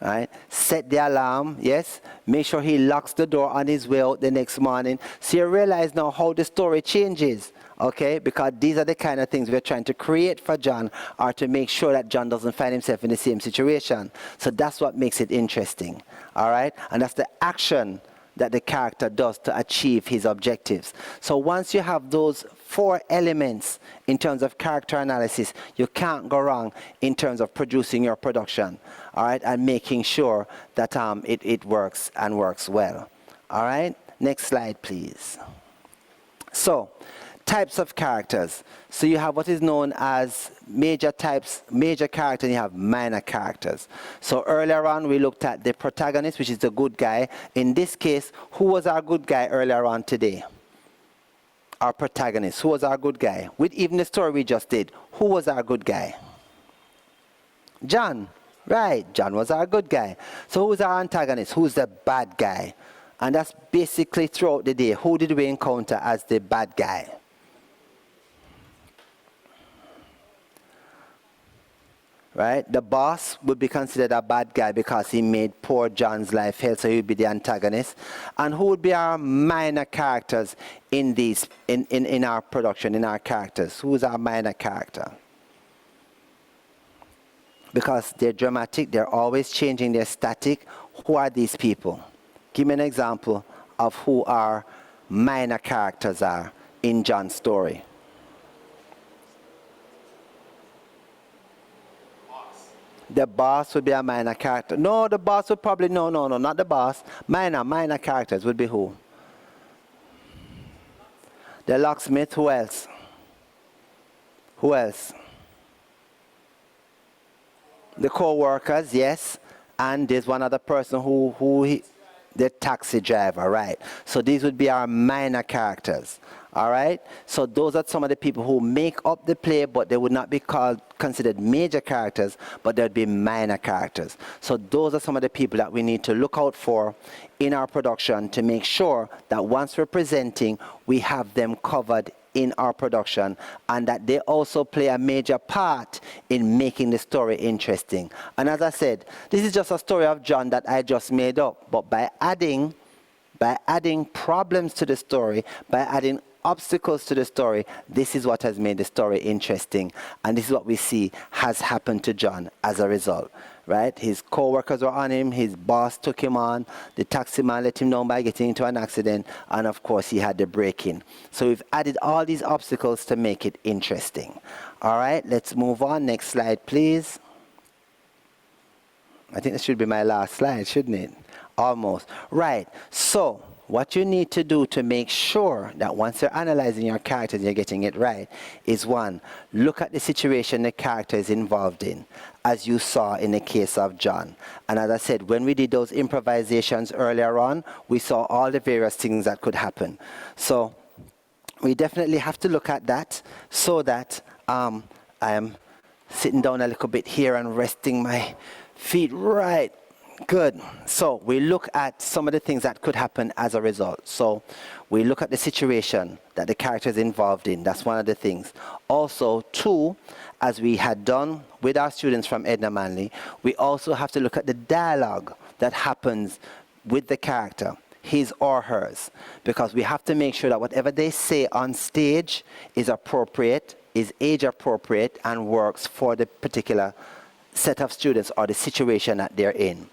[SPEAKER 2] Right? Set the alarm, yes. Make sure he locks the door on his way out the next morning. So you realize now how the story changes, okay? Because these are the kind of things we're trying to create for John, or to make sure that John doesn't find himself in the same situation. So that's what makes it interesting, all right? And that's the action that the character does to achieve his objectives. So once you have those 4 elements in terms of character analysis, you can't go wrong in terms of producing your production, all right, and making sure that it works and works well. All right, next slide, please. So, types of characters. So you have what is known as major characters, and you have minor characters. So earlier on, we looked at the protagonist, which is the good guy. In this case, who was our good guy earlier on today? Our protagonist. Who was our good guy? With even the story we just did, who was our good guy? John. Right, John was our good guy. So who's our antagonist? Who's the bad guy? And that's basically throughout the day. Who did we encounter as the bad guy? Right? The boss would be considered a bad guy because he made poor John's life hell, so he would be the antagonist. And who would be our minor characters in our production, in our characters? Who's our minor character? Because they're dramatic, they're always changing, they're static. Who are these people? Give me an example of who our minor characters are in John's story. The boss would be a minor character. No, the boss would probably, no, not the boss. Minor characters would be who? The locksmith, who else? Who else? The co-workers, yes. And there's one other person the taxi driver, right? So these would be our minor characters, all right? So those are some of the people who make up the play, but they would not be considered major characters, but they'd be minor characters. So those are some of the people that we need to look out for in our production to make sure that once we're presenting, we have them covered in our production, and that they also play a major part in making the story interesting. And as I said, this is just a story of John that I just made up, but by adding problems to the story, by adding obstacles to the story, this is what has made the story interesting. And this is what we see has happened to John as a result. Right? His co-workers were on him, his boss took him on, the taxi man let him down by getting into an accident, and of course he had the break-in. So we've added all these obstacles to make it interesting. All right, let's move on. Next slide, please. I think this should be my last slide, shouldn't it? Almost. Right, so what you need to do to make sure that once you're analyzing your characters, you're getting it right, is one, look at the situation the character is involved in, as you saw in the case of John. And as I said, when we did those improvisations earlier on, we saw all the various things that could happen. So we definitely have to look at that so that I am sitting down a little bit here and resting my feet right. Good. So we look at some of the things that could happen as a result. So we look at the situation that the character is involved in. That's one of the things. Also, two, as we had done with our students from Edna Manley, we also have to look at the dialogue that happens with the character, his or hers, because we have to make sure that whatever they say on stage is appropriate, is age appropriate, and works for the particular set of students or the situation that they're in.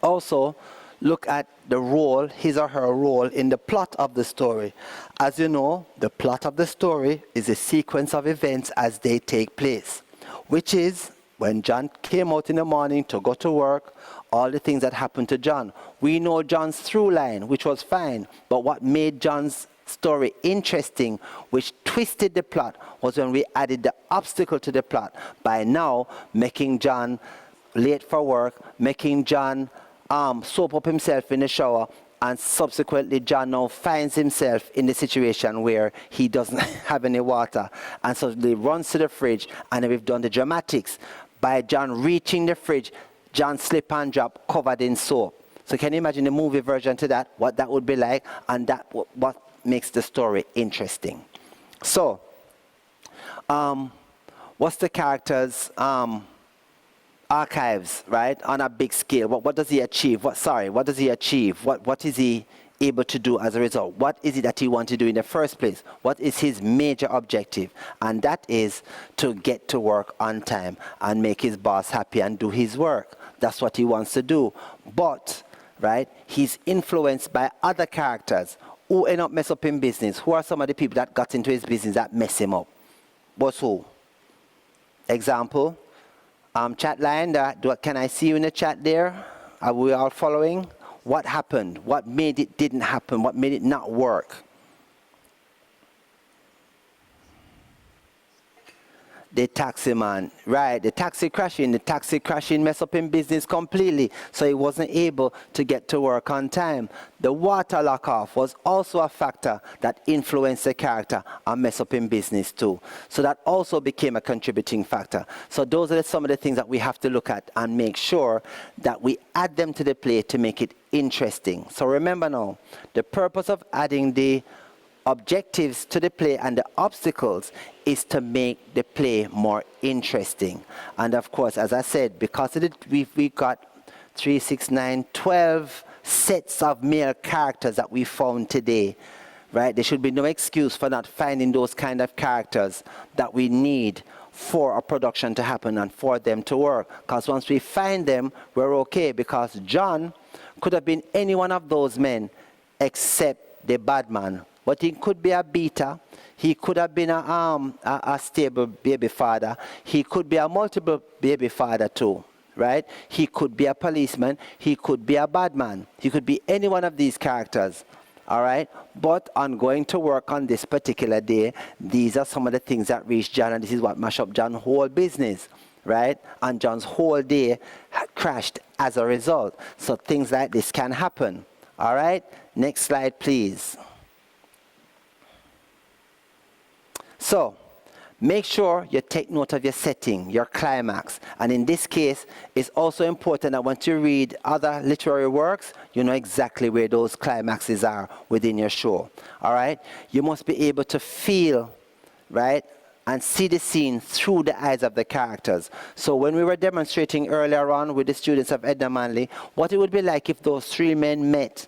[SPEAKER 2] Also, look at the role, his or her role in the plot of the story. As you know, the plot of the story is a sequence of events as they take place, which is when John came out in the morning to go to work, all the things that happened to John. We know John's through line, which was fine, but what made John's story interesting, which twisted the plot, was when we added the obstacle to the plot by now making John late for work, making John soap up himself in the shower, and subsequently John now finds himself in the situation where he doesn't have any water, and so he runs to the fridge, and then we've done the dramatics by John reaching the fridge, John slip and drop covered in soap. So can you imagine the movie version to that, what that would be like, and that what makes the story interesting. So what's the character's archives, right, on a big scale? What does he achieve? What does he achieve? What is he able to do as a result? What is it that he wants to do in the first place? What is his major objective? And that is to get to work on time and make his boss happy and do his work. That's what he wants to do. But, right, he's influenced by other characters who end up mess up in business. Who are some of the people that got into his business that mess him up? What's who? Example, chat line, can I see you in the chat there? Are we all following? What happened? What made it didn't happen? What made it not work? The taxi man, right, the taxi crashing messed up in business completely, so he wasn't able to get to work on time. The water lock off was also a factor that influenced the character and messed up in business too. So that also became a contributing factor. So those are some of the things that we have to look at and make sure that we add them to the play to make it interesting. So remember now, the purpose of adding the objectives to the play and the obstacles is to make the play more interesting. And of course, as I said, because of we've got 3, 6, 9, 12 sets of male characters that we found today, right? There should be no excuse for not finding those kind of characters that we need for a production to happen and for them to work. Because once we find them, we're okay, because John could have been any one of those men except the bad man. But he could be a beater. He could have been a stable baby father. He could be a multiple baby father too, right? He could be a policeman. He could be a bad man. He could be any one of these characters, all right? But on going to work on this particular day, these are some of the things that reached John, and this is what mashed up John's whole business, right? And John's whole day crashed as a result. So things like this can happen, all right? Next slide, please. So, make sure you take note of your setting, your climax. And in this case, it's also important that once you read other literary works, you know exactly where those climaxes are within your show. All right? You must be able to feel, right, and see the scene through the eyes of the characters. So when we were demonstrating earlier on with the students of Edna Manley, what it would be like if those three men met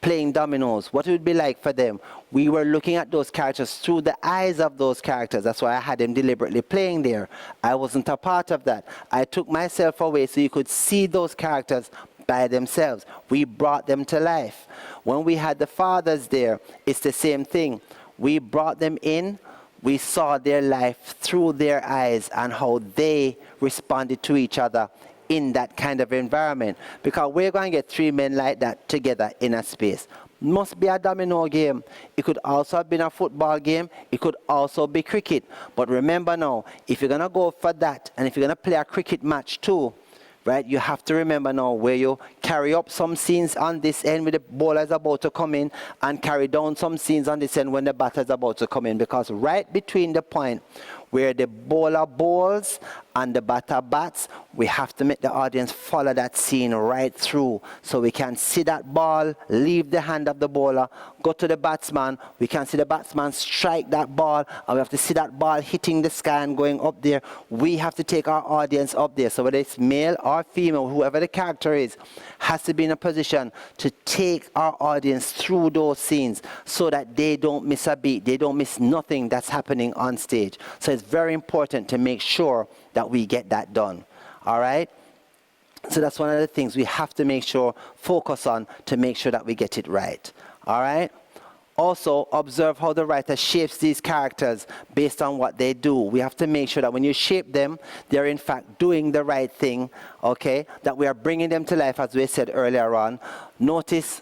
[SPEAKER 2] playing dominoes, what it would be like for them. We were looking at those characters through the eyes of those characters. That's why I had them deliberately playing there. I wasn't a part of that. I took myself away so you could see those characters by themselves. We brought them to life. When we had the fathers there, it's the same thing. We brought them in. We saw their life through their eyes and how they responded to each other in that kind of environment. Because we're going to get 3 men like that together in a space. Must be a domino game. It could also have been a football game. It could also be cricket. But remember now, if you're going to go for that, and if you're going to play a cricket match too, right, you have to remember now where you carry up some scenes on this end when the bowler is about to come in, and carry down some scenes on this end when the batter is about to come in. Because right between the point where the bowler bowls and the batter bats, we have to make the audience follow that scene right through, so we can see that ball leave the hand of the bowler, go to the batsman. We can see the batsman strike that ball, and we have to see that ball hitting the sky and going up there. We have to take our audience up there. So whether it's male or female, whoever the character is, has to be in a position to take our audience through those scenes so that they don't miss a beat, they don't miss nothing that's happening on stage. So it's very important to make sure that we get that done. All right? So that's one of the things we have to make sure, focus on, to make sure that we get it right. All right? Also, observe how the writer shapes these characters based on what they do. We have to make sure that when you shape them, they're in fact doing the right thing, okay? That we are bringing them to life, as we said earlier on. Notice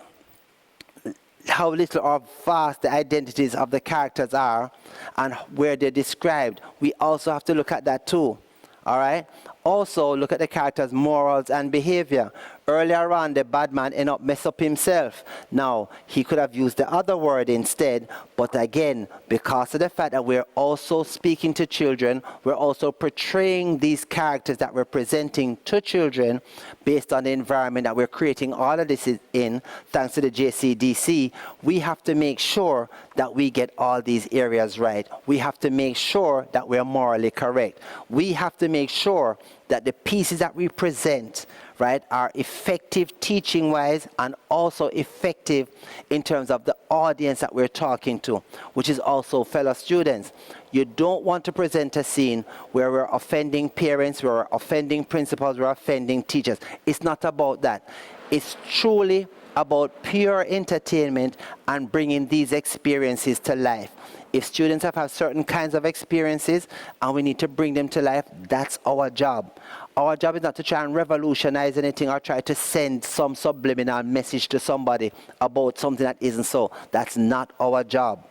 [SPEAKER 2] how little or vast the identities of the characters are and where they're described. We also have to look at that too. All right? Also, look at the character's morals and behavior. Earlier on, the bad man ended up mess up himself. Now, he could have used the other word instead, but again, because of the fact that we're also speaking to children, we're also portraying these characters that we're presenting to children based on the environment that we're creating all of this in, thanks to the JCDC. We have to make sure that we get all these areas right. We have to make sure that we're morally correct. We have to make sure that the pieces that we present, right, are effective teaching-wise and also effective in terms of the audience that we're talking to, which is also fellow students. You don't want to present a scene where we're offending parents, we're offending principals, we're offending teachers. It's not about that. It's truly about pure entertainment and bringing these experiences to life. If students have had certain kinds of experiences and we need to bring them to life, that's our job. Our job is not to try and revolutionize anything or try to send some subliminal message to somebody about something that isn't so. That's not our job.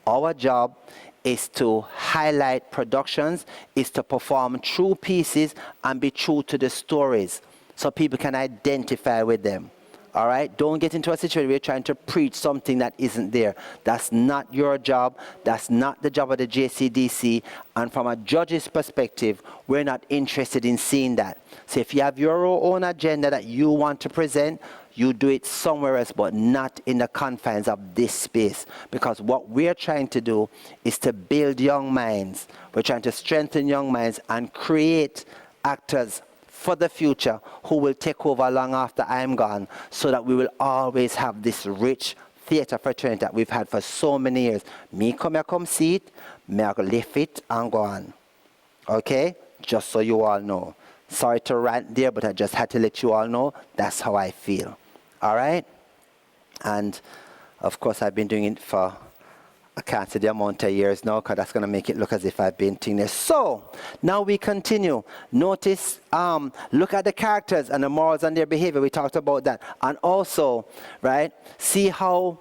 [SPEAKER 2] Our job is to highlight productions, is to perform true pieces and be true to the stories so people can identify with them. All right? Don't get into a situation where you're trying to preach something that isn't there. That's not your job. That's not the job of the JCDC. And from a judge's perspective, we're not interested in seeing that. So if you have your own agenda that you want to present, you do it somewhere else, but not in the confines of this space. Because what we're trying to do is to build young minds. We're trying to strengthen young minds and create actors for the future who will take over long after I'm gone, so that we will always have this rich theater fraternity that we've had for so many years. Me come here, come see it, me I go lift it and go on. Okay? Just so you all know. Sorry to rant there, but I just had to let you all know that's how I feel. All right? And of course, I've been doing it for, I can't say the amount of years now, because that's going to make it look as if I've been doing this. So, now we continue. Notice, look at the characters and the morals and their behavior. We talked about that. And also, right, see how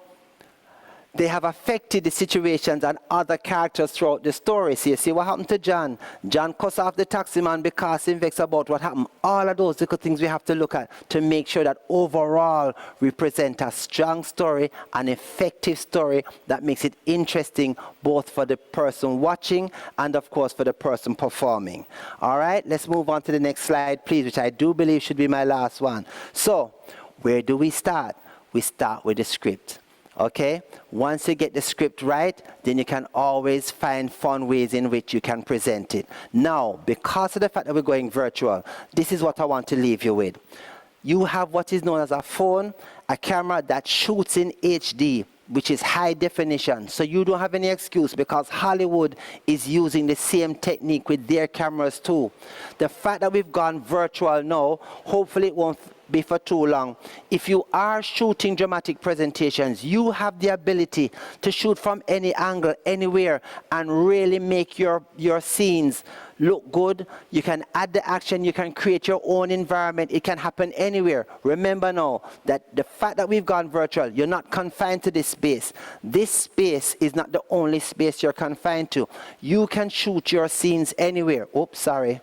[SPEAKER 2] they have affected the situations and other characters throughout the story. So you see what happened to John. John cussed off the taxi man because he vexed about what happened. All of those little things we have to look at to make sure that overall we present a strong story, an effective story that makes it interesting both for the person watching and of course for the person performing. All right, let's move on to the next slide, please, which I do believe should be my last one. So, where do we start? We start with the script. Okay? Once you get the script right, then you can always find fun ways in which you can present it. Now, because of the fact that we're going virtual, this is what I want to leave you with. you have what is known as a phone, a camera that shoots in HD, which is high definition. So you don't have any excuse because Hollywood is using the same technique with their cameras too. The fact that we've gone virtual now, hopefully it won't be for too long. If you are shooting dramatic presentations, you have the ability to shoot from any angle, anywhere, and really make your scenes look good. You can add the action, you can create your own environment. It can happen anywhere. Remember now that the fact that we've gone virtual, you're not confined to this space. This space is not the only space you're confined to. You can shoot your scenes anywhere. Oops, sorry.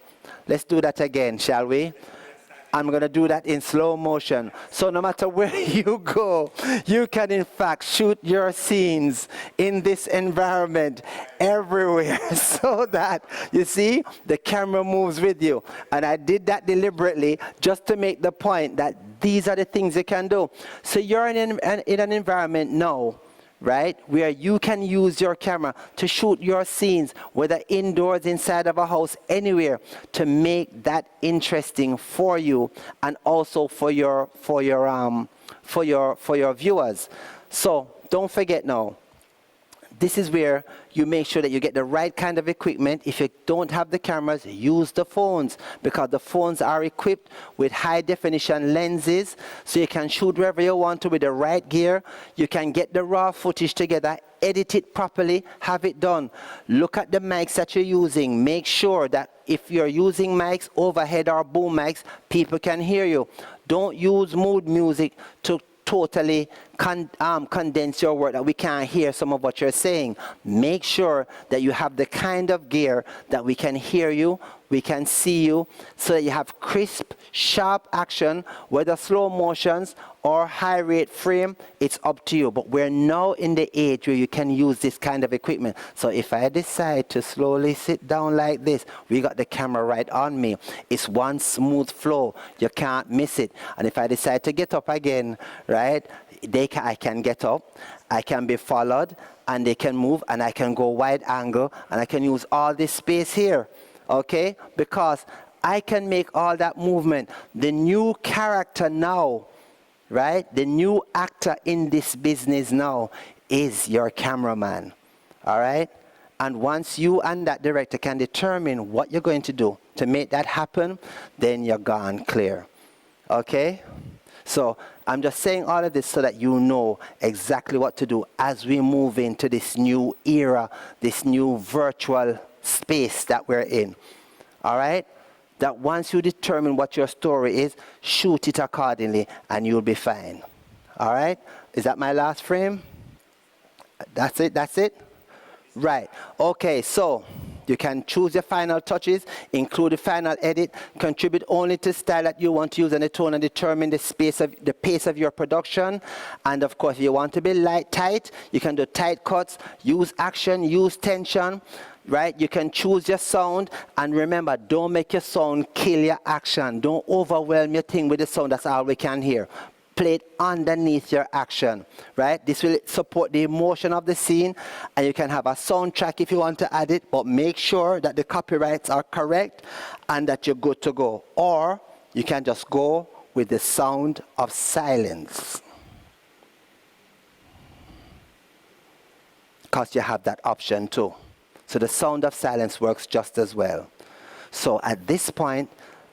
[SPEAKER 2] Let's do that again, shall we? I'm going to do that in slow motion. So no matter where you go, you can in fact shoot your scenes in this environment everywhere so that, you see, the camera moves with you. And I did that deliberately just to make the point that these are the things you can do. So you're in an environment now, right, where you can use your camera to shoot your scenes, whether indoors, inside of a house, anywhere, to make that interesting for you and also for your viewers. So don't forget now, this is where you make sure that you get the right kind of equipment. If you don't have the cameras, use the phones, because the phones are equipped with high definition lenses, so you can shoot wherever you want to with the right gear. You can get the raw footage together, edit it properly, have it done. Look at the mics that you're using. Make sure that if you're using mics, overhead or boom mics, people can hear you. Don't use mood music to totally condense your word that we can't hear some of what you're saying. Make sure that you have the kind of gear that we can hear you, we can see you, so that you have crisp, sharp action, whether slow motions or high rate frame, it's up to you. But we're now in the age where you can use this kind of equipment. So if I decide to slowly sit down like this, we got the camera right on me. It's one smooth flow. You can't miss it. And if I decide to get up again, right, I can get up, I can be followed, and they can move, and I can go wide angle, and I can use all this space here, okay? Because I can make all that movement. The new character now, right? The new actor in this business now is your cameraman, all right? And once you and that director can determine what you're going to do to make that happen, then you're gone clear, okay? So I'm just saying all of this so that you know exactly what to do as we move into this new era, this new virtual space that we're in, all right? That once you determine what your story is, shoot it accordingly and you'll be fine, all right? Is that my last frame? That's it, that's it? Right, okay, so you can choose your final touches, include the final edit, contribute only to style that you want to use and the tone, and determine the pace of your production. And of course, if you want to be tight, you can do tight cuts, use action, use tension, right? You can choose your sound, and remember, don't make your sound kill your action. Don't overwhelm your thing with the sound, that's all we can hear. Play it underneath your action, right? This will support the emotion of the scene, and you can have a soundtrack if you want to add it, but make sure that the copyrights are correct and that you're good to go. Or you can just go with the sound of silence, because you have that option too. So the sound of silence works just as well. So at this point,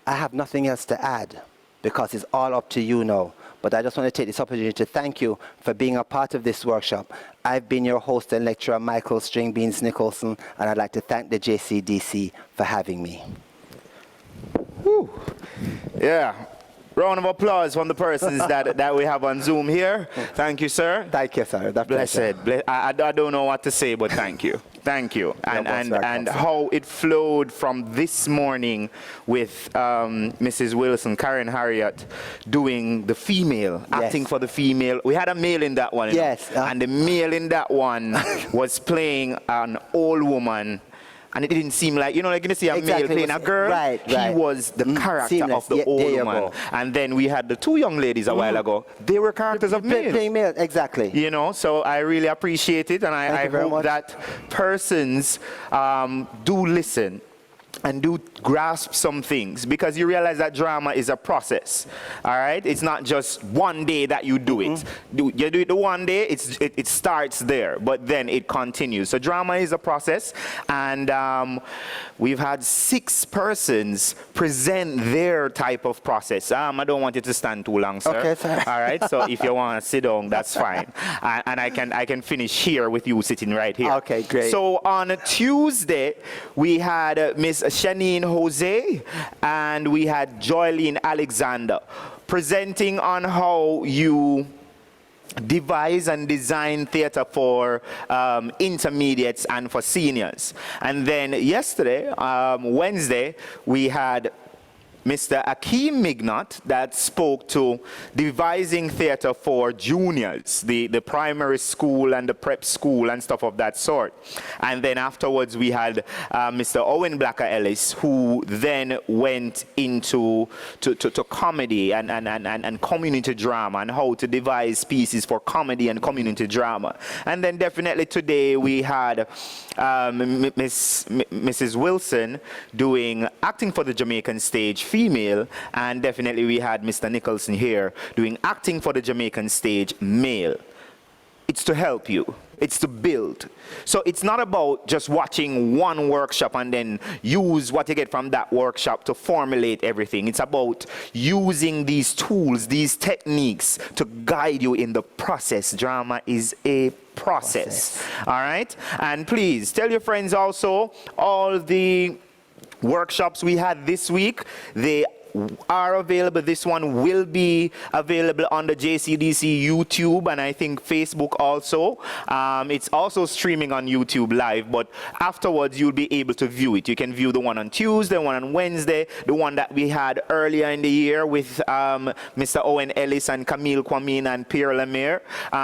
[SPEAKER 2] I have nothing else to add, because it's all up to you now. But I just want to take this opportunity to thank you for being a part of this workshop. I've been your host and lecturer, Michael Stringbeans Nicholson, and I'd like to thank the JCDC for having me.
[SPEAKER 1] Whew. Yeah. Round of applause from the persons that we have on Zoom here. Thank you, sir.
[SPEAKER 2] Thank you, sir. That's
[SPEAKER 1] blessed. I don't know what to say, but thank you. Thank you. And how it flowed from this morning with Mrs. Wilson, Karen Harriott, doing the female, acting for the female. We had a male in that one.
[SPEAKER 2] Yes.
[SPEAKER 1] And the male in that one was playing an old woman. And it didn't seem like, you know, like you see a male playing a girl.
[SPEAKER 2] Right.
[SPEAKER 1] He was the character
[SPEAKER 2] seamless.
[SPEAKER 1] of the old woman. And then we had the two young ladies a while ago. They were characters of males.
[SPEAKER 2] Playing male, exactly.
[SPEAKER 1] You know, so I really appreciate it. And I hope that persons do listen do grasp some things, because you realize that drama is a process. All right, it's not just one day that you do it. You do it the one day, it starts there, but then it continues. So drama is a process, and we've had 6 persons present their type of process. I don't want you to stand too long, sir.
[SPEAKER 2] Okay, sir.
[SPEAKER 1] All right, so if you want to sit down, that's fine, and I can finish here with you sitting right here.
[SPEAKER 2] Okay, great.
[SPEAKER 1] So on Tuesday, we had Miss Shanine Jose and we had Joylene Alexander presenting on how you devise and design theater for intermediates and for seniors. And then yesterday, Wednesday, we had Mr. Akeem Mignot that spoke to devising theater for juniors, the primary school and the prep school and stuff of that sort. And then afterwards we had Mr. Owen Blacker Ellis, who then went into to comedy and community drama and how to devise pieces for comedy and community drama. And then definitely today we had Mrs. Wilson doing acting for the Jamaican stage, female, and definitely we had Mr. Nicholson here doing acting for the Jamaican stage, male. It's to help you. It's to build. So it's not about just watching one workshop and then use what you get from that workshop to formulate everything. It's about using these tools, these techniques to guide you in the process. Drama is a process. All right? And please tell your friends also, all the workshops we had this week, they are available. This one will be available on the JCDC YouTube and I think Facebook also. It's also streaming on YouTube live, but afterwards you'll be able to view it. You can view the one on Tuesday, one on Wednesday, the one that we had earlier in the year with Mr. Owen Ellis and Camille Kwame and Pierre Lemire.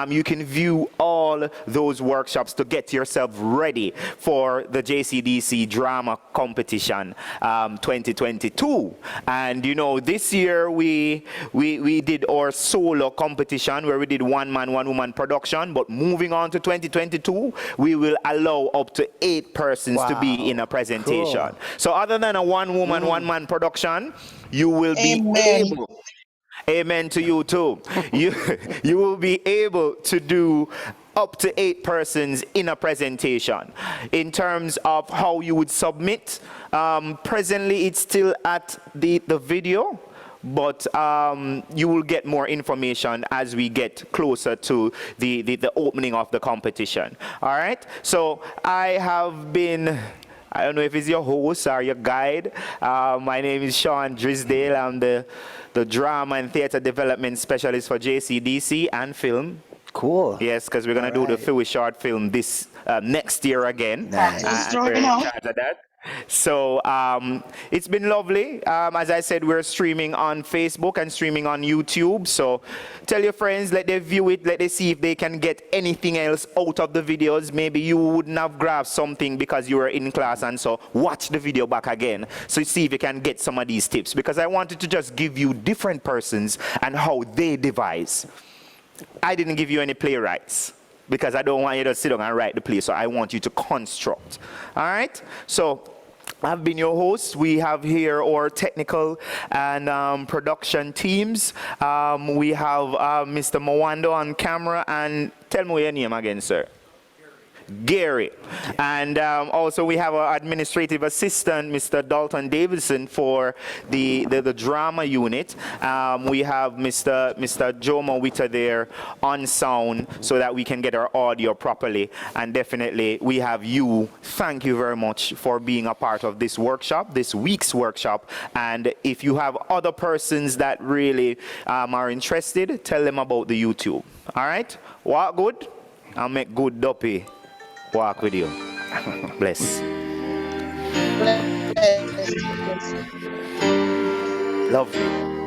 [SPEAKER 1] You can view all those workshops to get yourself ready for the JCDC Drama Competition 2022. And you know, this year we did our solo competition where we did one man, one woman production, but moving on to 2022, we will allow up to 8 persons to be in a presentation. Cool. So other than a one woman, one man production, you will be able, amen to you too, you will be able to do up to 8 persons in a presentation. In terms of how you would submit, presently it's still at the video, but you will get more information as we get closer to the opening of the competition. All right, so I have been, I don't know if it's your host or your guide. My name is Sean Drisdale. I'm the drama and theater development specialist for JCDC and film.
[SPEAKER 2] Cool.
[SPEAKER 1] Yes, because we're going to do the Philly short film this next year again.
[SPEAKER 2] Nice.
[SPEAKER 1] We're in charge of that. So it's been lovely. As I said, we're streaming on Facebook and streaming on YouTube. So tell your friends, let them view it, let them see if they can get anything else out of the videos. Maybe you wouldn't have grasped something because you were in class, and so watch the video back again. So see if you can get some of these tips, because I wanted to just give you different persons and how they devise. I didn't give you any playwrights because I don't want you to sit down and write the play, so I want you to construct. All right? So I've been your host. We have here our technical and production teams. We have Mr. Mwando on camera, and tell me your name again, sir. Gary. And also we have our administrative assistant, Mr. Dalton Davidson, for the drama unit. We have Mr. Jomo Witter there on sound so that we can get our audio properly. And definitely we have you. Thank you very much for being a part of this workshop, this week's workshop. And if you have other persons that really are interested, tell them about the YouTube. All right? Walk good and make good duppy. Walk with you. Bless. Lovely.